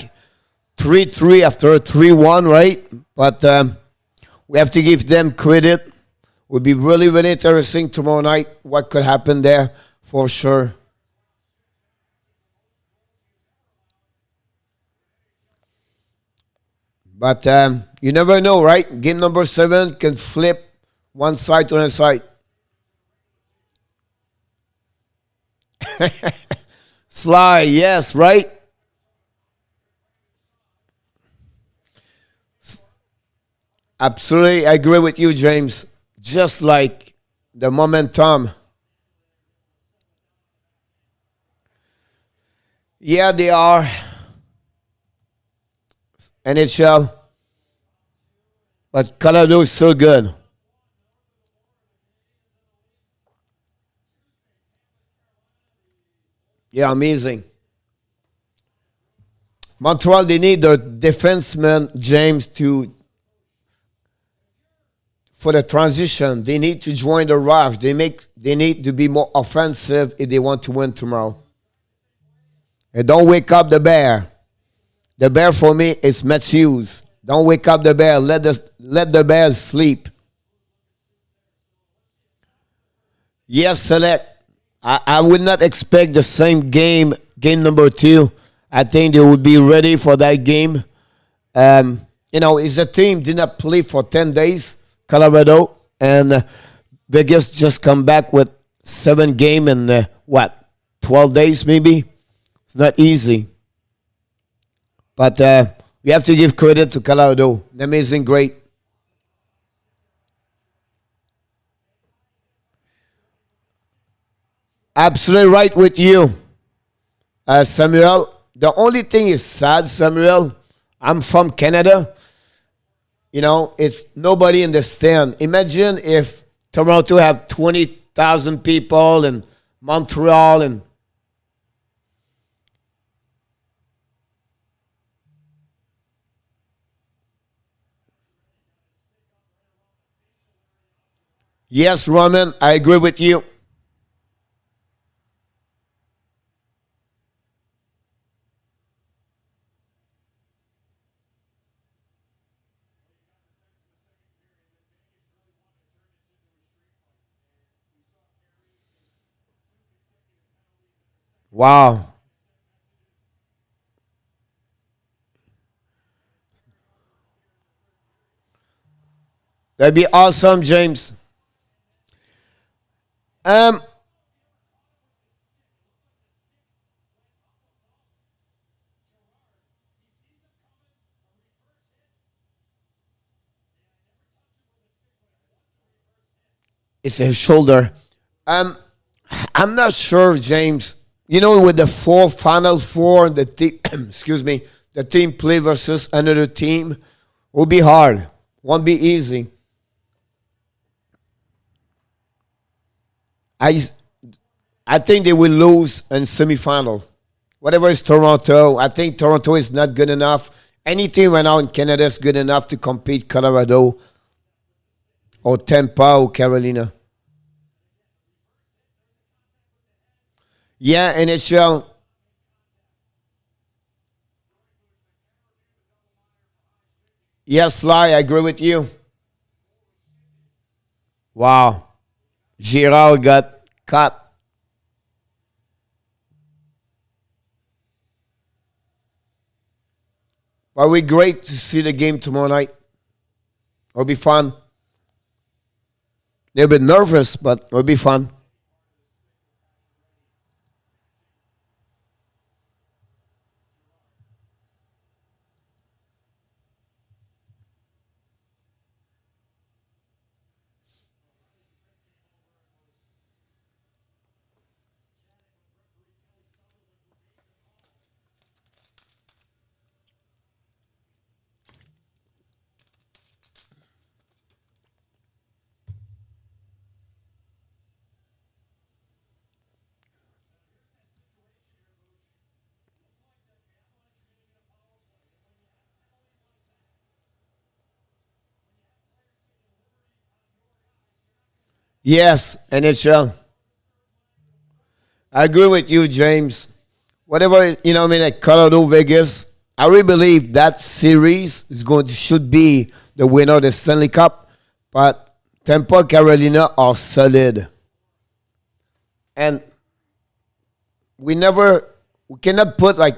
3-3 after a 3-1, right? But we have to give them credit. Would be really, really interesting tomorrow night what could happen there for sure. But you never know, right? Game number 7 can flip one side to another side. Sly, yes, right? Absolutely agree with you, James. Just like the momentum. Yeah, they are. NHL. But Colorado is so good. Yeah, amazing. Montreal, they need their defenseman, James, to for the transition. They need to join the rush. They need to be more offensive if they want to win tomorrow. And don't wake up the bear. The bear for me is Matthews. Don't wake up the bear. Let the bear sleep. Yes, select. I would not expect the same game number 2. I think they would be ready for that game. It's a team did not play for 10 days, Colorado, and Vegas just come back with 7 game in 12 days maybe. It's not easy, but we have to give credit to Colorado. Amazing, great. Absolutely right with you, Samuel. The only thing is sad, Samuel. I'm from Canada. It's nobody in the stand. Imagine if Toronto have 20,000 people and Montreal and yes, Roman, I agree with you. Wow. That'd be awesome, James. Um, it's a shoulder. Um, I'm not sure, James. With the final four, the team, excuse me, the team play versus another team will be hard. Won't be easy. I I think they will lose in semifinal. Whatever is Toronto, I think Toronto is not good enough. Any team right now in Canada is good enough to compete Colorado or Tampa or Carolina. Yeah, NHL. Yes, Sly, I agree with you. Wow. Girard got cut. But we great to see the game tomorrow night. It'll be fun. A little bit nervous, but it'll be fun. Yes, NHL. I agree with you, James. Whatever, like Colorado, Vegas, I really believe that series is going to should be the winner of the Stanley Cup. But Tampa, Carolina are solid. And we cannot put like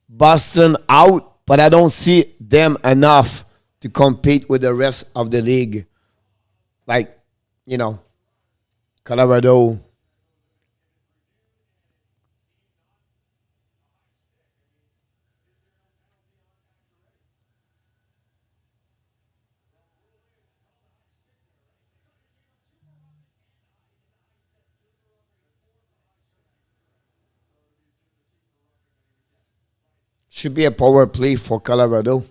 Boston out, but I don't see them enough to compete with the rest of the league. Like, you know, Colorado. Should be a power play for Colorado.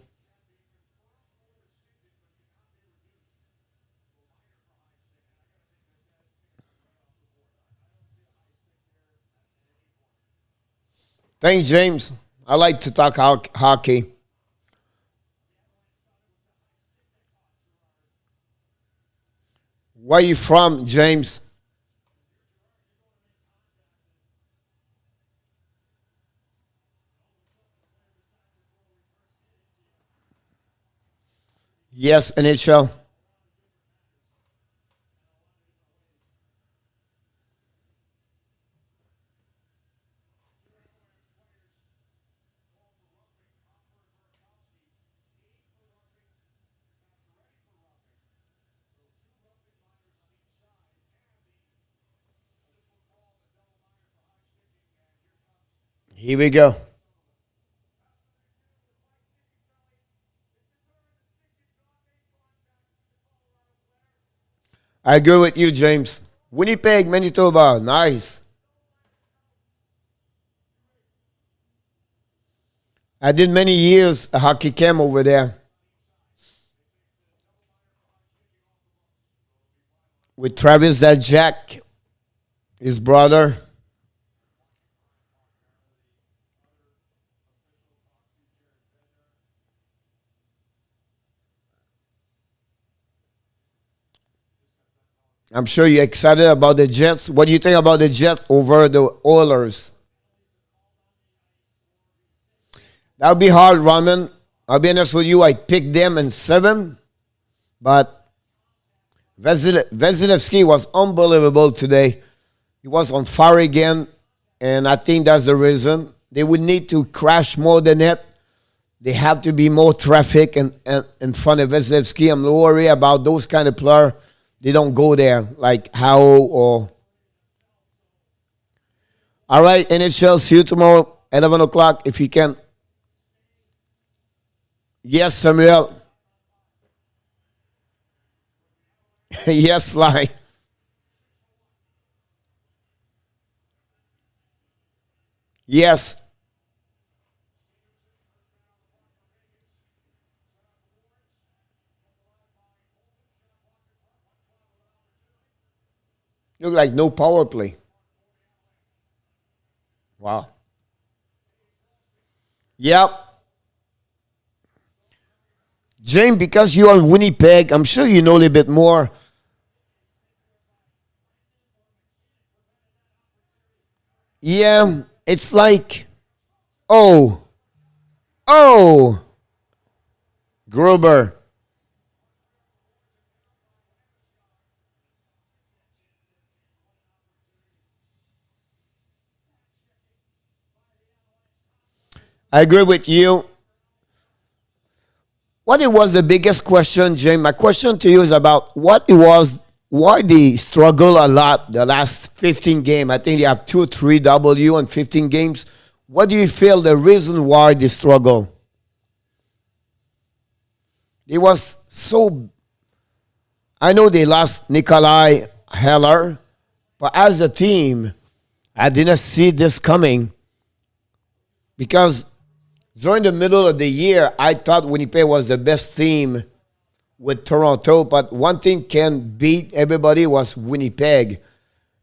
Thanks, James. I like to talk hockey. Where you from, James? Yes, NHL. Here we go. I agree with you, James. Winnipeg, Manitoba. Nice. I did many years a hockey camp over there with Travis that Jack, his brother. I'm sure you're excited about the Jets. What do you think about the Jets over the Oilers? That would be hard, Raman. I'll be honest with you. I picked them in 7, but Vasilevsky was unbelievable today. He was on fire again, and I think that's the reason. They would need to crash more the net. They have to be more traffic in front of Vasilevsky. I'm worried about those kind of players. They don't go there like Howe or. All right, NHL. See you tomorrow, 11 o'clock if you can. Yes, Samuel. Yes, Sly. Yes. Look like no power play. Wow. Yep. James, because you're in Winnipeg, I'm sure you know a little bit more. Yeah, it's like, oh, oh, Gruber. I agree with you. What it was the biggest question, James? My question to you is about what it was, why they struggle a lot the last 15 games. I think they have 2, 3 W in 15 games. What do you feel the reason why they struggle? It was so. I know they lost Nikolai Heller, but as a team, I didn't see this coming because during the middle of the year, I thought Winnipeg was the best team with Toronto, but one thing can beat everybody was Winnipeg.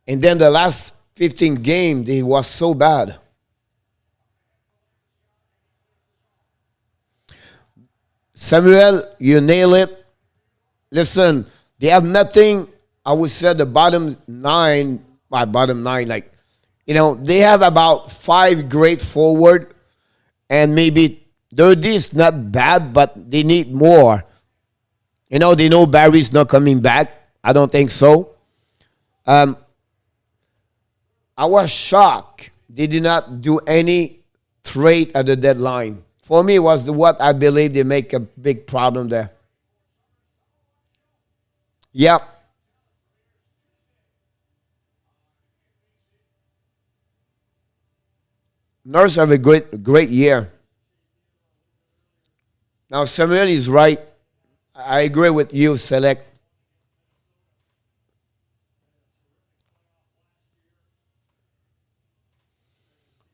And then the last 15 games, they was so bad. Samuel, you nail it. Listen, they have nothing I would say the bottom nine, my bottom nine, like, they have about five great forward, and maybe their D is not bad, but they need more. They know Barry's not coming back. I don't think so. Um, I was shocked they did not do any trade at the deadline. For me, it was what I believe they make a big problem there. Yep. Nurse have a great year. Now Samuel is right. I agree with you, Select.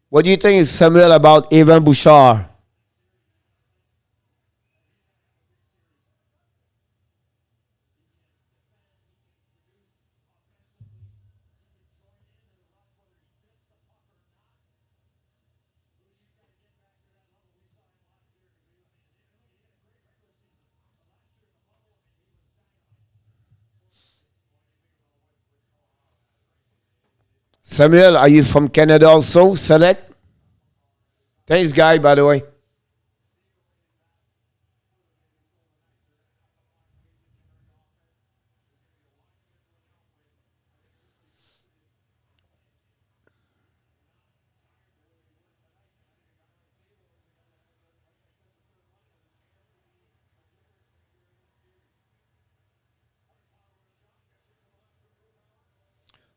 What do you think, Samuel, about Evan Bouchard? Samuel, are you from Canada also? Select. Thanks, guy, by the way.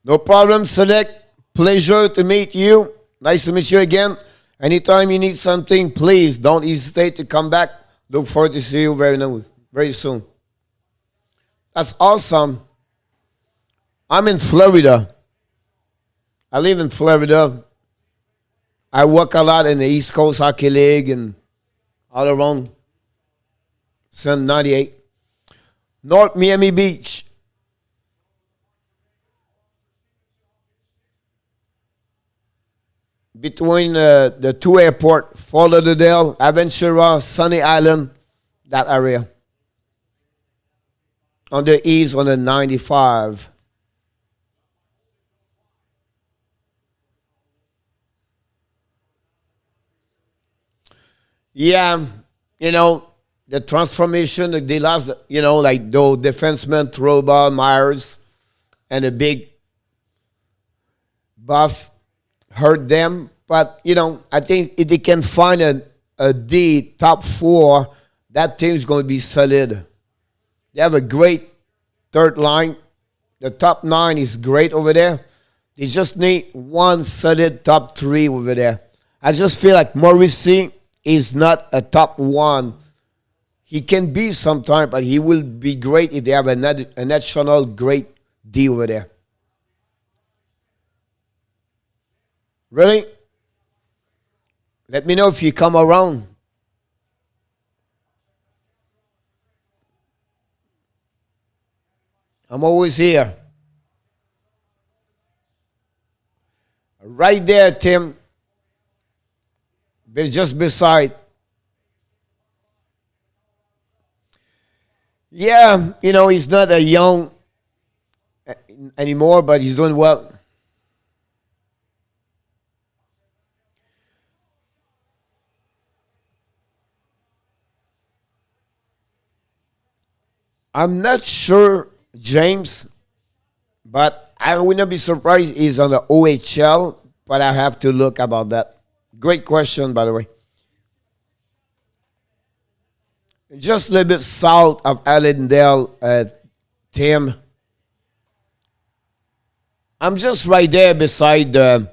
No problem, Select. Pleasure to meet you. Nice to meet you again. Anytime you need something, please don't hesitate to come back. Look forward to see you very soon. That's awesome. I'm in Florida. I live in Florida. I work a lot in the East Coast Hockey League and all around Sun 98. North Miami Beach. Between the two airport, Fort Lauderdale, Aventura, Sunny Island, that area. On the east, on the 95. Yeah, you know, the transformation, the last, like the defenseman, Throwball, Myers, and the big buff hurt them. But, I think if they can find a D top four, that team's going to be solid. They have a great third line. The top nine is great over there. They just need one solid top three over there. I just feel like Morrissey is not a top one. He can be sometime, but he will be great if they have a national great D over there. Really? Let me know if you come around. I'm always here. Right there, Tim. Just beside. Yeah, he's not a young anymore, but he's doing well. I'm not sure, James, but I would not be surprised he's on the OHL, but I have to look about that. Great question, by the way. Just a little bit south of Allendale, Tim. I'm just right there beside the.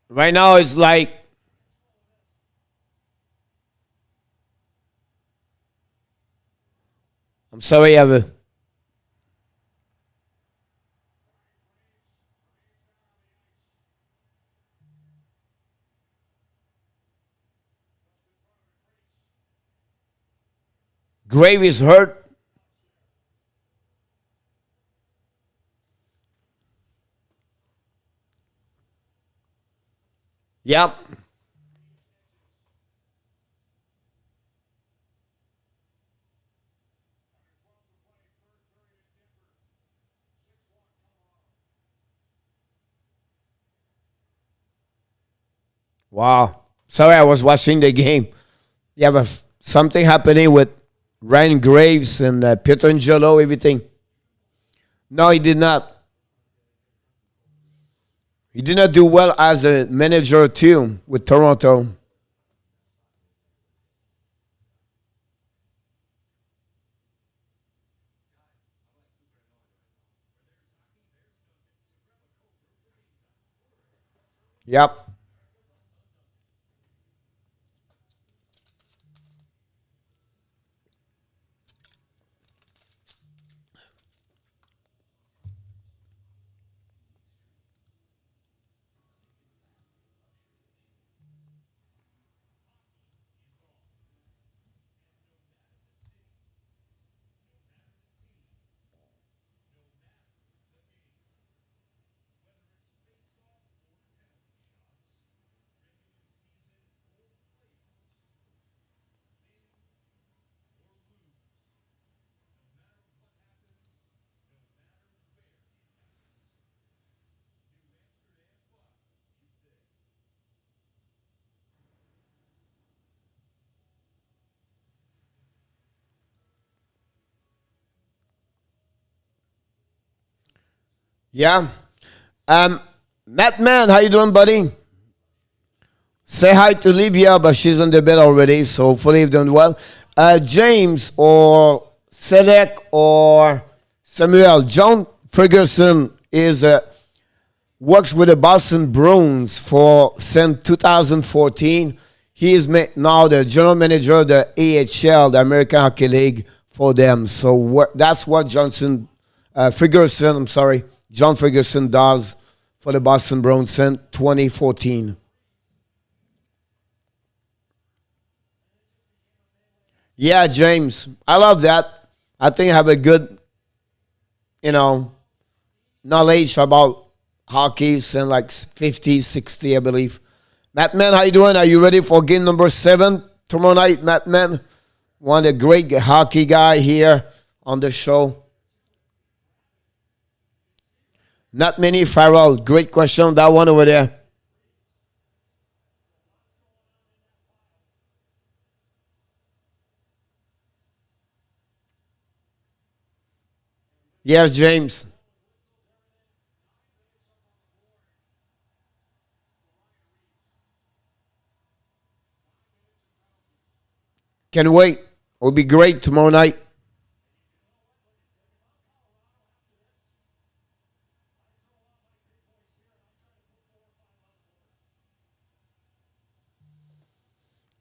Right now, it's like. I'm sorry, Evan. Grave is hurt. Yep. Wow. Sorry, I was watching the game. You have something happening with Ryan Graves and Pietrangelo, everything. No, he did not. He did not do well as a manager too with Toronto. Yep. Yeah. Um, Matt Man, how you doing, buddy? Say hi to Livia, but she's on the bed already, so hopefully you're doing well. James or Selec or Samuel, John Ferguson is works with the Boston Bruins for since 2014. He is now the general manager of the AHL, the American Hockey League, for them. So that's what John Ferguson does for the Boston Bruins since 2014. Yeah, James, I love that. I think I have a good, you know, knowledge about hockey since like 50, 60, I believe. Matt Man, how you doing? Are you ready for game number 7 tomorrow night, Matt Man? One of the great hockey guy here on the show. Not many, Farrell. Great question, that one over there. Yes, James. Can wait. It'll be great tomorrow night.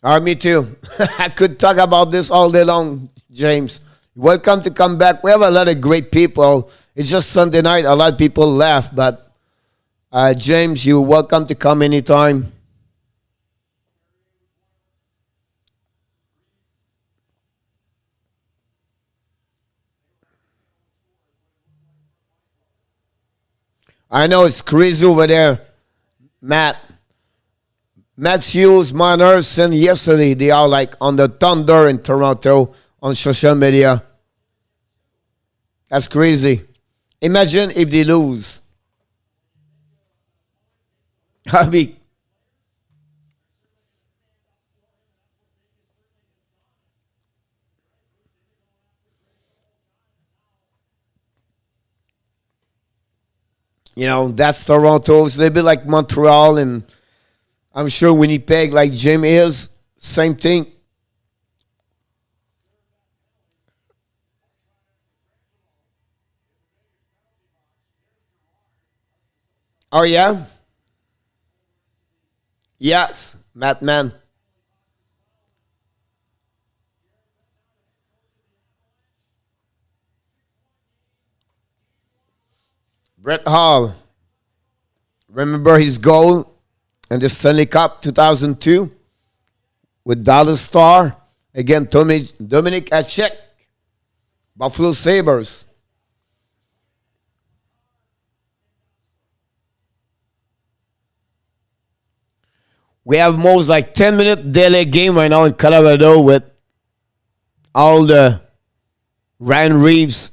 All right, me too. I could talk about this all day long, James. Welcome to come back. We have a lot of great people. It's just Sunday night. A lot of people left, but James, you're welcome to come anytime. I know it's crazy over there, Matt. Matthews, Manners, and yesterday they are like on the Thunder in Toronto on social media. That's crazy. Imagine if they lose. I mean, that's Toronto. It's a little bit like Montreal, and I'm sure Winnipeg, like Jim is, same thing. Oh yeah, yes, Matt Man, Brett Hall. Remember his goal in the Stanley Cup 2002 with Dallas Star again. Dominic Achek, Buffalo Sabres. We have most like 10-minute delay game right now in Colorado with all the Ryan Reeves.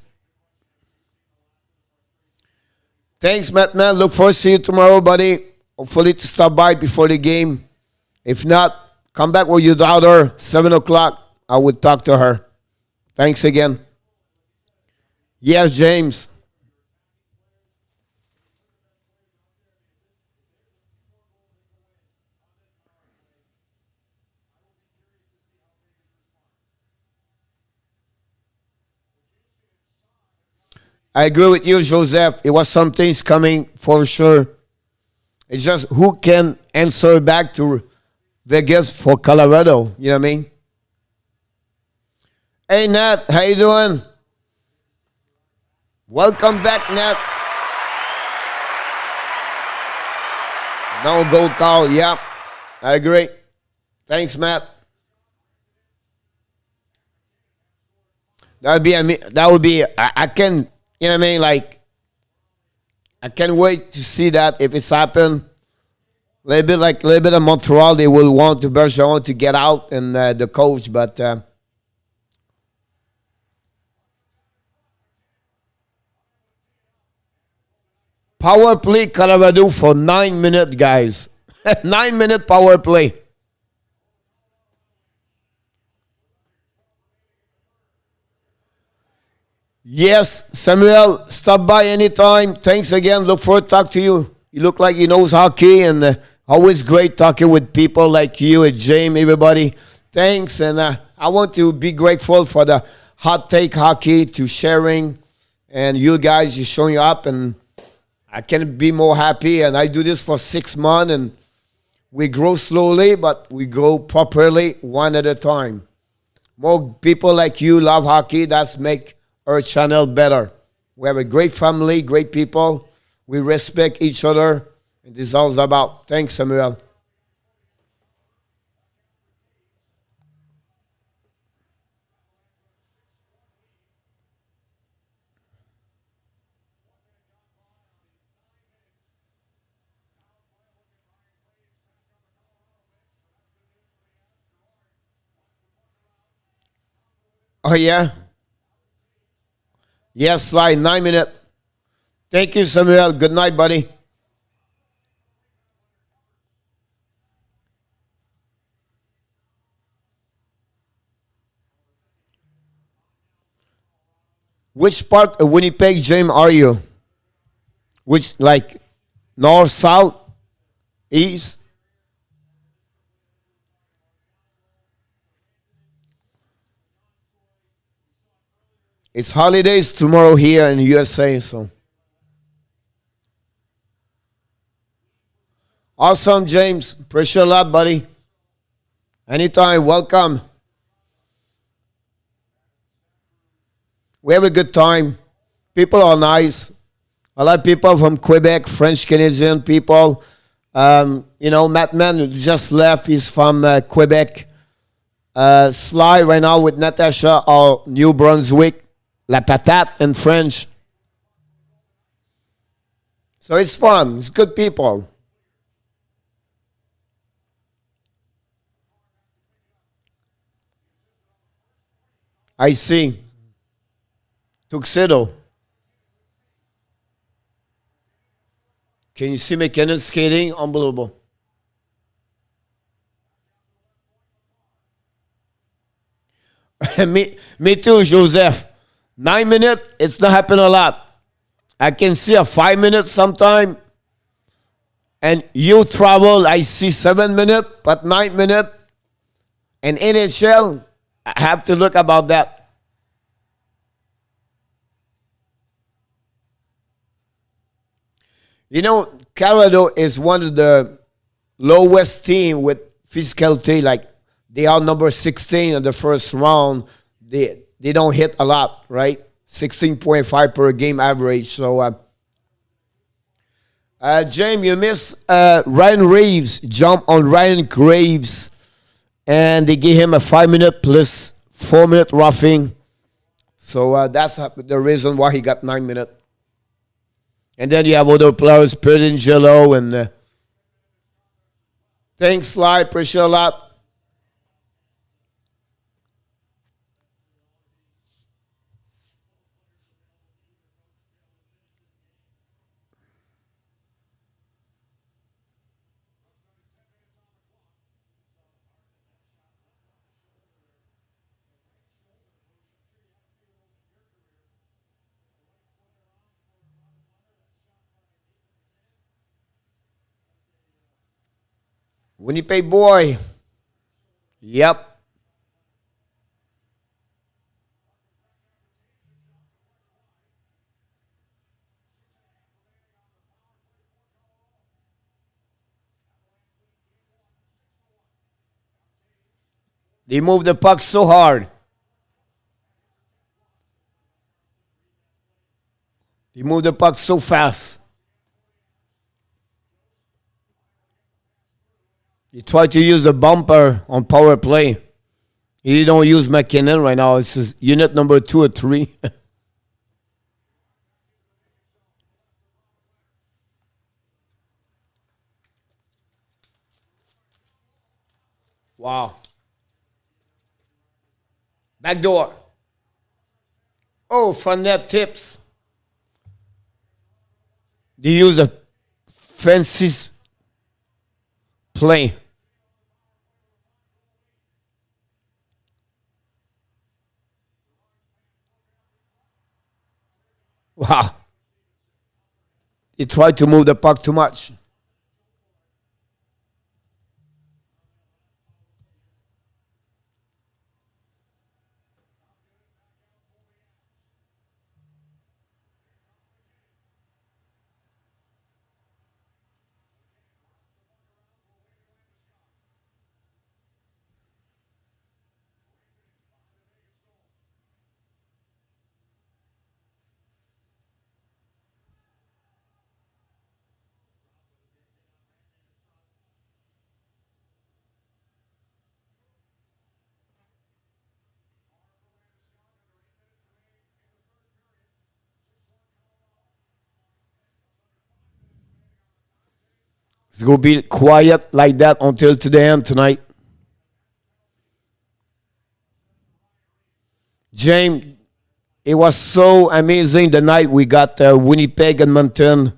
Thanks, Matt, man. Look forward to see you tomorrow, buddy. Hopefully to stop by before the game. If not, come back with your daughter, 7 o'clock. I would talk to her. Thanks again. Yes, James. I agree with you, Joseph. It was some things coming for sure. It's just who can answer back to Vegas for Colorado. You know what I mean? Hey, Nat. How you doing? Welcome back, Nat. No goal call. Yeah, I agree. Thanks, Matt. That would be. I can. You know what I mean? Like, I can't wait to see that if it's happened. A little bit of Montreal, they will want to Bergeron to get out and the coach, but power play Colorado for 9 minutes, guys. 9-minute power play. Yes, Samuel, stop by anytime. Thanks again. Look forward to talk to you. You look like you knows hockey, and always great talking with people like you and James, everybody. Thanks, and I want to be grateful for the hot take hockey to sharing, and you guys, you showing up, and I can't be more happy. And I do this for 6 months, and we grow slowly, but we grow properly one at a time. More people like you love hockey. That's make our channel better. We have a great family, great people. We respect each other. And this is all about. Thanks, Samuel. Oh, yeah? Yes, slide, 9 minutes. Thank you, Samuel. Good night, buddy. Which part of Winnipeg, James, are you? Which, like, north, south, east? It's holidays tomorrow here in the USA, so. Awesome, James. Appreciate a lot, buddy. Anytime, welcome. We have a good time. People are nice. A lot of people from Quebec, French Canadian people. Matt Mann who just left. He's from Quebec. Sly right now with Natasha or New Brunswick. La Patate in French. So it's fun. It's good people. I see. Tuxedo. Can you see McKinnon skating? Unbelievable. me too, Joseph. 9 minutes, it's not happening a lot. I can see a 5 minutes sometime. And you travel, I see 7 minutes, but 9 minutes. And NHL, I have to look about that. You know, Colorado is one of the lowest team with physicality. Like, they are number 16 in the first round. They don't hit a lot, right? 16.5 per game average. So, James, you miss Ryan Reeves jump on Ryan Graves, and they gave him a 5 minute plus 4 minute roughing. So that's the reason why he got 9 minutes. And then you have other players, Pedangelo and Thanks, Sly. Appreciate a lot. Winnipeg boy. Yep. They move the puck so hard. They move the puck so fast. He tried to use the bumper on power play. He don't use McKinnon right now. It's his unit number 2 or 3. Wow. Back door. Oh, front net tips. They use a fancy play. Wow. He tried to move the puck too much. It's going to be quiet like that until to the end tonight. James, it was so amazing the night we got Winnipeg and Mountain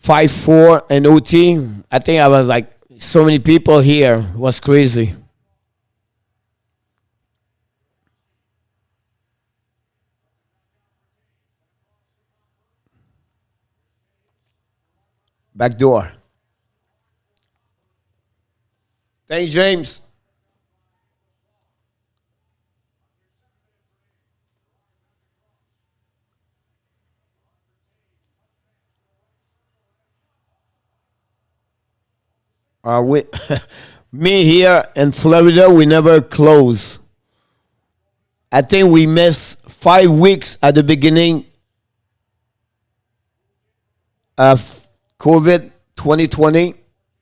5-4 and OT. I think I was like, so many people here. It was crazy. Back door. Thanks, James. We, me here in Florida, we never close. I think we missed 5 weeks at the beginning of COVID 2020,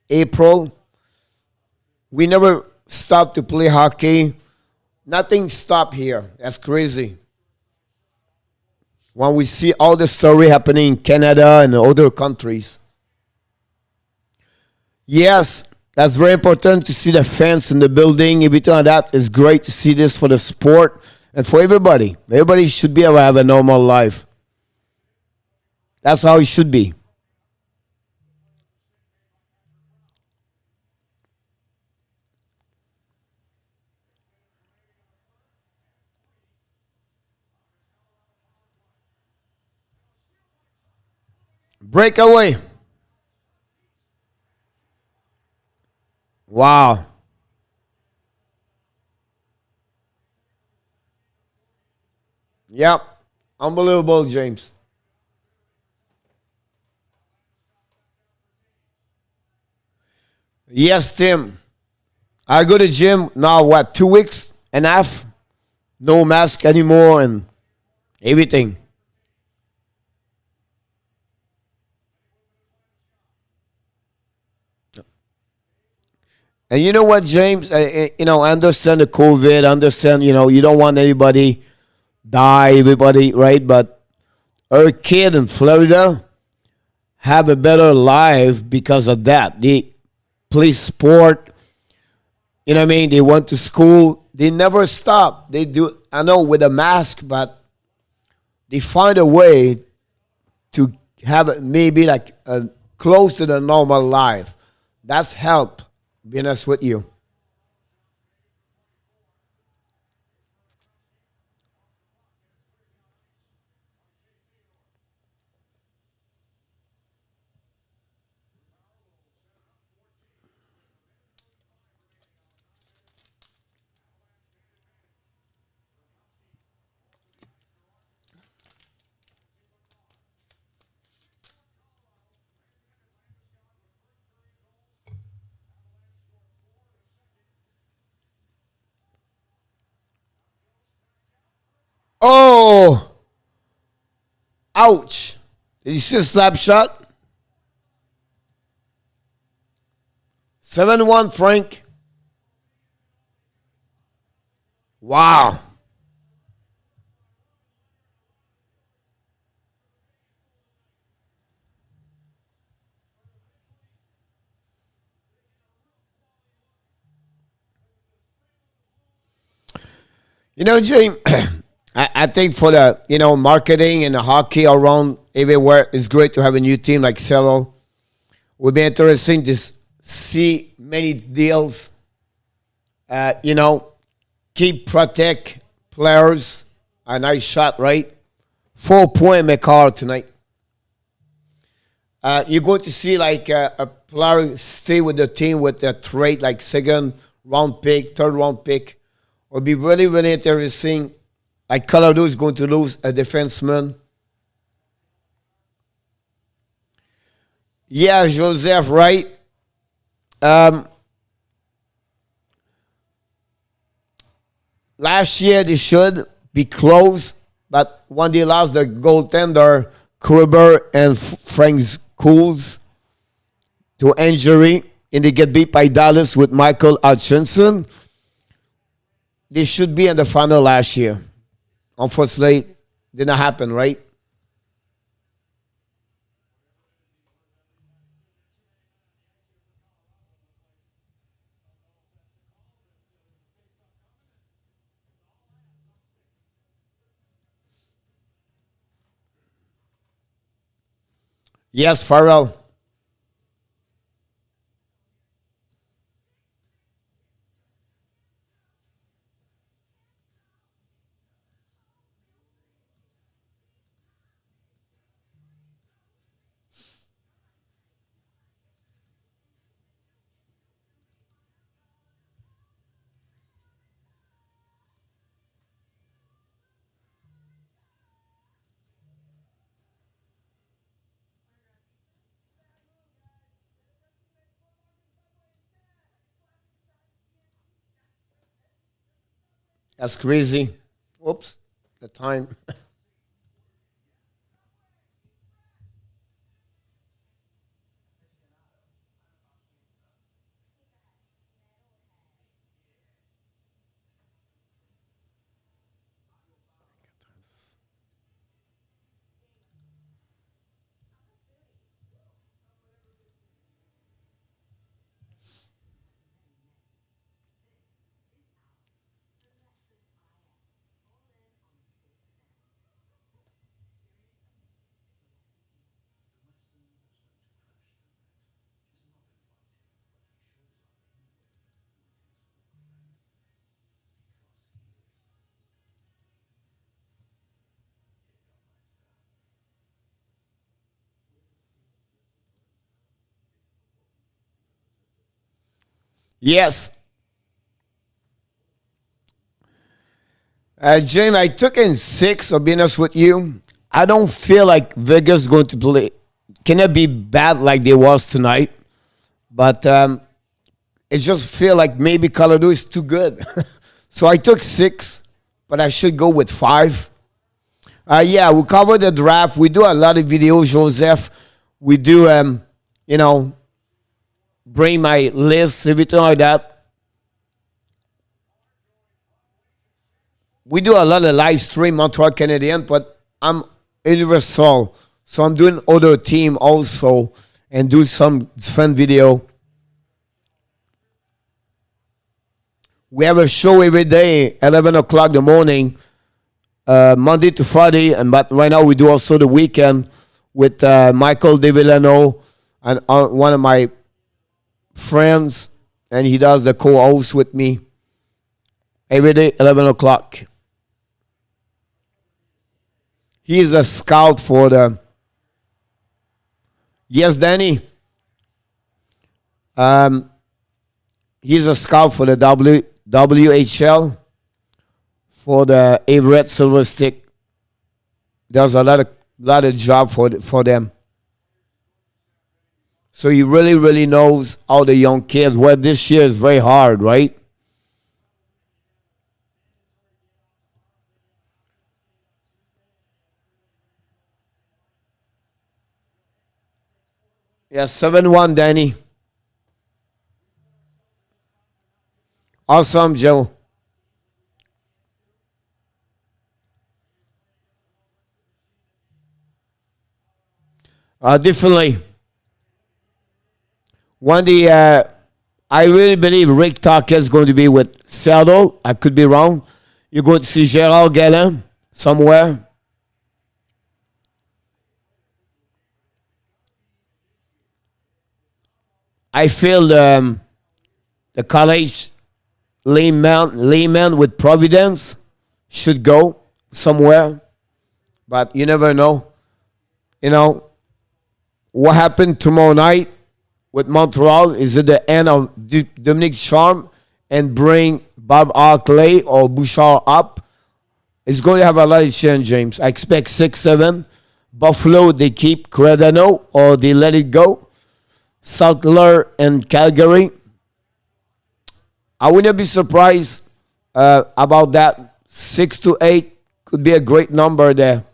April. We never stopped to play hockey. Nothing stopped here. That's crazy. When we see all the story happening in Canada and other countries. Yes, that's very important to see the fans in the building. Everything like that is great to see this for the sport and for everybody. Everybody should be able to have a normal life. That's how it should be. Breakaway. Wow. Yep. Unbelievable, James. Yes, Tim. I go to gym now, what, 2 weeks and a half? No mask anymore and everything. And you know what, James? I understand the COVID. I understand, you don't want anybody die, everybody, right? But our kid in Florida have a better life because of that. They play sport. You know what I mean? They went to school. They never stop. They do, I know, with a mask, but they find a way to have it maybe like close to the normal life. That's help, being honest with you. Oh, ouch. Did you see a slap shot? 7-1, Frank. Wow. You know, Jim, I think for the, marketing and the hockey around everywhere, it's great to have a new team like Settle. Would be interesting to see many deals, keep, protect players. A nice shot, right? 4-point McCall tonight. You're going to see like a player stay with the team with a trade like second round pick, third round pick. It'll be really, really interesting. Like Colorado is going to lose a defenseman. Yeah, Joseph, right? Last year they should be close, but when they lost their goaltender, Kruber and Frank Cools to injury, and they get beat by Dallas with Michael Hutchinson, they should be in the final last year. Unfortunately, did not happen, right? Yes, Farrell. That's crazy. Whoops, the time. Yes. Jim, I took in 6, I'll be honest with you. I don't feel like Vegas is going to play. Can it be bad like they was tonight? But it just feel like maybe Colorado is too good. So I took 6, but I should go with 5. Yeah, we cover the draft. We do a lot of videos, Joseph. We do, you know, bring my list, everything like that. We do a lot of live stream Montreal Canadian, but I'm universal. So I'm doing other team also and do some fun video. We have a show every day, 11 o'clock in the morning, Monday to Friday. But right now we do also the weekend with Michael DeVillano and one of my friends, and he does the co-host with me every day, 11 o'clock. He's a scout for the... Yes, Danny. He's a scout for the WHL for the Everett Silver Stick. There's a lot of job for them. So he really, really knows how the young kids. Well, this year is very hard, right? Yeah, 7-1, Danny. Awesome, Joe. Definitely. I really believe Rick Tucker is going to be with Seattle. I could be wrong. You're going to see Gérard Galland somewhere. I feel the college layman with Providence should go somewhere, but you never know. You know, what happened tomorrow night with Montreal? Is it the end of Dominic Charm and bring Bob Arkley or Bouchard up? It's going to have a lot of change, James. I expect 6-7. Buffalo, they keep Credano or they let it go. Sackler and Calgary. I wouldn't be surprised about that. 6-8 could be a great number there.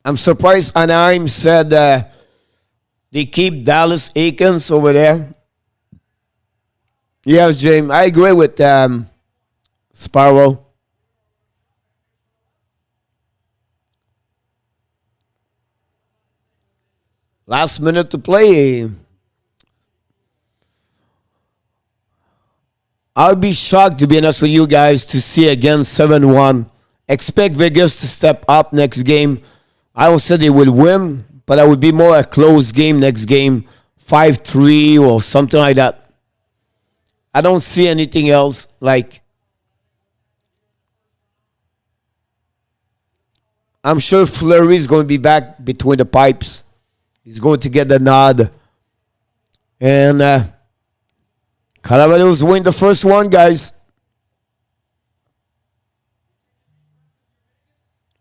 I'm surprised Anaheim said they keep Dallas Eakins over there. Yes, James. I agree with Sparrow. Last minute to play. I'll be shocked, to be honest with you guys, to see again 7-1. Expect Vegas to step up next game. I don't say they will win, but it would be more a close game next game. 5-3 or something like that. I don't see anything else. Like, I'm sure Fleury is going to be back between the pipes. He's going to get the nod. And Colorado's win the first one, guys.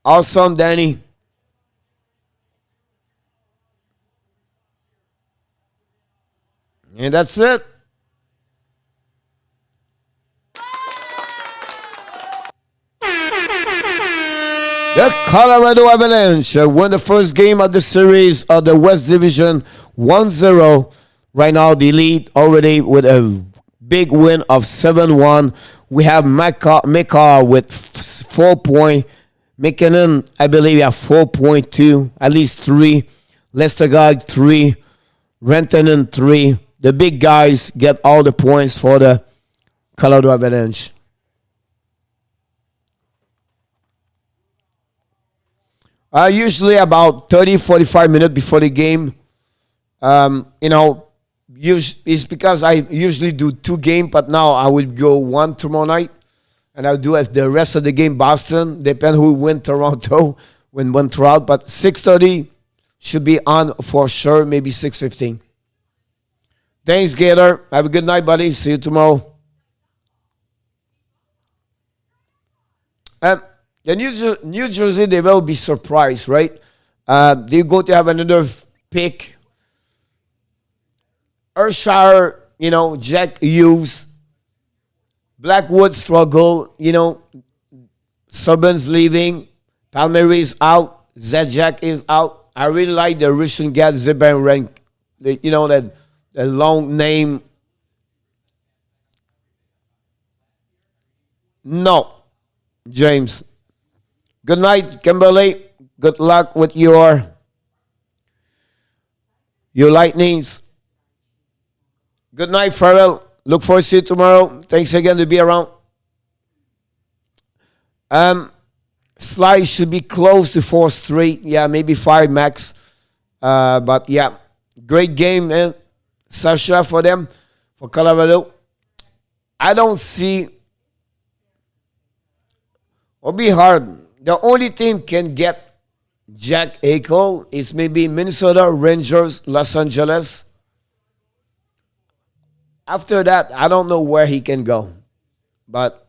Awesome, Danny. And that's it. The Colorado Avalanche won the first game of the series of the West Division 1-0. Right now, the lead already with a big win of 7-1. We have Makar with 4 points. McKinnon, I believe, have 4.2, at least 3. Lestergaard, 3. Rentonen, 3. The big guys get all the points for the Colorado Avalanche. Usually about 30-45 minutes before the game. It's because I usually do 2 games, but now I will go 1 tomorrow night. And I'll do the rest of the game Boston. Depend who win Toronto when Montreal. But 6:30 should be on for sure. Maybe 6:15. Thanks, Gator. Have a good night, buddy. See you tomorrow. The New Jersey, they will be surprised, right? They're going to have another pick. Urshire, Jack Hughes. Blackwood struggle, Subban's leaving. Palmieri is out. Zajac is out. I really like the Russian guy, Zibban Rank. That long name. No, James. Good night, Kimberly. Good luck with your lightnings. Good night, Farrell. Look forward to see you tomorrow. Thanks again to be around. Slice should be close to 4-3. Yeah, maybe 5 max. But yeah, great game, man. Sasha for them, for Colorado. I don't see. It'll be hard. The only team can get Jack Eichel is maybe Minnesota, Rangers, Los Angeles. After that, I don't know where he can go. But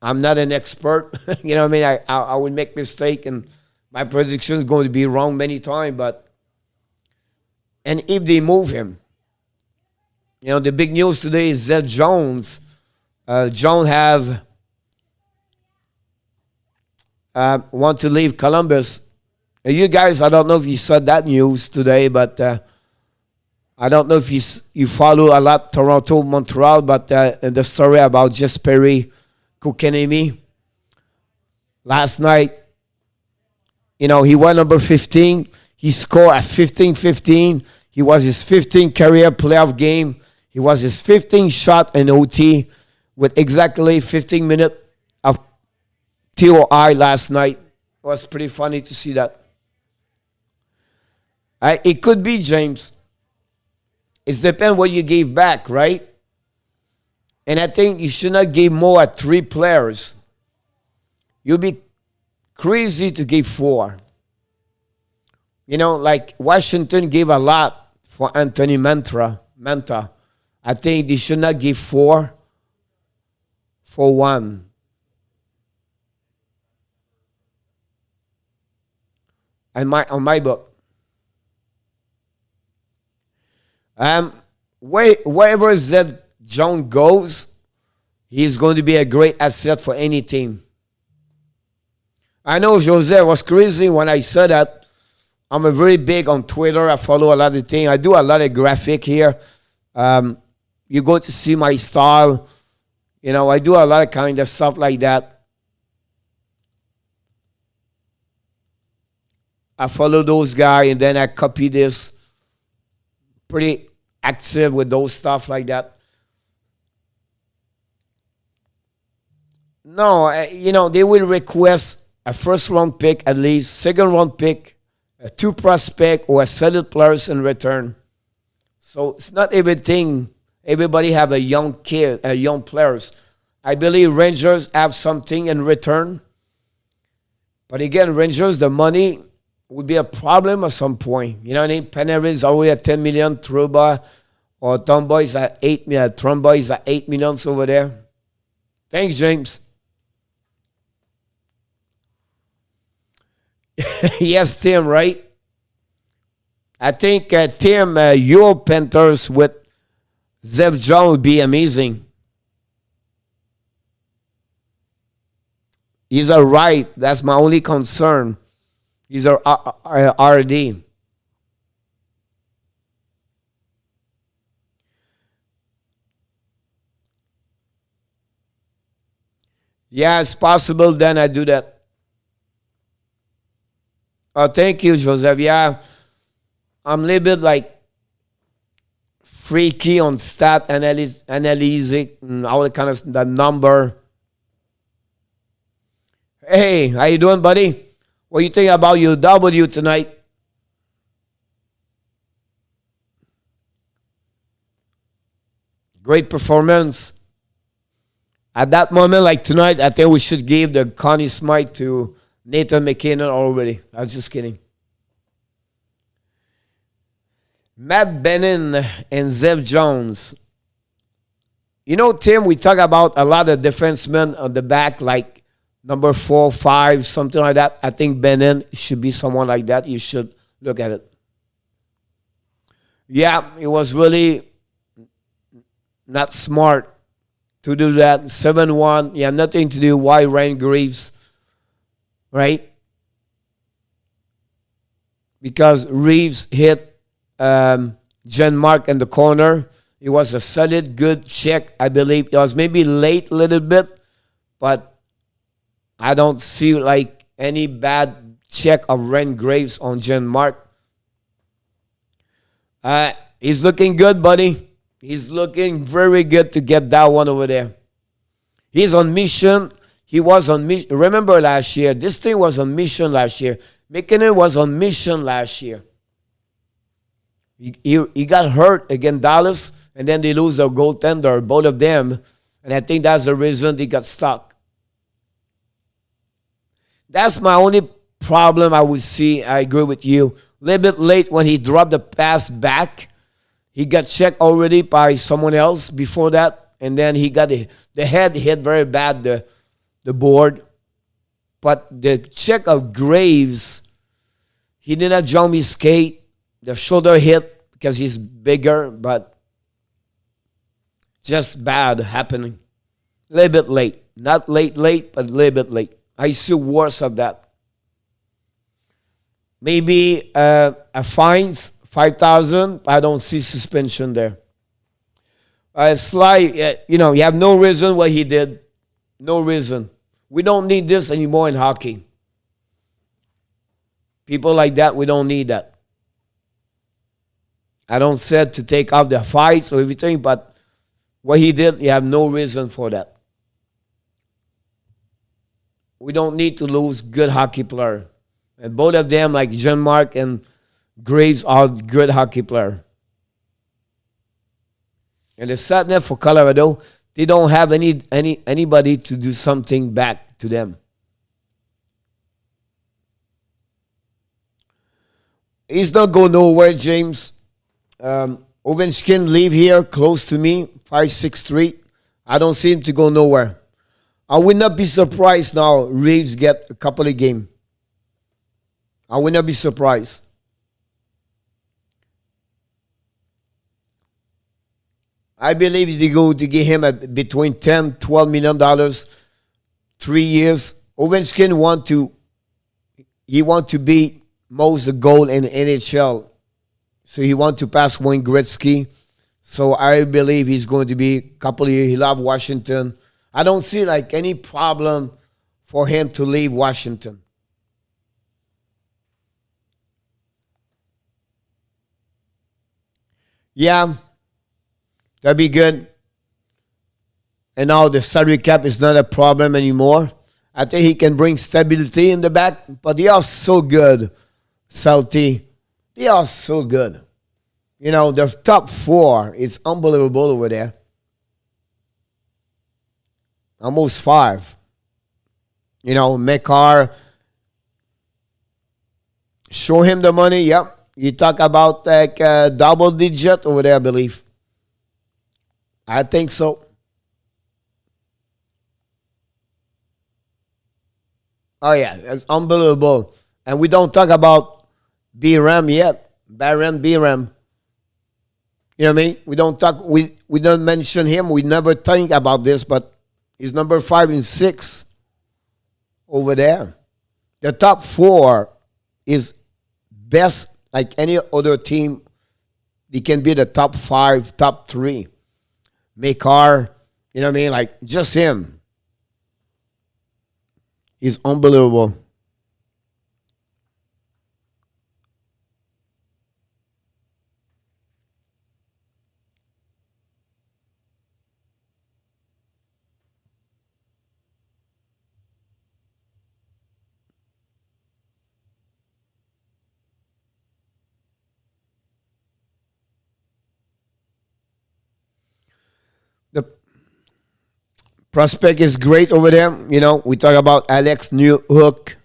I'm not an expert. You know what I mean? I would make mistake and my prediction is going to be wrong many times. And if they move him, you know, the big news today is Seth Jones. Jones want to leave Columbus. You guys, I don't know if you saw that news today, but I don't know if you follow a lot Toronto, Montreal, but the story about Jesperi Kotkaniemi last night, you know, he won number 15. He scored at 15-15. He was his 15th career playoff game. He was his 15th shot in OT with exactly 15 minutes of TOI last night. It was pretty funny to see that. It could be, James. It depends what you gave back, right? And I think you should not give more at 3 players. You'll be crazy to give 4. You know, like Washington gave a lot for Anthony Manta. I think they should not give 4 for 1. On my book. Wherever Zed John goes, he's going to be a great asset for any team. I know Jose was crazy when I said that. I'm a very big on Twitter. I follow a lot of things. I do a lot of graphic here. You go to see my style. You know, I do a lot of kind of stuff like that. I follow those guys and then I copy this. Pretty active with those stuff like that. No, you know, they will request a first-round pick at least, second-round pick, a 2 prospect, or a solid players in return. So it's not everything. Everybody have a young kid, young players. I believe Rangers have something in return. But again, Rangers, the money would be a problem at some point. You know what I mean? Panarin is already at 10 million, Trouba or Tomboy is at 8 million. Tromboy is at 8 million over there. Thanks, James. Yes, Tim, right? I think Tim, your Panthers with Zeb John would be amazing. He's all right. That's my only concern. He's our RD. Yeah, it's possible. Then I do that. Oh, thank you, Joseph. Yeah, I'm a little bit like freaky on stat analysis and all the kind of the number. Hey, how you doing, buddy? What do you think about your W tonight? Great performance. At that moment, like tonight, I think we should give the Connie Smythe to Nathan McKinnon already. I was just kidding. Matt Bennin and Zev Jones. You know, Tim, we talk about a lot of defensemen on the back, like number 4, 5, something like that. I think Bennin should be someone like that. You should look at it. Yeah, it was really not smart to do that. 7-1. Yeah, nothing to do. Why Ryan Graves? Right? Because Reeves hit Jen Mark in the corner. It was a solid, good check, I believe. It was maybe late a little bit, but I don't see like any bad check of Ren Graves on Jen Mark. He's looking good, buddy. He's looking very good to get that one over there. He's on mission. He was on mission. Remember last year, this thing was on mission last year. McKinnon was on mission last year. He got hurt against Dallas, and then they lose their goaltender, both of them. And I think that's the reason they got stuck. That's my only problem I would see. I agree with you. A little bit late when he dropped the pass back. He got checked already by someone else before that. And then he got the head hit very bad, the board. But the check of Graves, he did not jump his skate. The shoulder hit because he's bigger, but just bad happening. A little bit late. Not late, but a little bit late. I see worse of that. Maybe a fines, 5,000. I don't see suspension there. Sly, you have no reason what he did. No reason. We don't need this anymore in hockey. People like that, we don't need that. I don't say to take off the fights or everything, but what he did, you have no reason for that. We don't need to lose good hockey player. And both of them, like Jean-Marc and Graves, are good hockey player. And the sadness for Colorado, they don't have anybody to do something back to them. He's not going nowhere, James. Ovechkin live here close to me, 563. I don't see him to go nowhere. I would not be surprised now Reeves get a couple of games. I would not be surprised. I believe they go to give him between $10, $12 million, 3 years. Ovechkin want to beat most goal in the NHL. So he want to pass Wayne Gretzky. So I believe he's going to be a couple of years. He love Washington. I don't see like any problem for him to leave Washington. Yeah, that'd be good. And now the salary cap is not a problem anymore. I think he can bring stability in the back, but they are so good, Salty. They are so good. The top four is unbelievable over there. Almost 5. Mekar, show him the money. Yep. You talk about like double digit over there, I believe. I think so. Oh, yeah. It's unbelievable. And we don't talk about B-Ram yet. Baron B-Ram. You know what I mean? We don't mention him. We never think about this, but he's number 5 and 6 over there. The top 4 is best like any other team. They can be the top 5, top 3. Mekar, you know what I mean? Like just him. He's unbelievable. The prospect is great over there. We talk about Alex Newhook,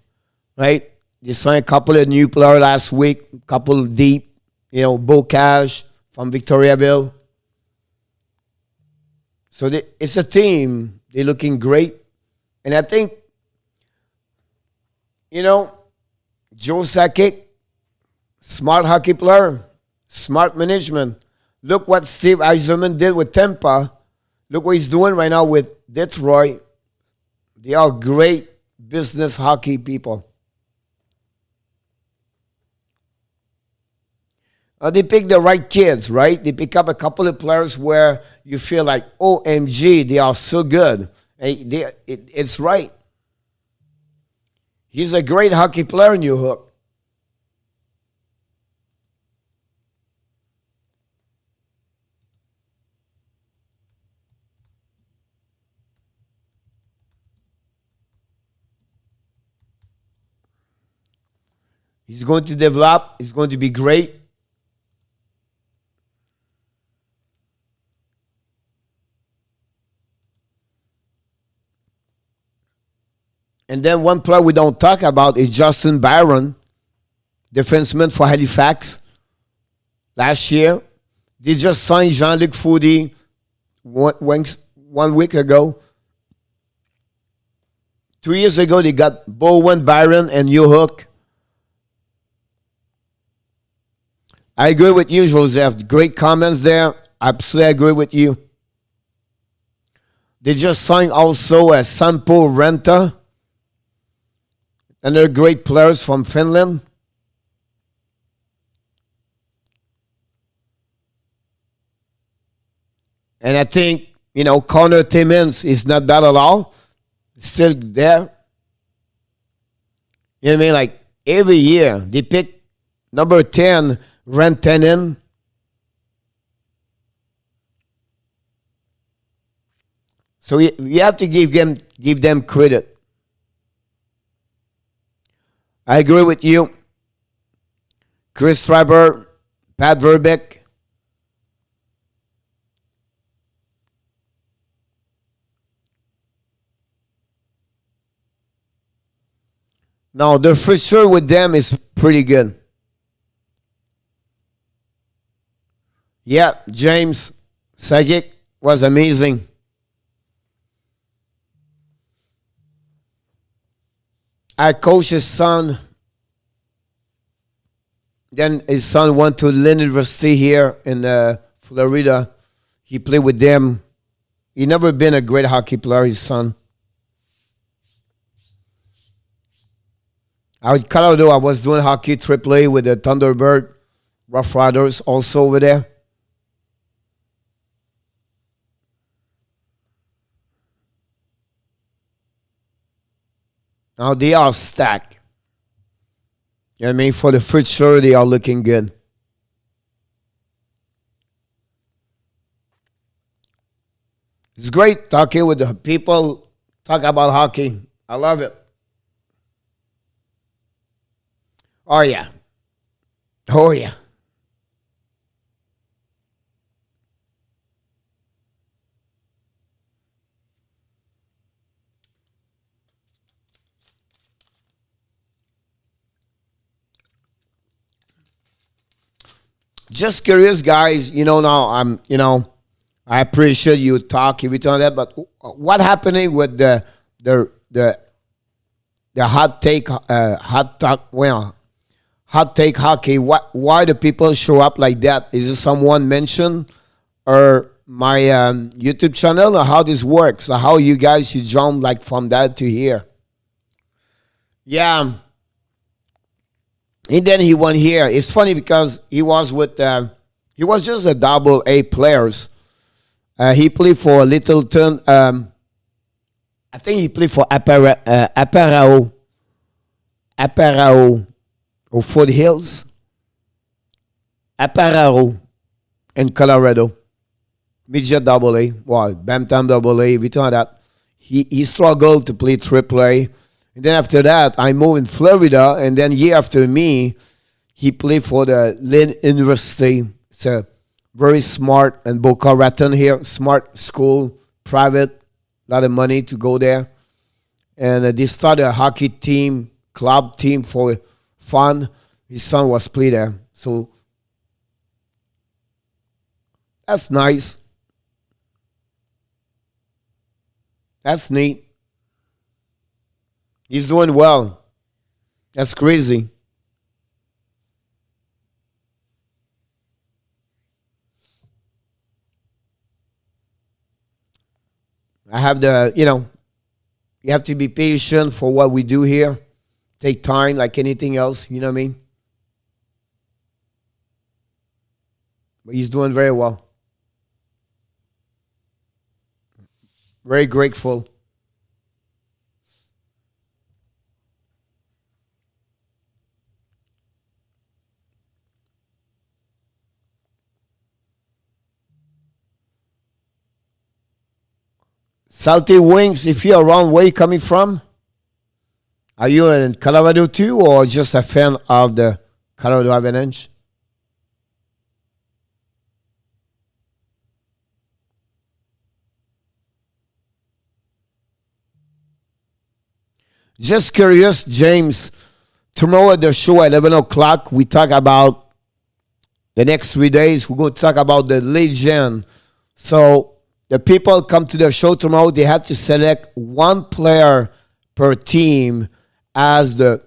right? They signed a couple of new players last week, couple deep, Bocage from Victoriaville. So it's a team. They're looking great. And I think, Joe Sakic, smart hockey player, smart management. Look what Steve Yzerman did with Tampa. Look what he's doing right now with Detroit. They are great business hockey people. They pick the right kids, right? They pick up a couple of players where you feel like, OMG, they are so good. It's right. He's a great hockey player, New Hook. He's going to develop. He's going to be great. And then one player we don't talk about is Justin Barron, defenseman for Halifax. Last year, they just signed Jean-Luc Foudy one week ago. 2 years ago, they got Bowen, Byron, and New Hook. I agree with you, Joseph. Great comments there. Absolutely agree with you. They just signed also a Sampo Renta. And they're great players from Finland. And I think, Connor Timmins is not bad at all. Still there. You know what I mean? Like every year, they pick number 10, Rantanen. So you have to give them credit. I agree with you. Chris Schreiber, Pat Verbeek. Now, the future with them is pretty good. Yeah, James Sagic was amazing. I coached his son. Then his son went to Lynn University here in Florida. He played with them. He never been a great hockey player, his son. Out in Colorado, I was doing hockey AAA with the Thunderbird Rough Riders also over there. Now they are stacked. You know what I mean? For the future, they are looking good. It's great talking with the people, talk about hockey. I love it. Oh, yeah. Oh, yeah. Just curious, guys. Now I appreciate you talk everything like that. But what happening with the hot take hockey? Why do people show up like that? Is it someone mentioned or my YouTube channel, or how this works? Or how you guys should jump like from that to here? Yeah. And then he won here. It's funny because he was just a double A players. He played for Littleton. I think he played for Apparao or Foothills. Apparao in Colorado. Midget double A. Well, Bantam double A. Everything like that. He struggled to play AAA. And then after that, I moved in Florida. And then year after me, he played for the Lynn University. It's a very smart and Boca Raton here. Smart school, private, a lot of money to go there. And they started a hockey team, club team for fun. His son was played there. So that's nice. That's neat. He's doing well. That's crazy. I have you have to be patient for what we do here. Take time like anything else, you know what I mean? But he's doing very well. Very grateful. Salty Wings, if you're around, where you coming from? Are you in Colorado too, or just a fan of the Colorado Avalanche? Just curious, James. Tomorrow at the show at 11 o'clock, we talk about the next 3 days. We're going to talk about the legend. So the people come to the show tomorrow, they have to select one player per team as the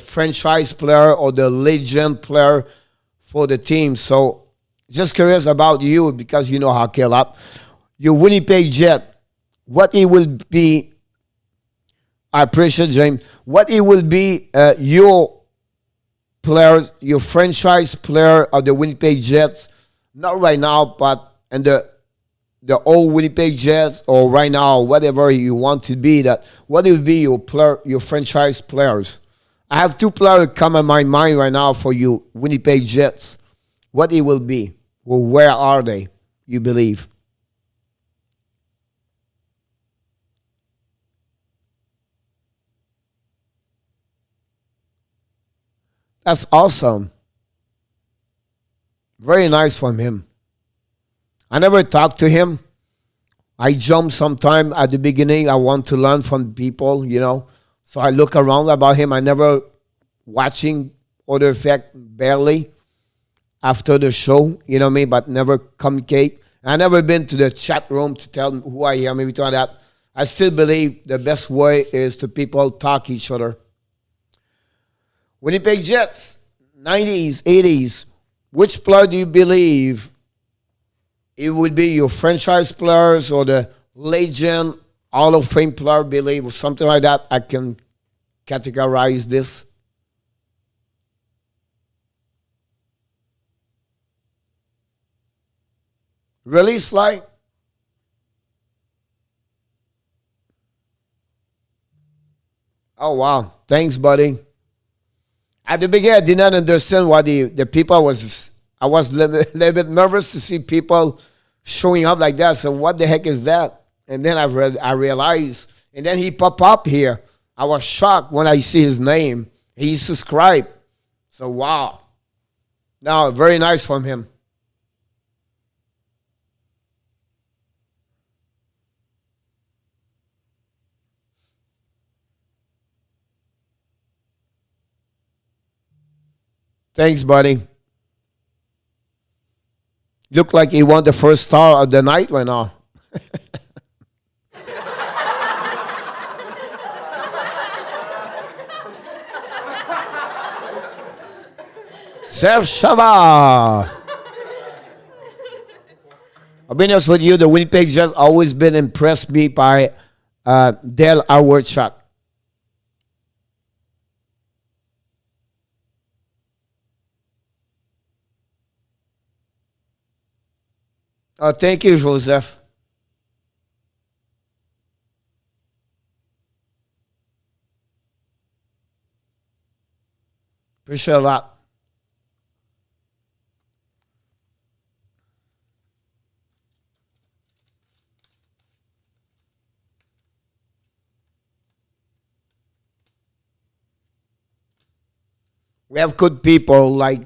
franchise player or the legend player for the team. So just curious about you because you know hockey a lot. Your Winnipeg Jet, what it will be, I appreciate James, what it will be your players, your franchise player of the Winnipeg Jets, not right now, but and the old Winnipeg Jets or right now, whatever you want to be, that what will be your player, your franchise players? I have two players come in my mind right now for you, Winnipeg Jets. What it will be? Well, where are they, you believe? That's awesome. Very nice from him. I never talked to him. I jump sometime at the beginning. I want to learn from people. So I look around about him. I never watching Other Effect barely after the show, you know what I mean, but never communicate. I never been to the chat room to tell them who I am, everything like that. I still believe the best way is to people talk each other. Winnipeg Jets, 90s, 80s. Which player do you believe it would be your franchise players or the legend, Hall of Fame player, believe, or something like that? I can categorize this. Really, Sly? Oh, wow. Thanks, buddy. At the beginning, I did not understand why the people was. I was a little bit nervous to see people showing up like that. So what the heck is that? And then I realized, and then he popped up here. I was shocked when I see his name. He subscribed. So wow. Now, very nice from him. Thanks, buddy. Look like he won the first star of the night right now. Seth Shava. I'll be honest with you, the Winnipeg Jets always been impressed me by Dale Awardchuk. Thank you, Joseph. Appreciate a lot. We have good people like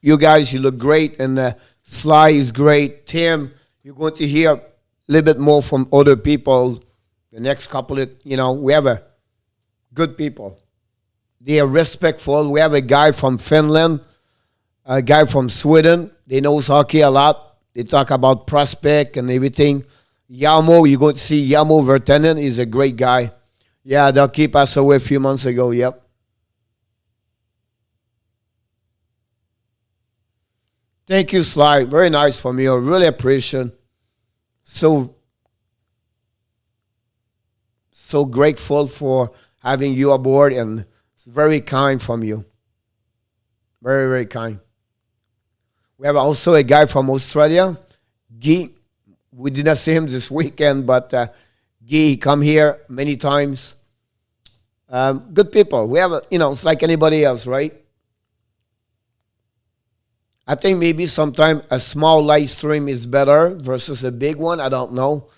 you guys. You look great, and Sly is great. Tim, you're going to hear a little bit more from other people the next couple of, we have a good people. They are respectful. We have a guy from Finland, a guy from Sweden. They knows hockey a lot. They talk about prospect and everything. Yamo, you're going to see Yamo Vertanen is a great guy. Yeah, they'll keep us away a few months ago. Yep. Thank you, Sly. Very nice from you. Really appreciate. So, so grateful for having you aboard, and it's very kind from you. Very, very kind. We have also a guy from Australia, Guy. We did not see him this weekend, but Guy, he come here many times. Good people. We have, it's like anybody else, right? I think maybe sometimes a small live stream is better versus a big one. I don't know.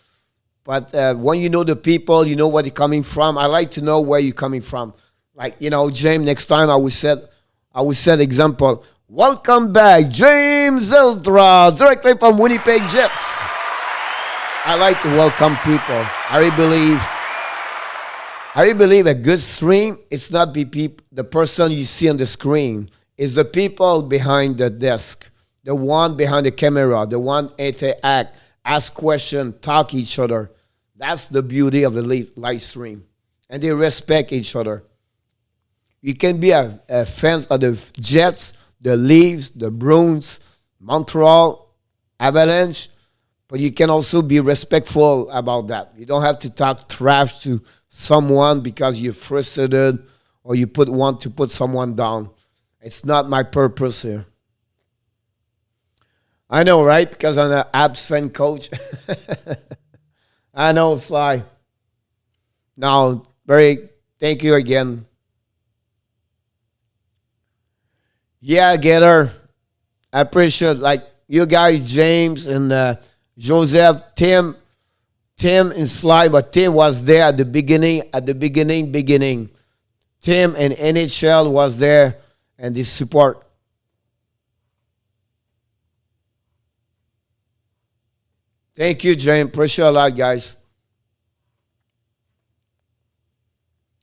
But when you know the people, you know where they're coming from. I like to know where you're coming from. Like, James, next time I would set example. Welcome back, James Ultra, directly from Winnipeg Jets. I like to welcome people. I really believe a good stream, it's not the person you see on the screen. It's the people behind the desk, the one behind the camera, the one interact, ask questions, talk each other. That's the beauty of the live stream. And they respect each other. You can be a fan of the Jets, the Leafs, the Bruins, Montreal, Avalanche, but you can also be respectful about that. You don't have to talk trash to someone because you're frustrated or you want to put someone down. It's not my purpose here. I know, right? Because I'm an Abs fan coach. I know, Sly. Now, thank you again. Yeah, Getter. I appreciate like you guys, James and Joseph, Tim and Sly, but Tim was there at the beginning. Tim and NHL was there and the support. Thank you, James. Appreciate a lot, guys.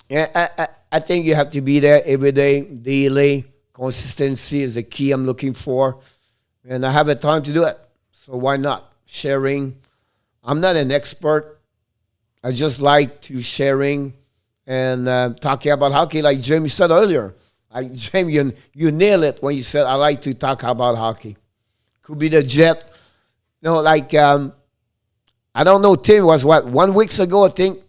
Yeah, I think you have to be there every day, daily. Consistency is the key I'm looking for. And I have the time to do it. So why not? Sharing. I'm not an expert. I just like to sharing and talking about hockey like Jamie said earlier. Like Jamie, you nail it when you said, I like to talk about hockey. Could be the Jet. I don't know, Tim was 1 week ago, I think.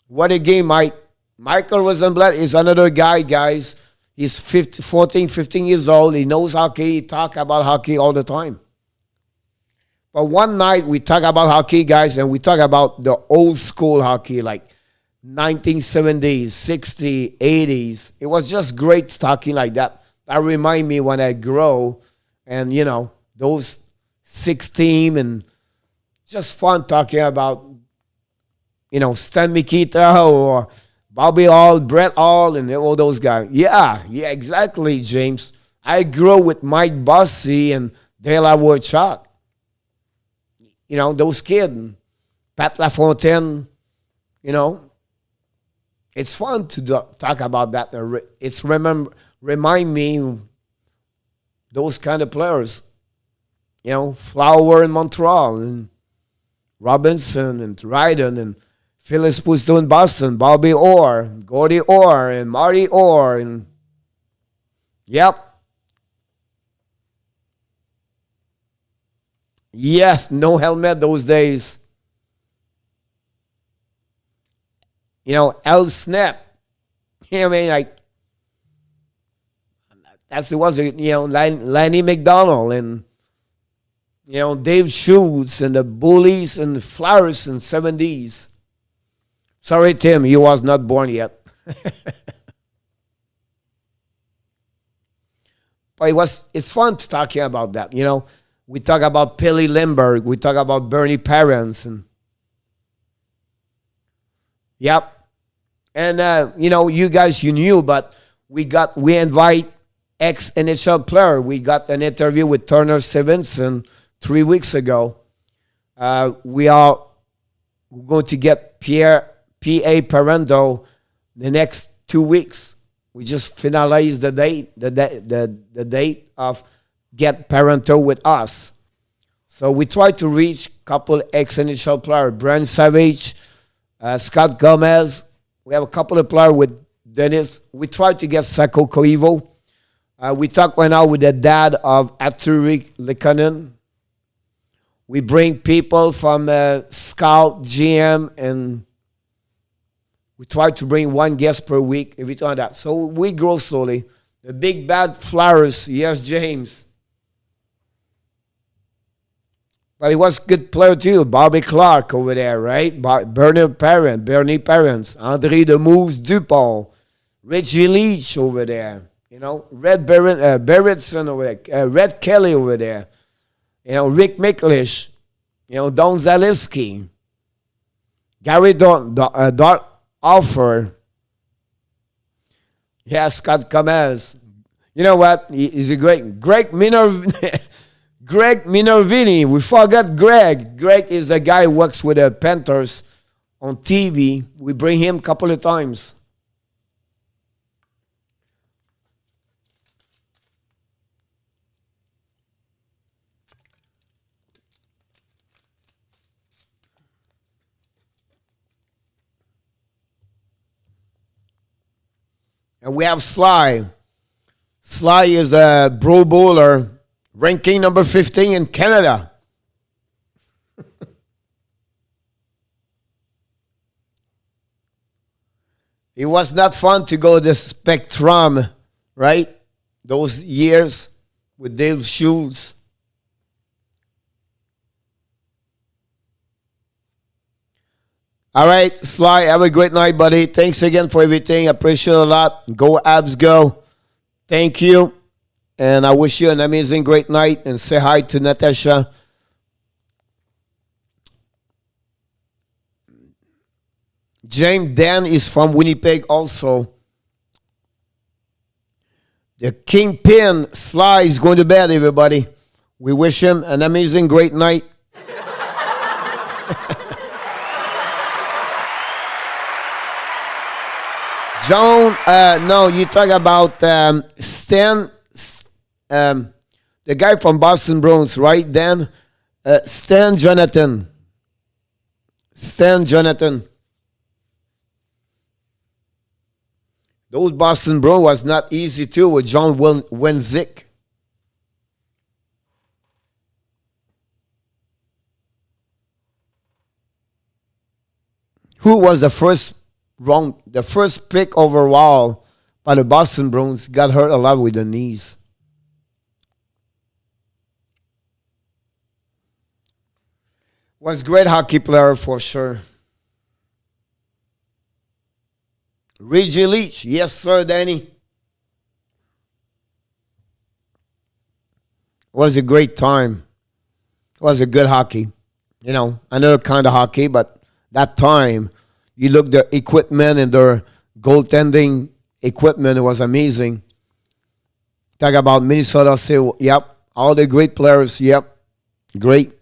What a game, Mike. Michael Rosenblatt is another guy, guys. He's 15 years old. He knows hockey. He talks about hockey all the time. But one night we talk about hockey, guys, and we talk about the old school hockey, like 1970s, 60s, 80s. It was just great talking like that. That remind me when I grow and, those 6 team and just fun talking about, Stan Mikita or Bobby Hall, Brett Hall, and all those guys. Yeah, exactly, James. I grew with Mike Bossy and Dale Warchuk. Those kids. Pat LaFontaine, It's fun to talk about that. It's remind me those kind of players. Flower in Montreal and Robinson and Dryden and Phyllis Pusto in Boston, Bobby Orr, Gordy Orr, and Marty Orr, and yes, no helmet those days. L Snap. That's it was, Lanny McDonald and Dave Schultz and the Bullies and the Flowers in 70s. Sorry, Tim, he was not born yet. But it's fun to talking about that. We talk about Billy Lindbergh, we talk about Bernie Parents, and and you guys you knew, but we invite ex NHL player. We got an interview with Turner Stevenson 3 weeks ago. We are going to get P.A. Parento the next 2 weeks. We just finalized the date of get Parento with us. So we try to reach a couple ex-NHL players, Brent Savage, Scott Gomez. We have a couple of players with Dennis. We try to get Sako Koivu. We talk right now with the dad of Arturi Lekanen. We bring people from Scout, GM, and we try to bring one guest per week, everything like that. So we grow slowly. The big bad Flowers, yes, James. But he was a good player too. Bobby Clark over there, right? Bernie Parents, André de Moose Dupont, Richie Leach over there. Red Barrettson over there, Red Kelly over there. Rick Miklish. Don Zaleski, Gary Dart Offer. Yeah, Scott Gomez. You know what? He's a great Greg Greg Minervini. We forgot Greg. Greg is the guy who works with the Panthers on TV. We bring him a couple of times. And we have Sly. Sly is a Pro Bowler, ranking number 15 in Canada. It was not fun to go to the Spectrum, right? Those years with Dave Schultz. All right, Sly, have a great night, buddy. Thanks again for everything. I appreciate it a lot. Go Abs, go. Thank you. And I wish you an amazing, great night. And say hi to Natasha. James Dan is from Winnipeg also. The Kingpin, Sly, is going to bed, everybody. We wish him an amazing, great night. John, no, you talk about Stan, the guy from Boston Bruins, right, Dan? Stan Jonathan. Stan Jonathan. Those Boston Bruins was not easy too with John Wenzik. Who was the first pick overall by the Boston Bruins, got hurt a lot with the knees. Was great hockey player for sure. Reggie Leach, yes sir, Danny. Was a great time. Was a good hockey. Another kind of hockey, but that time, you look the equipment and their goaltending equipment, it was amazing. Talk about Minnesota, say, yep, all the great players, yep, great.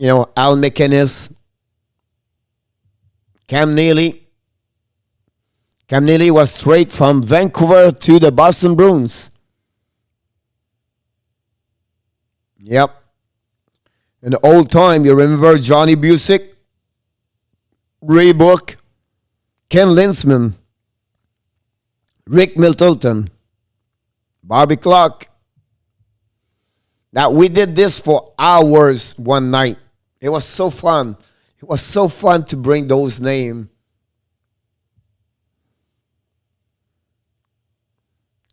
Al McInnes, Cam Neely. Cam Neely was straight from Vancouver to the Boston Bruins. Yep. In the old time, you remember Johnny Busick, Ray Book, Ken Linsman, Rick Middleton, Bobby Clark. Now, we did this for hours one night. It was so fun. It was so fun to bring those names.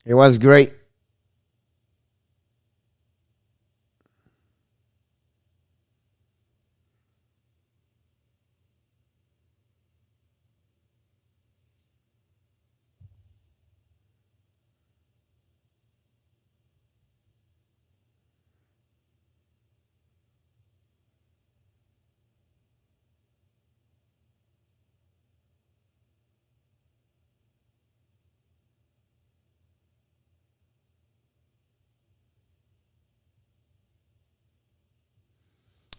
It was great.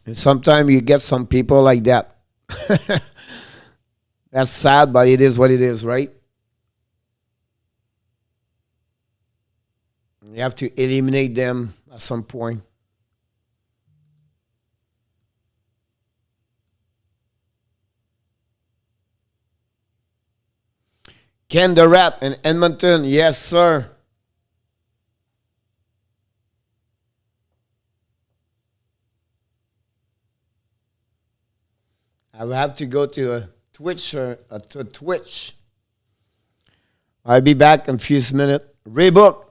And sometimes you get some people like that. That's sad, but it is what it is, right? You have to eliminate them at some point. Ken the Rat in Edmonton, yes, sir. I will have to go to a Twitch. I'll be back in a few minutes. Rebook.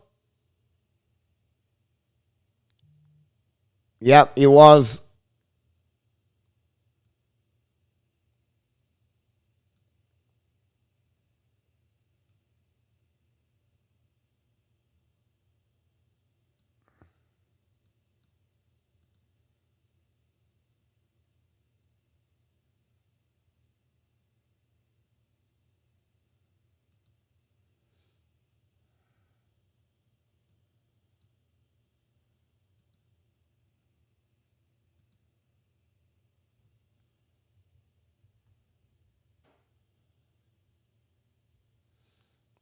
Yep, it was.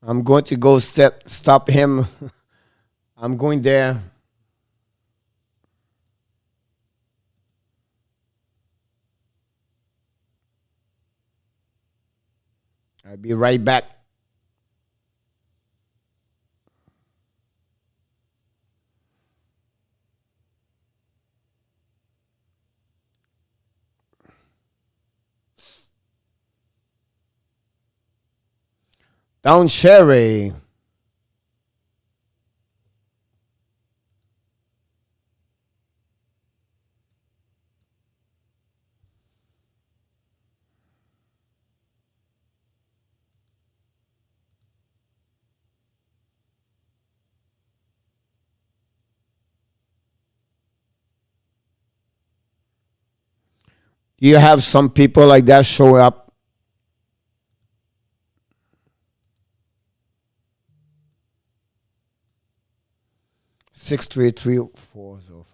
I'm going to go stop him. I'm going there. I'll be right back. Down Sherry. Do you have some people like that show up? 633-405.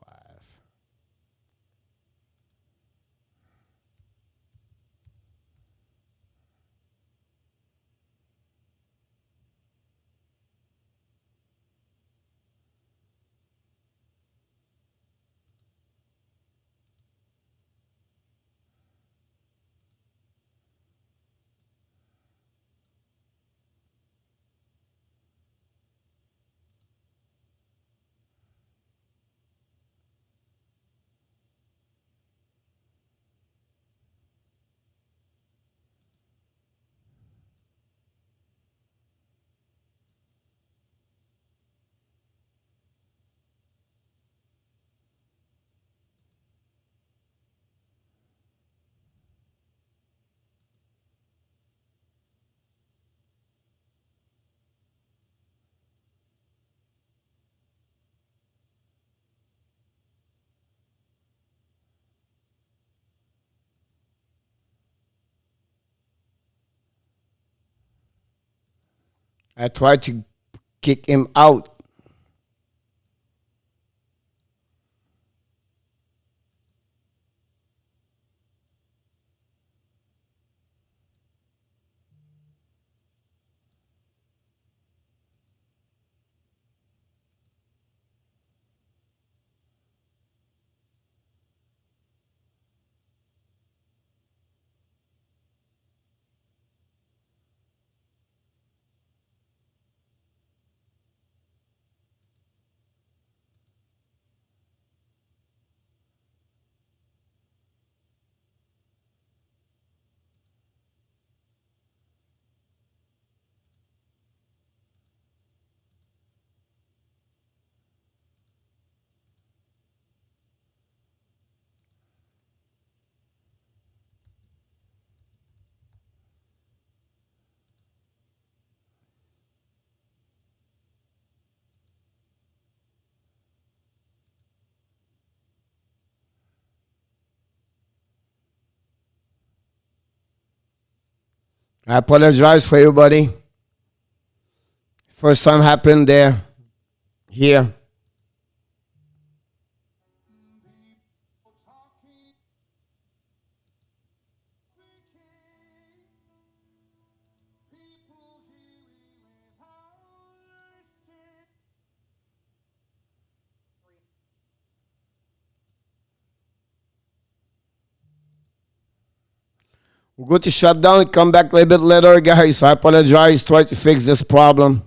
I tried to kick him out. I apologize for everybody. First time happened there. Here. We're going to shut down and come back a little bit later, guys. I apologize. Try to fix this problem.